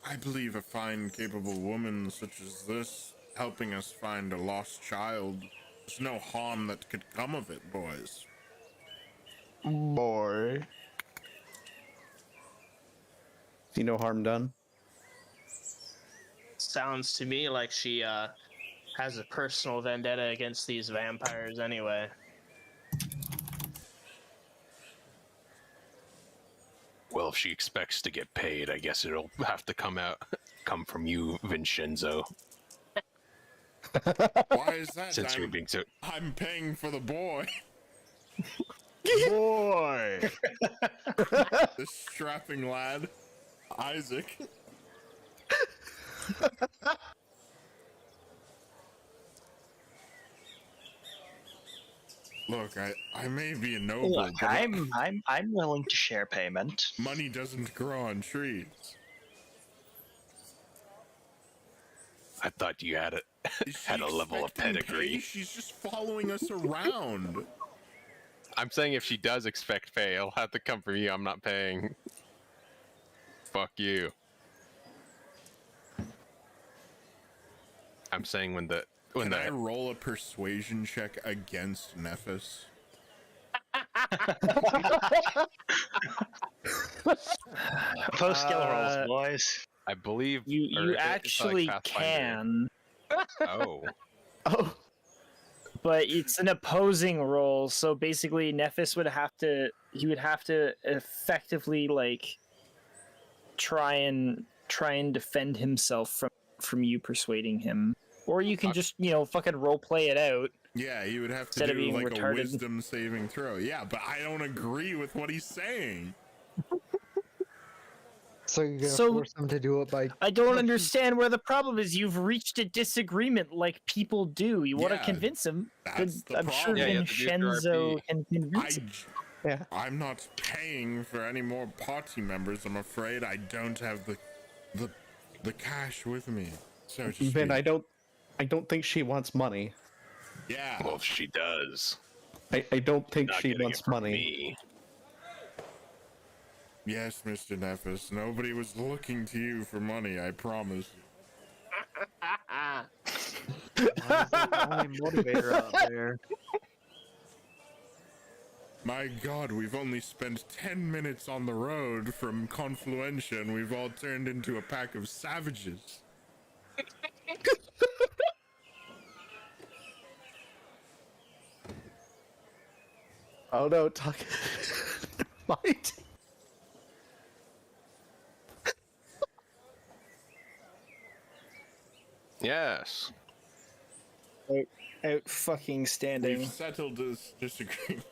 I believe a fine, capable woman such as this helping us find a lost child. There's no harm that could come of it, boys.
Boy.
See no harm done.
Sounds to me like she has a personal vendetta against these vampires anyway.
Well, if she expects to get paid, I guess it'll have to come from you, Vincenzo.
Why is that?
Since you're being so.
I'm paying for the boy.
Boy.
This strapping lad, Isaac. Look, I may be a noble,
Look,
but
I'm willing to share payment.
money doesn't grow on trees.
I thought you had
Is
had
she
a level of
expecting
pedigree.
pay? She's just following us around.
I'm saying if she does expect pay, it'll have to come from you. I'm not paying. Fuck you. I'm saying
Can I roll a persuasion check against Nephis?
Post skill rolls, boys.
I believe
You
it's like
actually
Pathfinder.
can,
Oh,
Oh,
but it's an opposing roll. So basically, Nephis would have to effectively like try and defend himself from you persuading him, or you can just fucking role play it out.
Yeah, he would have to
Instead of
do
being
like a
retarded.
wisdom saving throw. Yeah, but I don't agree with what he's saying.
So you're gonna
So-
force them to do it by
I don't understand where the problem is. You've reached a disagreement like people do. You want to
Yeah,
convince him.
that's the
I'm sure
problem.
Yeah, you have to do it through
Vincenzo
RP.
can convince him.
yeah.
I'm not paying for any more party members. I'm afraid I don't have the cash with me. So to
Vin,
speak.
I don't think she wants money.
Yeah.
well, if she does.
I don't think
Not
she
getting
wants
it from
money.
me.
Yes, Mr. Nephis. Nobody was looking to you for money, I promise.
That's the only motivator out there.
My god, we've only spent 10 minutes on the road from Confluentia and we've all turned into a pack of savages.
Oh no, talk. Might.
Yes.
Out fucking standing.
We've settled this disagreement.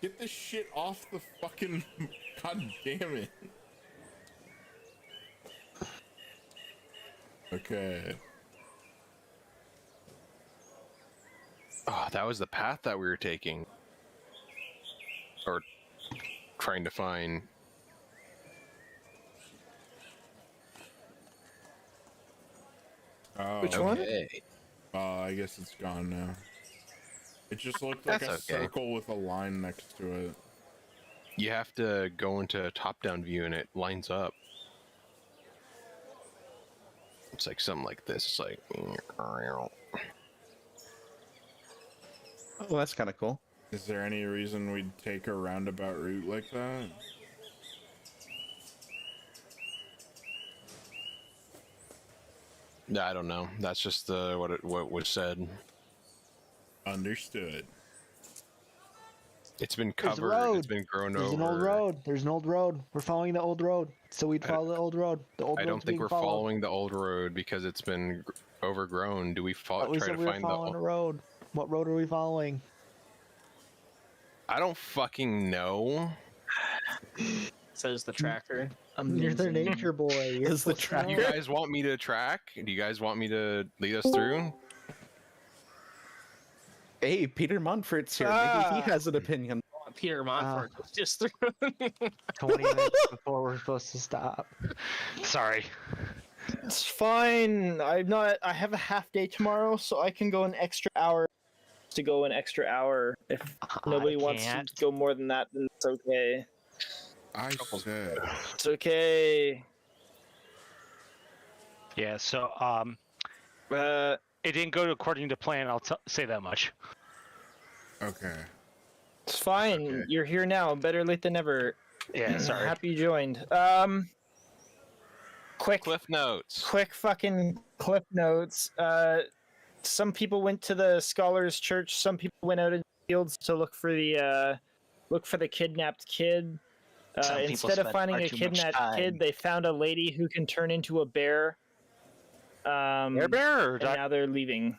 Get this shit off the fucking... God damn it. Okay.
Oh, that was the path that we were taking. Or trying to find.
Oh,
Which one?
Okay.
I guess it's gone now. It just looked like
That's
a
okay.
circle with a line next to it.
You have to go into a top-down view and it lines up. It's like something like this. It's like...
Oh, that's kind of cool.
Is there any reason we'd take a roundabout route like that?
I don't know. That's just what was said.
Understood.
It's been
There's a
covered.
road.
It's been grown
There's
over.
an old road. There's an old road. We're following the old road. So we'd follow the old road. The old
I don't
road's
think
being
we're
followed.
following the old road because it's been overgrown. Do we
But we
try
said
to
we were
find
following
the?
a road. What road are we following?
I don't fucking know.
Says the tracker.
You're the
Amazing.
nature boy. You're
Is the
supposed to
tracker-
You
know.
guys want me to track? Do you guys want me to lead us through?
Hey, Peter Monfort's here. Maybe
Ah.
he has an opinion.
Peter Montfort was just through.
20 minutes before we're supposed to stop.
Sorry.
It's fine. I have a half day tomorrow, so I can go an extra hour. To go an extra hour. If nobody wants
can't.
to go more than that, then it's okay.
I said.
It's okay.
Yeah, so
Uh,
it didn't go according to plan. I'll say that much.
Okay.
it's fine.
Okay.
You're here now. Better late than never.
Yeah, sorry.
Happy you joined. Quick
Cliff notes.
fucking cliff notes. Some people went to the Scholars Church. Some people went out in the fields to look for the kidnapped kid.
Some people
Instead of
spent
finding
far
a
too much
kidnapped
time.
kid, they found a lady who can turn into a bear.
Bear or
And now they're leaving.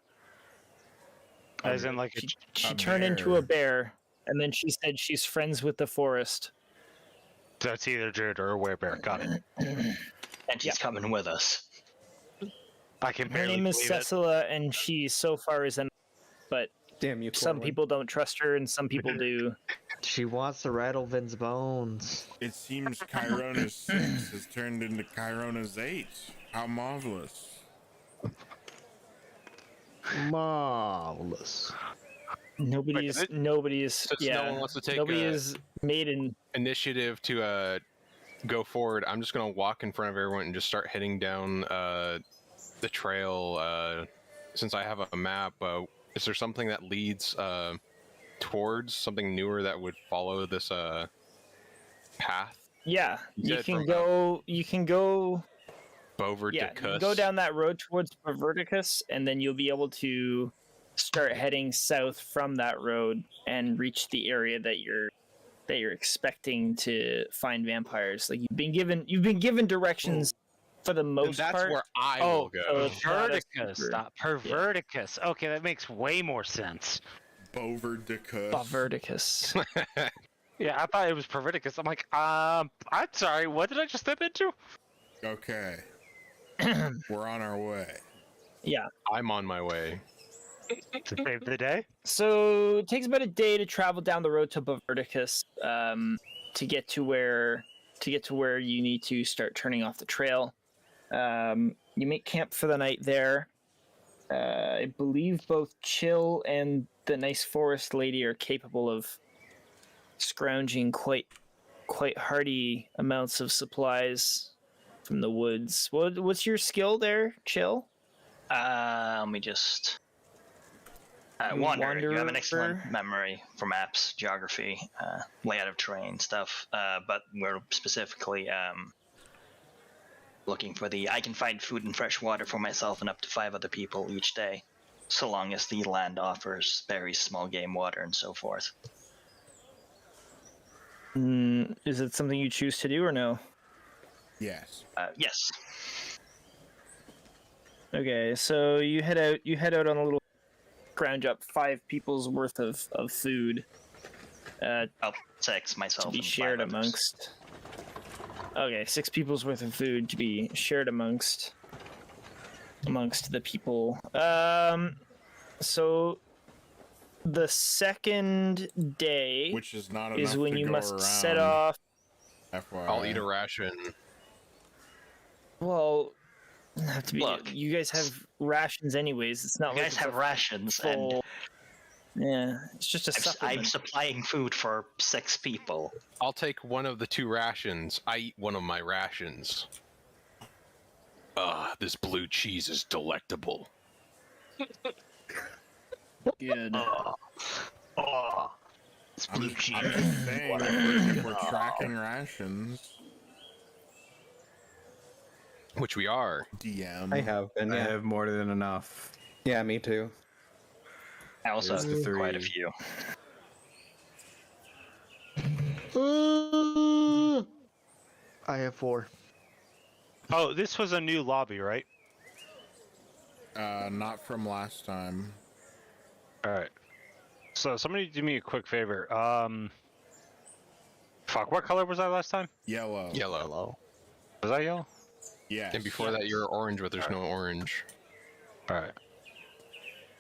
as in like
She
A
turned into a
bear.
bear, and then she said she's friends with the forest.
that's either Jared or a werebear. Got it.
And she's coming with us.
I can
Her
barely
name is
believe it.
Cecila, and she so far is an. But
Damn you,
some
Corwin.
people don't trust her, and some people do.
She wants to rattle Vin's bones.
It seems Chirona's 6 has turned into Chirona's 8. How marvelous.
Marvelous.
Nobody's.
Since no one wants to take
Nobody
a-
is made in.
Initiative to go forward. I'm just gonna walk in front of everyone and just start heading down the trail. Since I have a map, is there something that leads towards something newer that would follow this path?
Yeah,
You
you
said
can
from,
go. You can go.
Boverdicus.
Yeah, you can go down that road towards Perverticus, and then you'll be able to start heading south from that road and reach the area that you're expecting to find vampires. Like you've been given directions for the
And
most
that's
part.
where I
Oh,
will go.
so it's not a
Perverticus,
super-
not Perverticus. Okay, that makes way more sense.
Boverdicus.
Perverticus.
Yeah, I thought it was Perverticus. I'm like, I'm sorry, what did I just step into?
Okay. We're on our way.
Yeah.
I'm on my way.
To save the day?
So it takes about a day to travel down the road to Perverticus to get to where you need to start turning off the trail. You make camp for the night there. I believe both Chill and the nice forest lady are capable of scrounging quite hearty amounts of supplies from the woods. What's your skill there, Chill?
Let me just. Wander. You have an excellent memory for maps, geography, layout of terrain stuff, but we're specifically looking for I can find food and fresh water for myself and up to 5 other people each day, so long as the land offers berries, small game, water, and so forth.
Is it something you choose to do or no?
Yes.
Yes.
Okay, so you head out on a little scrounge up 5 people's worth of food
I'll 6 myself.
to be
and 5
shared
others.
amongst. Okay, 6 people's worth of food to be shared amongst the people. So the second day
Which is not enough
is when
to
you
go
must
around.
set off.
FYI.
I'll eat a ration.
Well, have to be.
Look.
You guys have rations anyways. It's not
You
like
guys
it's
have
a
rations,
full. Yeah, it's just a
and
supplement.
I'm supplying food for 6 people.
I'll take one of the 2 rations. I eat one of my rations. This blue cheese is delectable.
Good.
It's blue cheese.
I'm just saying, if we're tracking rations,
Which we are.
DM.
I have been,
I
yeah.
have more than enough.
Yeah, me too.
I also
There's the
have quite a
3.
few.
I have 4.
Oh, this was a new lobby, right?
Not from last time.
Alright. So somebody do me a quick favor. Fuck, what color was I last time?
Yellow.
Yellow.
Was I yellow?
Yes.
And before that, you're orange, but there's no orange.
Alright.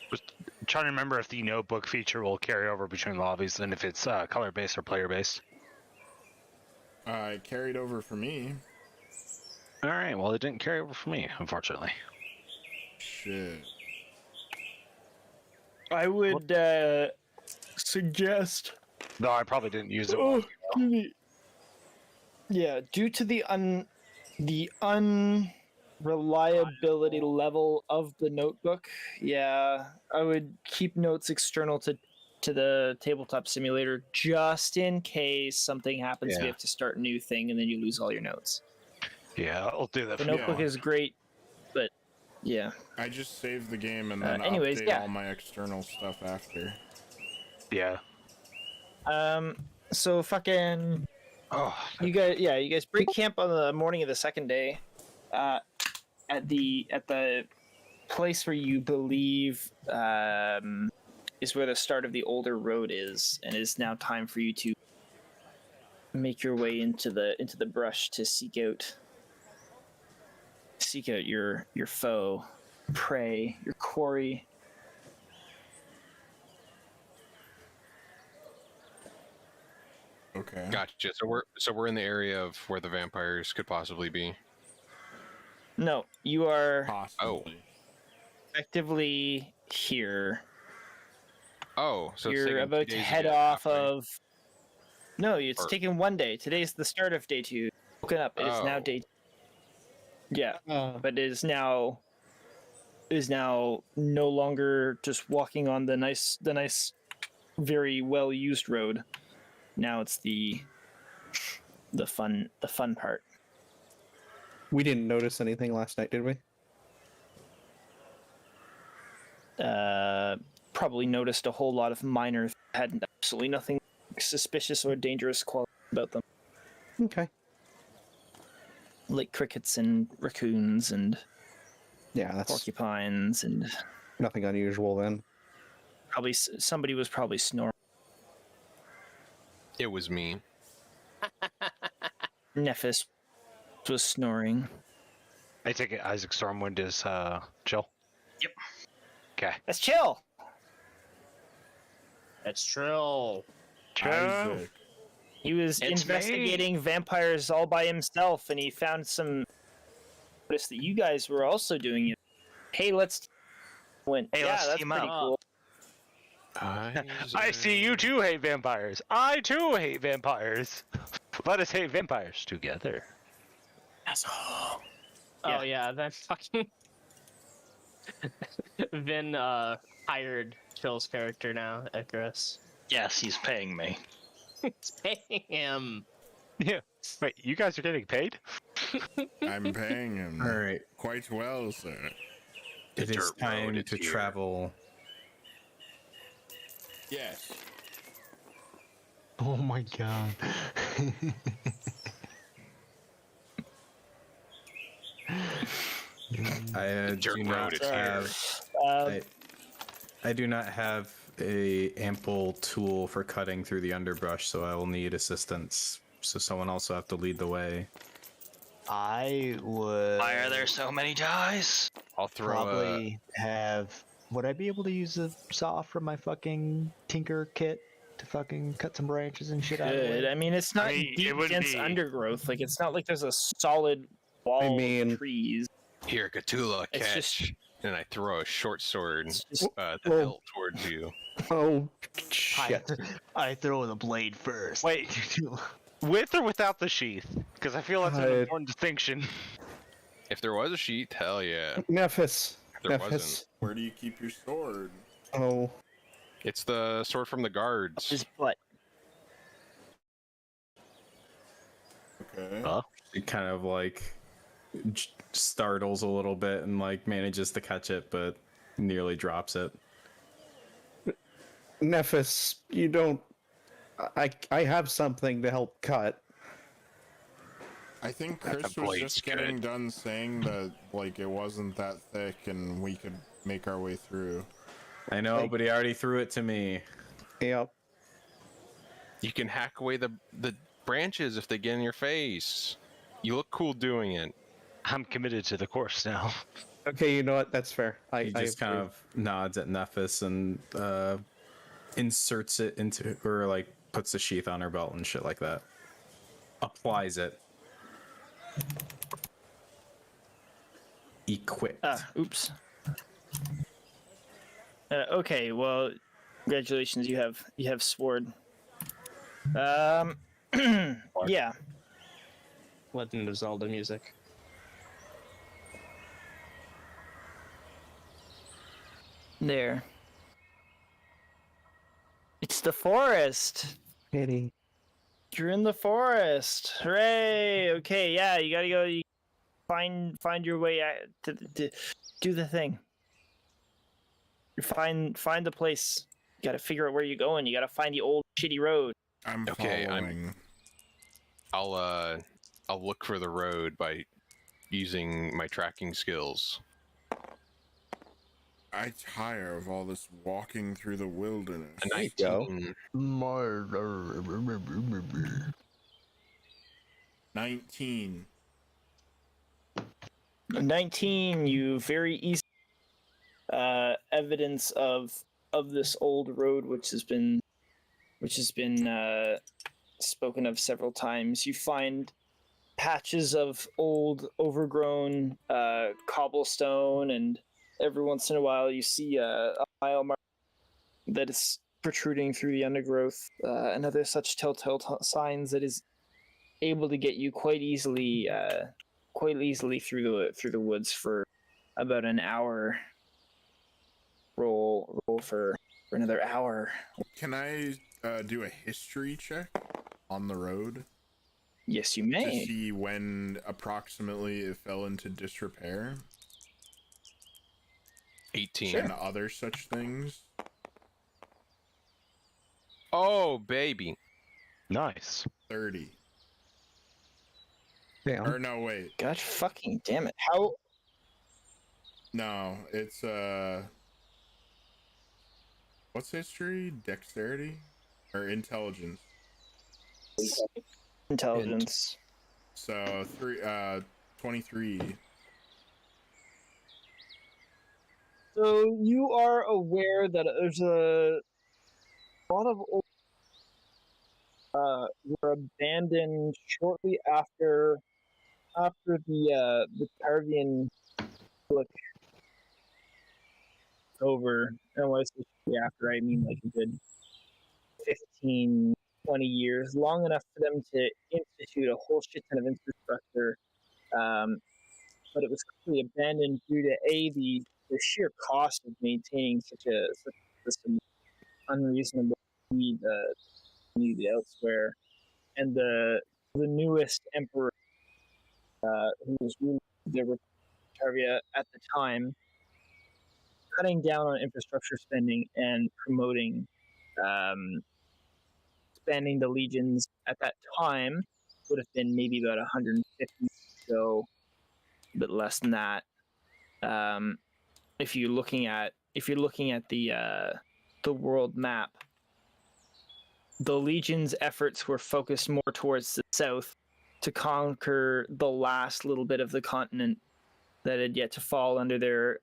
Just trying to remember if the notebook feature will carry over between lobbies and if it's color based or player based.
It carried over for me.
Alright, well it didn't carry over for me, unfortunately.
Shit.
I would suggest.
No, I probably didn't use it.
Oh, yeah, due to the unreliability level of the notebook, yeah, I would keep notes external to the tabletop simulator just in case something happens.
Yeah.
We have to start a new thing, and then you lose all your notes.
Yeah, I'll do that.
The
For
notebook
Yeah.
is great, but yeah.
I just saved the game and then
anyways,
update
yeah.
all my external stuff after.
Yeah.
So fucking.
Oh,
You guys break camp on the morning of the second day, at the place where you believe is where the start of the older road is, and it is now time for you to make your way into the brush to seek out seek out your foe, prey, your quarry.
Okay.
Gotcha. So we're in the area of where the vampires could possibly be.
No, you are
Possibly.
effectively here.
Oh, so it's
You're
taking 2
about to
days
head
get
off
halfway.
of. No, it's
Or-
taken 1 day. Today's the start of day 2. Woken up. It is now
Oh.
day. Yeah,
Uh,
but it is now no longer just walking on the nice, very well used road. Now it's the fun part.
We didn't notice anything last night, did we?
Probably noticed a whole lot of minor had absolutely nothing suspicious or dangerous quality about them,
Okay.
like crickets and raccoons and
Yeah, that's
porcupines, and
nothing unusual then.
probably somebody was probably snoring.
It was me.
Nephis was snoring.
I take it Isaac Stormwind is chill.
Yep.
Okay.
Let's chill.
It's true.
Isaac.
He was
It's
investigating vampires all by himself, and he found some. Noticed that you guys were also doing it. Hey, let's. Went.
Hey,
yeah,
let's
that's
team
pretty
up.
cool.
I see you too hate vampires. I too hate vampires. Let us hate vampires together.
Oh
Yeah.
yeah, then fucking Vin hired Phil's character now, Icarus.
Yes, he's paying me.
It's paying him.
Yeah. Wait, you guys are getting paid?
I'm paying him
All right,
quite well, sir.
it is
dirt road
time
is
to
here.
travel.
Yes.
Oh my god.
I
dirt
do
road
not
is here.
have. I do not have a ample tool for cutting through the underbrush, so I will need assistance. So someone also have to lead the way.
I would
Why are there so many dice?
I'll throw
probably have. Would I be able to use a saw from my fucking tinker kit to fucking cut some branches and shit out of the
Good.
way?
I mean, it's not
mean, it
deep,
would
dense
be-
undergrowth. Like, it's not like there's a solid wall
mean-
of trees.
Here, Cthulhu,
It's
catch.
just-
And I throw a short sword,
It's just-
the
Whoa.
hilt towards you.
Oh
I,
shit!
I throw the blade first.
Wait, with or without the sheath? Because I feel that's an
Uh,
important distinction.
If there was a sheath, hell yeah.
Nephis.
If there
Nephis.
wasn't,
Where do you keep your sword?
Oh,
it's the sword from the guards.
His butt.
Okay.
It kind of like startles a little bit and like manages to catch it, but nearly drops it.
Nephis, you don't. I have something to help cut.
I think
That
Chris was
blade's
just getting
good.
done saying that like it wasn't that thick and we could make our way through.
I know, but he already threw it to me.
Yep.
You can hack away the branches if they get in your face. You look cool doing it.
I'm committed to the course now.
Okay, you know what? That's fair.
He just kind of nods at Nephis and inserts it into, or like puts the sheath on her belt and shit like that. Applies it. Equipped.
Oops. Okay, well, congratulations, you have sword. Yeah.
Legend of Zelda music.
There. It's the forest.
Pity.
You're in the forest. Hooray! Okay, yeah, you gotta go. You find your way to do the thing. You find the place. You gotta figure out where you're going. You gotta find the old shitty road.
I'm
Okay,
following.
I'll look for the road by using my tracking skills.
I tire of all this walking through the wilderness.
A
you go.
19.
19. You very easy evidence of this old road, which has been spoken of several times. You find patches of old, overgrown cobblestone, and every once in a while you see a mile mark that is protruding through the undergrowth, and other such telltale signs that is able to get you quite easily through the woods for about an hour. Roll for another hour.
Can I do a history check on the road
Yes, you
to
may.
see when approximately it fell into disrepair
18.
and other such things?
Oh, baby.
Nice.
30.
Damn.
Or no, wait.
God fucking damn it. How?
No, it's what's history? Dexterity? Or intelligence?
Intelligence.
So 23.
So you are aware that there's a lot of old were abandoned shortly after the Tarvian look over. And when I say shortly after, I mean like a good 15, 20 years, long enough for them to institute a whole shit ton of infrastructure. But it was clearly abandoned due to the sheer cost of maintaining such a system, unreasonable need elsewhere, and the newest emperor who was ruling the Tarvia at the time, cutting down on infrastructure spending and promoting expanding the legions at that time would have been maybe about 150, so a bit less than that. If you're looking at the world map, the legion's efforts were focused more towards the south to conquer the last little bit of the continent that had yet to fall under their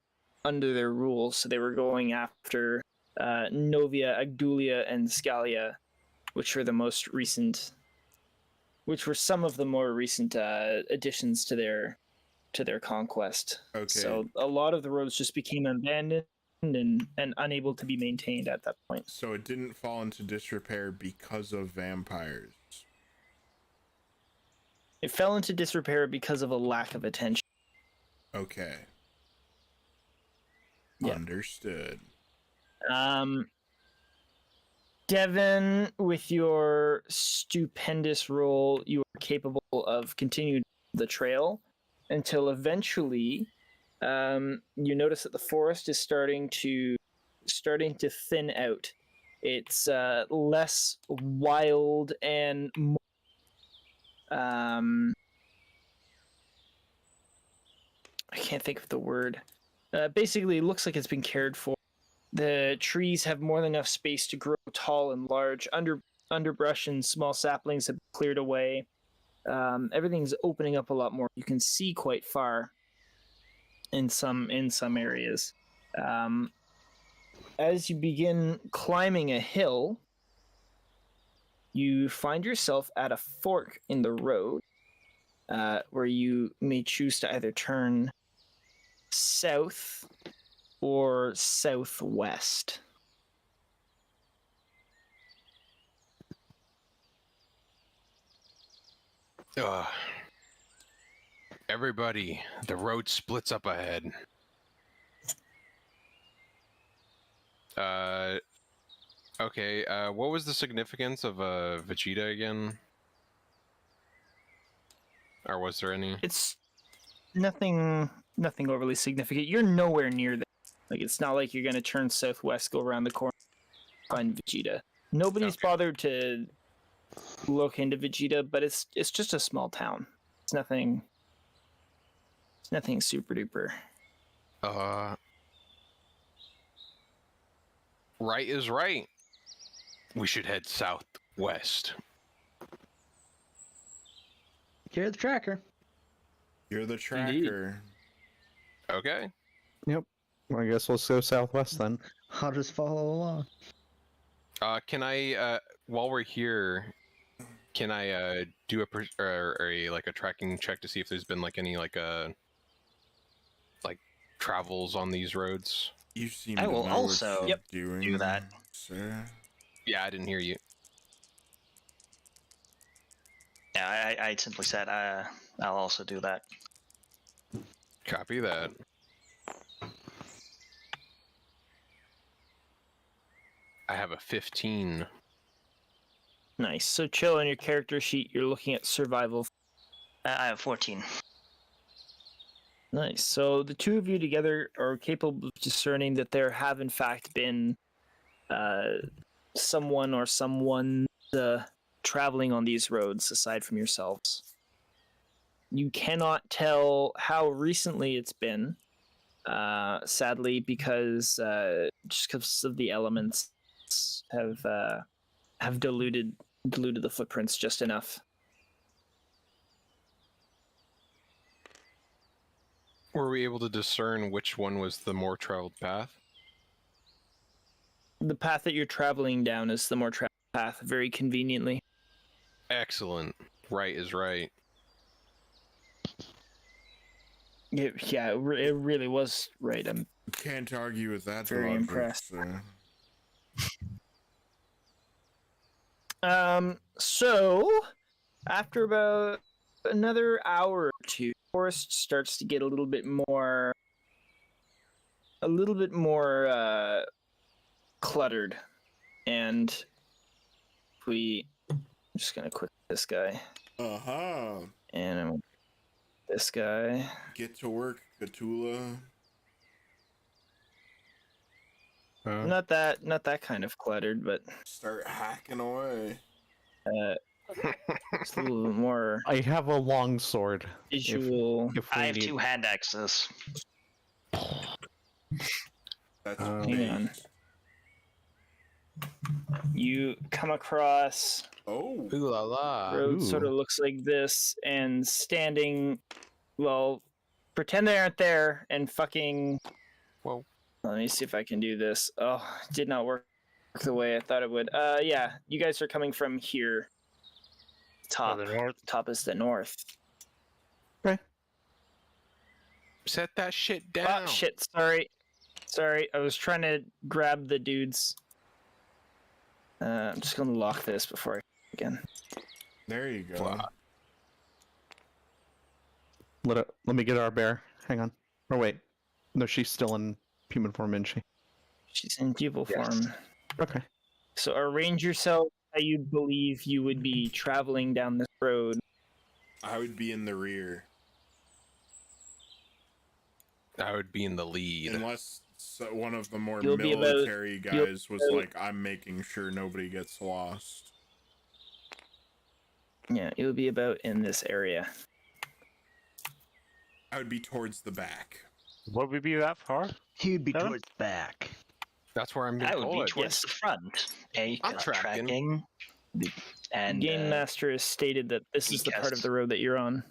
rules. So they were going after Novia, Agdulia, and Scalia, which were some of the more recent additions to their conquest.
Okay.
So a lot of the roads just became abandoned and unable to be maintained at that point.
So it didn't fall into disrepair because of vampires.
It fell into disrepair because of a lack of attention.
Okay.
Yeah.
Understood.
Devin, with your stupendous roll, you are capable of continuing the trail until eventually you notice that the forest is starting to thin out. It's less wild and more, I can't think of the word. Basically, it looks like it's been cared for. The trees have more than enough space to grow tall and large. Underbrush and small saplings have been cleared away. Everything's opening up a lot more. You can see quite far in some areas. As you begin climbing a hill, you find yourself at a fork in the road, where you may choose to either turn south or southwest.
Everybody, the road splits up ahead. Okay, what was the significance of Vegeta again? Or was there any?
It's nothing overly significant. You're nowhere near that. Like, it's not like you're going to turn southwest, go around the corner, find Vegeta. Nobody's bothered to look into Vegeta, but it's just a small town. It's nothing super duper.
Right is right. We should head southwest.
You're the tracker.
You're the tracker.
Okay.
Yep. I guess let's go southwest then.
I'll just follow along.
Can I, while we're here, can I do a tracking check to see if there's been like any like travels on these roads?
You seem
I
to
will
know
also
what you're doing,
do that.
sir.
Yeah, I didn't hear you.
Yeah, I simply said I'll also do that.
Copy that. I have a 15.
Nice. So chill on your character sheet. You're looking at survival.
I have 14.
Nice. So the two of you together are capable of discerning that there have in fact been someone or someone traveling on these roads aside from yourselves. You cannot tell how recently it's been, sadly, because just because of the elements have diluted the footprints just enough.
Were we able to discern which one was the more traveled path?
The path that you're traveling down is the more traveled path, very conveniently.
Excellent. Right is right.
It really was right. I'm
Can't argue with that.
very
logic,
impressed.
sir.
So after about another hour or two, the forest starts to get a little bit more cluttered, and I'm just gonna quit this guy, and I'm this guy.
Get to work, Cthulhu.
Not that kind of cluttered, but
Start hacking away.
it's a little bit more
I have a long sword.
visual.
If
I
we
have
need...
2 hand axes.
That's
Hang on.
baked.
You come across
Oh,
Ooh la la.
road
Ooh.
sort of looks like this, and standing, well, pretend they aren't there, and fucking.
Whoa.
Let me see if I can do this. Oh, it did not work the way I thought it would. Yeah, you guys are coming from here. Top.
the north.
Top is the north.
Set that shit down.
Oh shit! Sorry. I was trying to grab the dudes. I'm just gonna lock this before I again.
there you go.
Wow.
Let me get our bear. Hang on. Or wait. No, she's still in human form, isn't she?
She's in people
Yes.
form.
Okay.
So arrange yourself how you believe you would be traveling down this road.
I would be in the rear.
I would be in the lead.
Unless one of the more
You'll be about-
military
you'll
guys was
about-
like, I'm making sure nobody gets lost.
Yeah, it would be about in this area.
I would be towards the back.
Would we be that far?
He'd be
Huh?
towards the back.
That's where I'm being
I would be
told.
towards the front.
I'm tracking.
Tracking. And
Game Master has stated that this is the part of
Yes.
the road that you're on.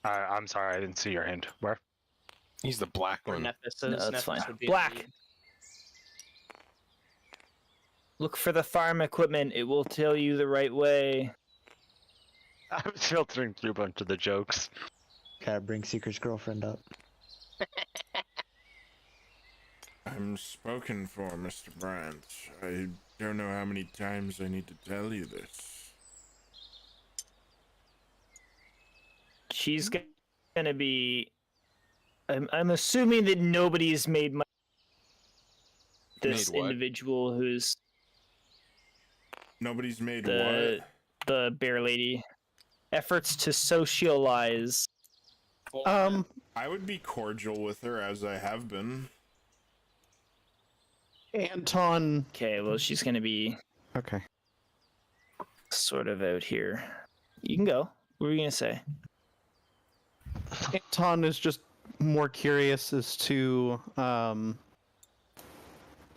I'm sorry, I didn't see your hand. Where?
He's the black
Or
one.
Nephis
No,
is.
that's
Nephis
fine.
would be
Black.
the lead.
Look for the farm equipment. It will tell you the right way.
I was filtering through a bunch of the jokes.
Gotta bring Seeker's girlfriend up.
I'm spoken for, Mr. Brandt. I don't know how many times I need to tell you this.
She's gonna be. I'm assuming that nobody's made this
Made what?
individual who's
Nobody's made
the
what?
the bear lady efforts to socialize.
I would be cordial with her as I have been.
Anton.
Okay, well she's gonna be
Okay.
sort of out here. You can go. What were you gonna say?
Anton is just more curious as to,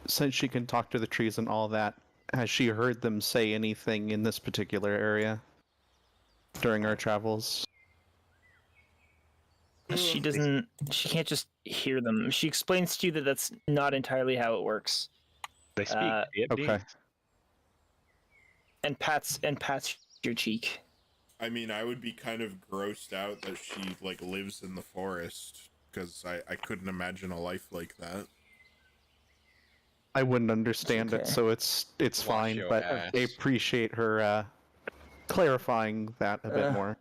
since she can talk to the trees and all that, has she heard them say anything in this particular area during our travels?
doesn't. She can't just hear them. She explains to you that that's not entirely how it works.
They speak. DnD.
Okay.
And pats your cheek.
I mean, I would be kind of grossed out that she like lives in the forest because I couldn't imagine a life like that.
I wouldn't understand
okay.
it, so it's
Wash
fine.
your
But
ass.
I appreciate her clarifying that a bit more.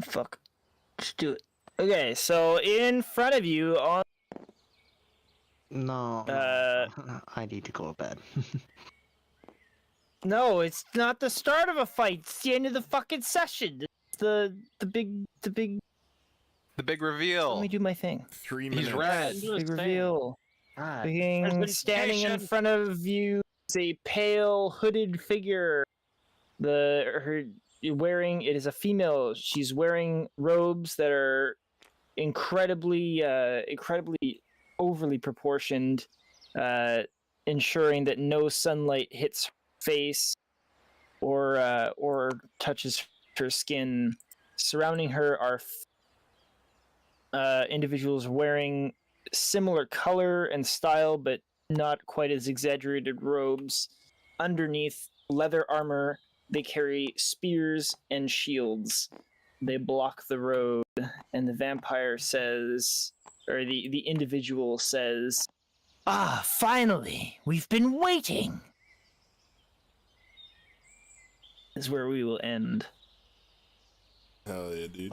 Fuck. Let's do it. Okay, so in front of you on
No, I need to go to bed.
No, it's not the start of a fight. It's the end of the fucking session. It's the big
The big reveal.
Let me do my thing.
3 minutes.
He's red.
Big reveal.
Ah,
Standing in front of you is a pale hooded figure. It is a female. She's wearing robes that are incredibly overly proportioned, ensuring that no sunlight hits her face or touches her skin. Surrounding her are individuals wearing similar color and style, but not quite as exaggerated robes. Underneath leather armor, they carry spears and shields. They block the road, and the vampire says, or the individual says, "Ah, finally! We've been waiting!" Is where we will end.
Hell yeah, dude.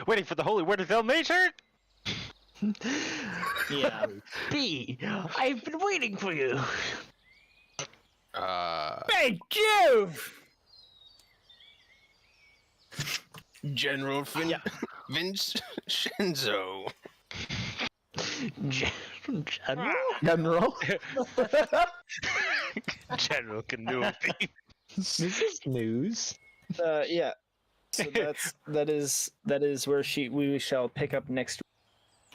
Waiting for the holy word of nature.
Yeah.
B, I've been waiting for you.
Thank you!
General Vincenzo.
General?
General Canopy.
This is news.
Yeah. So that is where we shall pick up next week.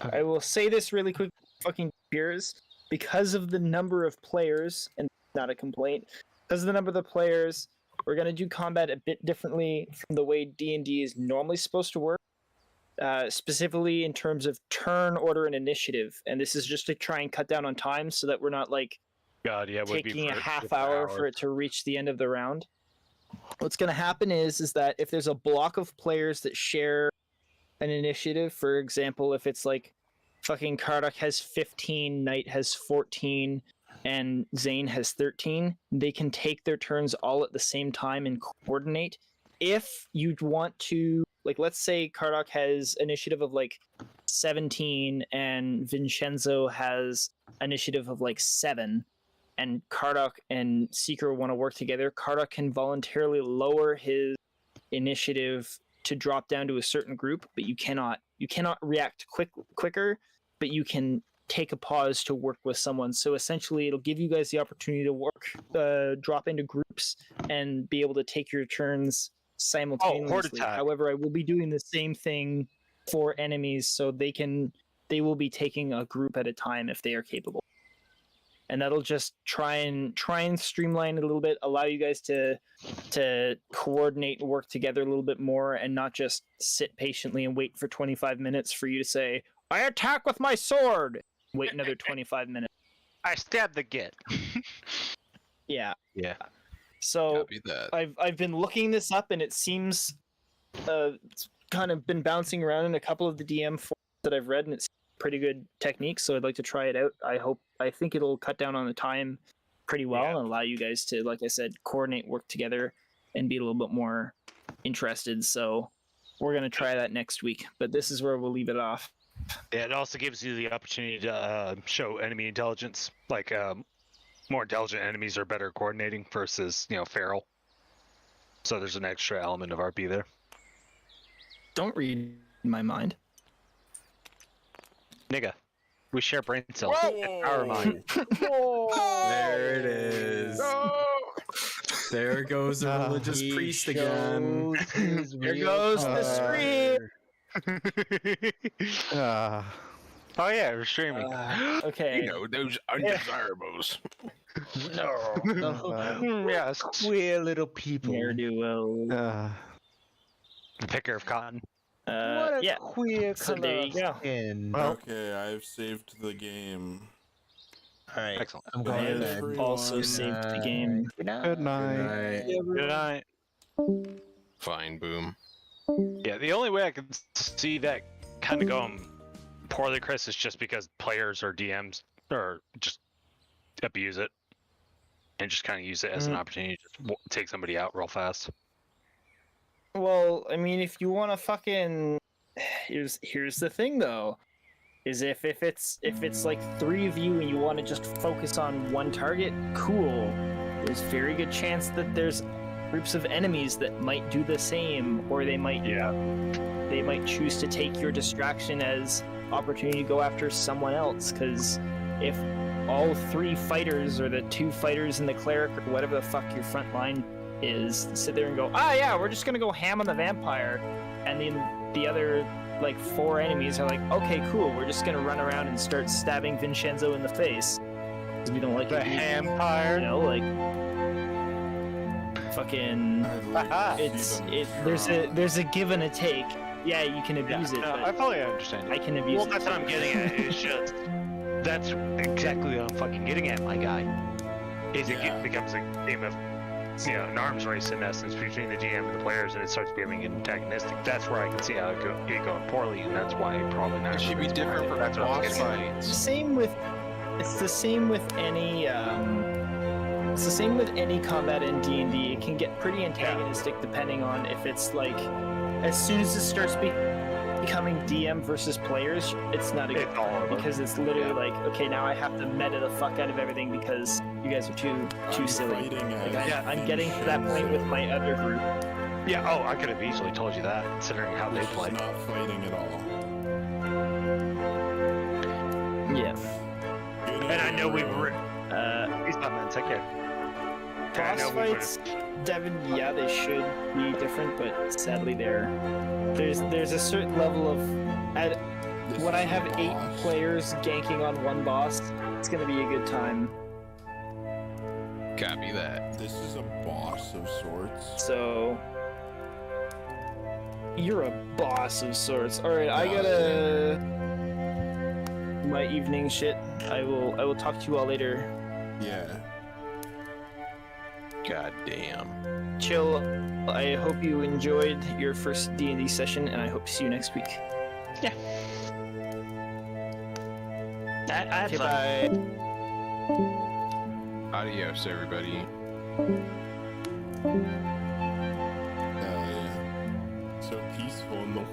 Okay.
I will say this really quick, fucking peers, because of the number of players, and not a complaint, because of the number of the players, we're gonna do combat a bit differently from the way D&D is normally supposed to work. Specifically in terms of turn order and initiative, and this is just to try and cut down on time so that we're not like
God, yeah,
taking a half hour for it to reach the end of the round. What's going to happen is that if there's a block of players that share an initiative, for example, if it's like fucking Karduk has 15, Knight has 14, and Zane has 13, they can take their turns all at the same time and coordinate. If you'd want to, like, let's say Karduk has initiative of like 17 and Vincenzo has initiative of like 7, and Karduk and Seeker want to work together, Karduk can voluntarily lower his initiative to drop down to a certain group, but you cannot react quicker, but you can take a pause to work with someone. So essentially it'll give you guys the opportunity to work, drop into groups and be able to take your turns simultaneously. However, I will be doing the same thing for enemies, so they will be taking a group at a time if they are capable. And that'll just try and streamline it a little bit, allow you guys to coordinate and work together a little bit more, and not just sit patiently and wait for 25 minutes for you to say, "I attack with my sword." Wait another 25 minutes.
I stabbed the git.
Yeah.
Yeah.
So
Copy that.
I've been looking this up, and it seems it's kind of been bouncing around in a couple of the DM forums that I've read, and it's pretty good technique. So I'd like to try it out. I think it'll cut down on the time pretty well and allow you guys to, like I said, coordinate, work together, and be a little bit more interested. So we're gonna try that next week. But this is where we'll leave it off.
Yeah, it also gives you the opportunity to show enemy intelligence. Like, more intelligent enemies are better coordinating versus, feral. So there's an extra element of RP there.
Don't read my mind.
Nigga, we share brain cells. Our mind.
There it is. There goes the religious priest again.
There goes the stream.
Oh yeah, we're streaming.
Okay.
Those undesirables.
No.
Yes.
We're little people.
Ne'er-do-well.
The picker of cotton.
What a
yeah.
queer
So
color
there you
of
go.
skin.
Well-
Okay, I've saved the game.
All right,
Excellent.
I'm
Good
going to
night,
bed.
everyone.
Also saved the game.
Good night.
Good night.
Good night.
Fine, boom.
Yeah, the only way I can see that kind of going poorly, Chris, is just because players or DMs or just abuse it and just kind of use it as an opportunity to just take somebody out real fast.
Well, I mean, if you want to fucking, here's the thing though, is if it's like 3 of you and you want to just focus on one target, cool. There's very good chance that there's groups of enemies that might do the same, or they might choose to take your distraction as opportunity to go after someone else. Because if all 3 fighters or the 2 fighters and the cleric or whatever the fuck your front line is sit there and go, yeah, we're just gonna go ham on the vampire, and then the other like 4 enemies are like, okay, cool, we're just gonna run around and start stabbing Vincenzo in the face because we don't like
The
it,
vampire.
you know, like fucking. There's a give and a take. Yeah, you can abuse it.
No,
But
I fully understand.
I can abuse
Well,
it.
that's what I'm getting at. It's just that's exactly what I'm fucking getting at, my guy. Is it becomes a game of an arms race in essence between the GM and the players, and it starts becoming antagonistic. That's where I can see how it going poorly, and that's why probably not.
It should be different for
That's what I'm
boss
getting at.
fights.
It's the same with any it's the same with any combat in D&D. It can get pretty antagonistic depending on if it's like as soon as it starts becoming DM versus players, it's not a good because it's literally like, okay, now I have to meta the fuck out of everything because you guys are too silly. Like, I'm getting to that point with my other group.
Yeah. Oh, I could have easily told you that, considering how they play.
Not fighting at all.
Yeah.
And I know we were. Peace out, man. Take care.
Boss fights, Devin, yeah, they should be different, but sadly there's a certain level of when I have 8 players ganking on one boss, it's gonna be a good time.
Copy that.
This is a boss of sorts.
So you're a boss of sorts. All right, I gotta my evening shit. I will talk to you all later.
Yeah.
God damn.
Chill. I hope you enjoyed your first D&D session, and I hope to see you next week.
Yeah. I had
Okay,
fun.
bye.
Adios, everybody.
Yeah. So peaceful in the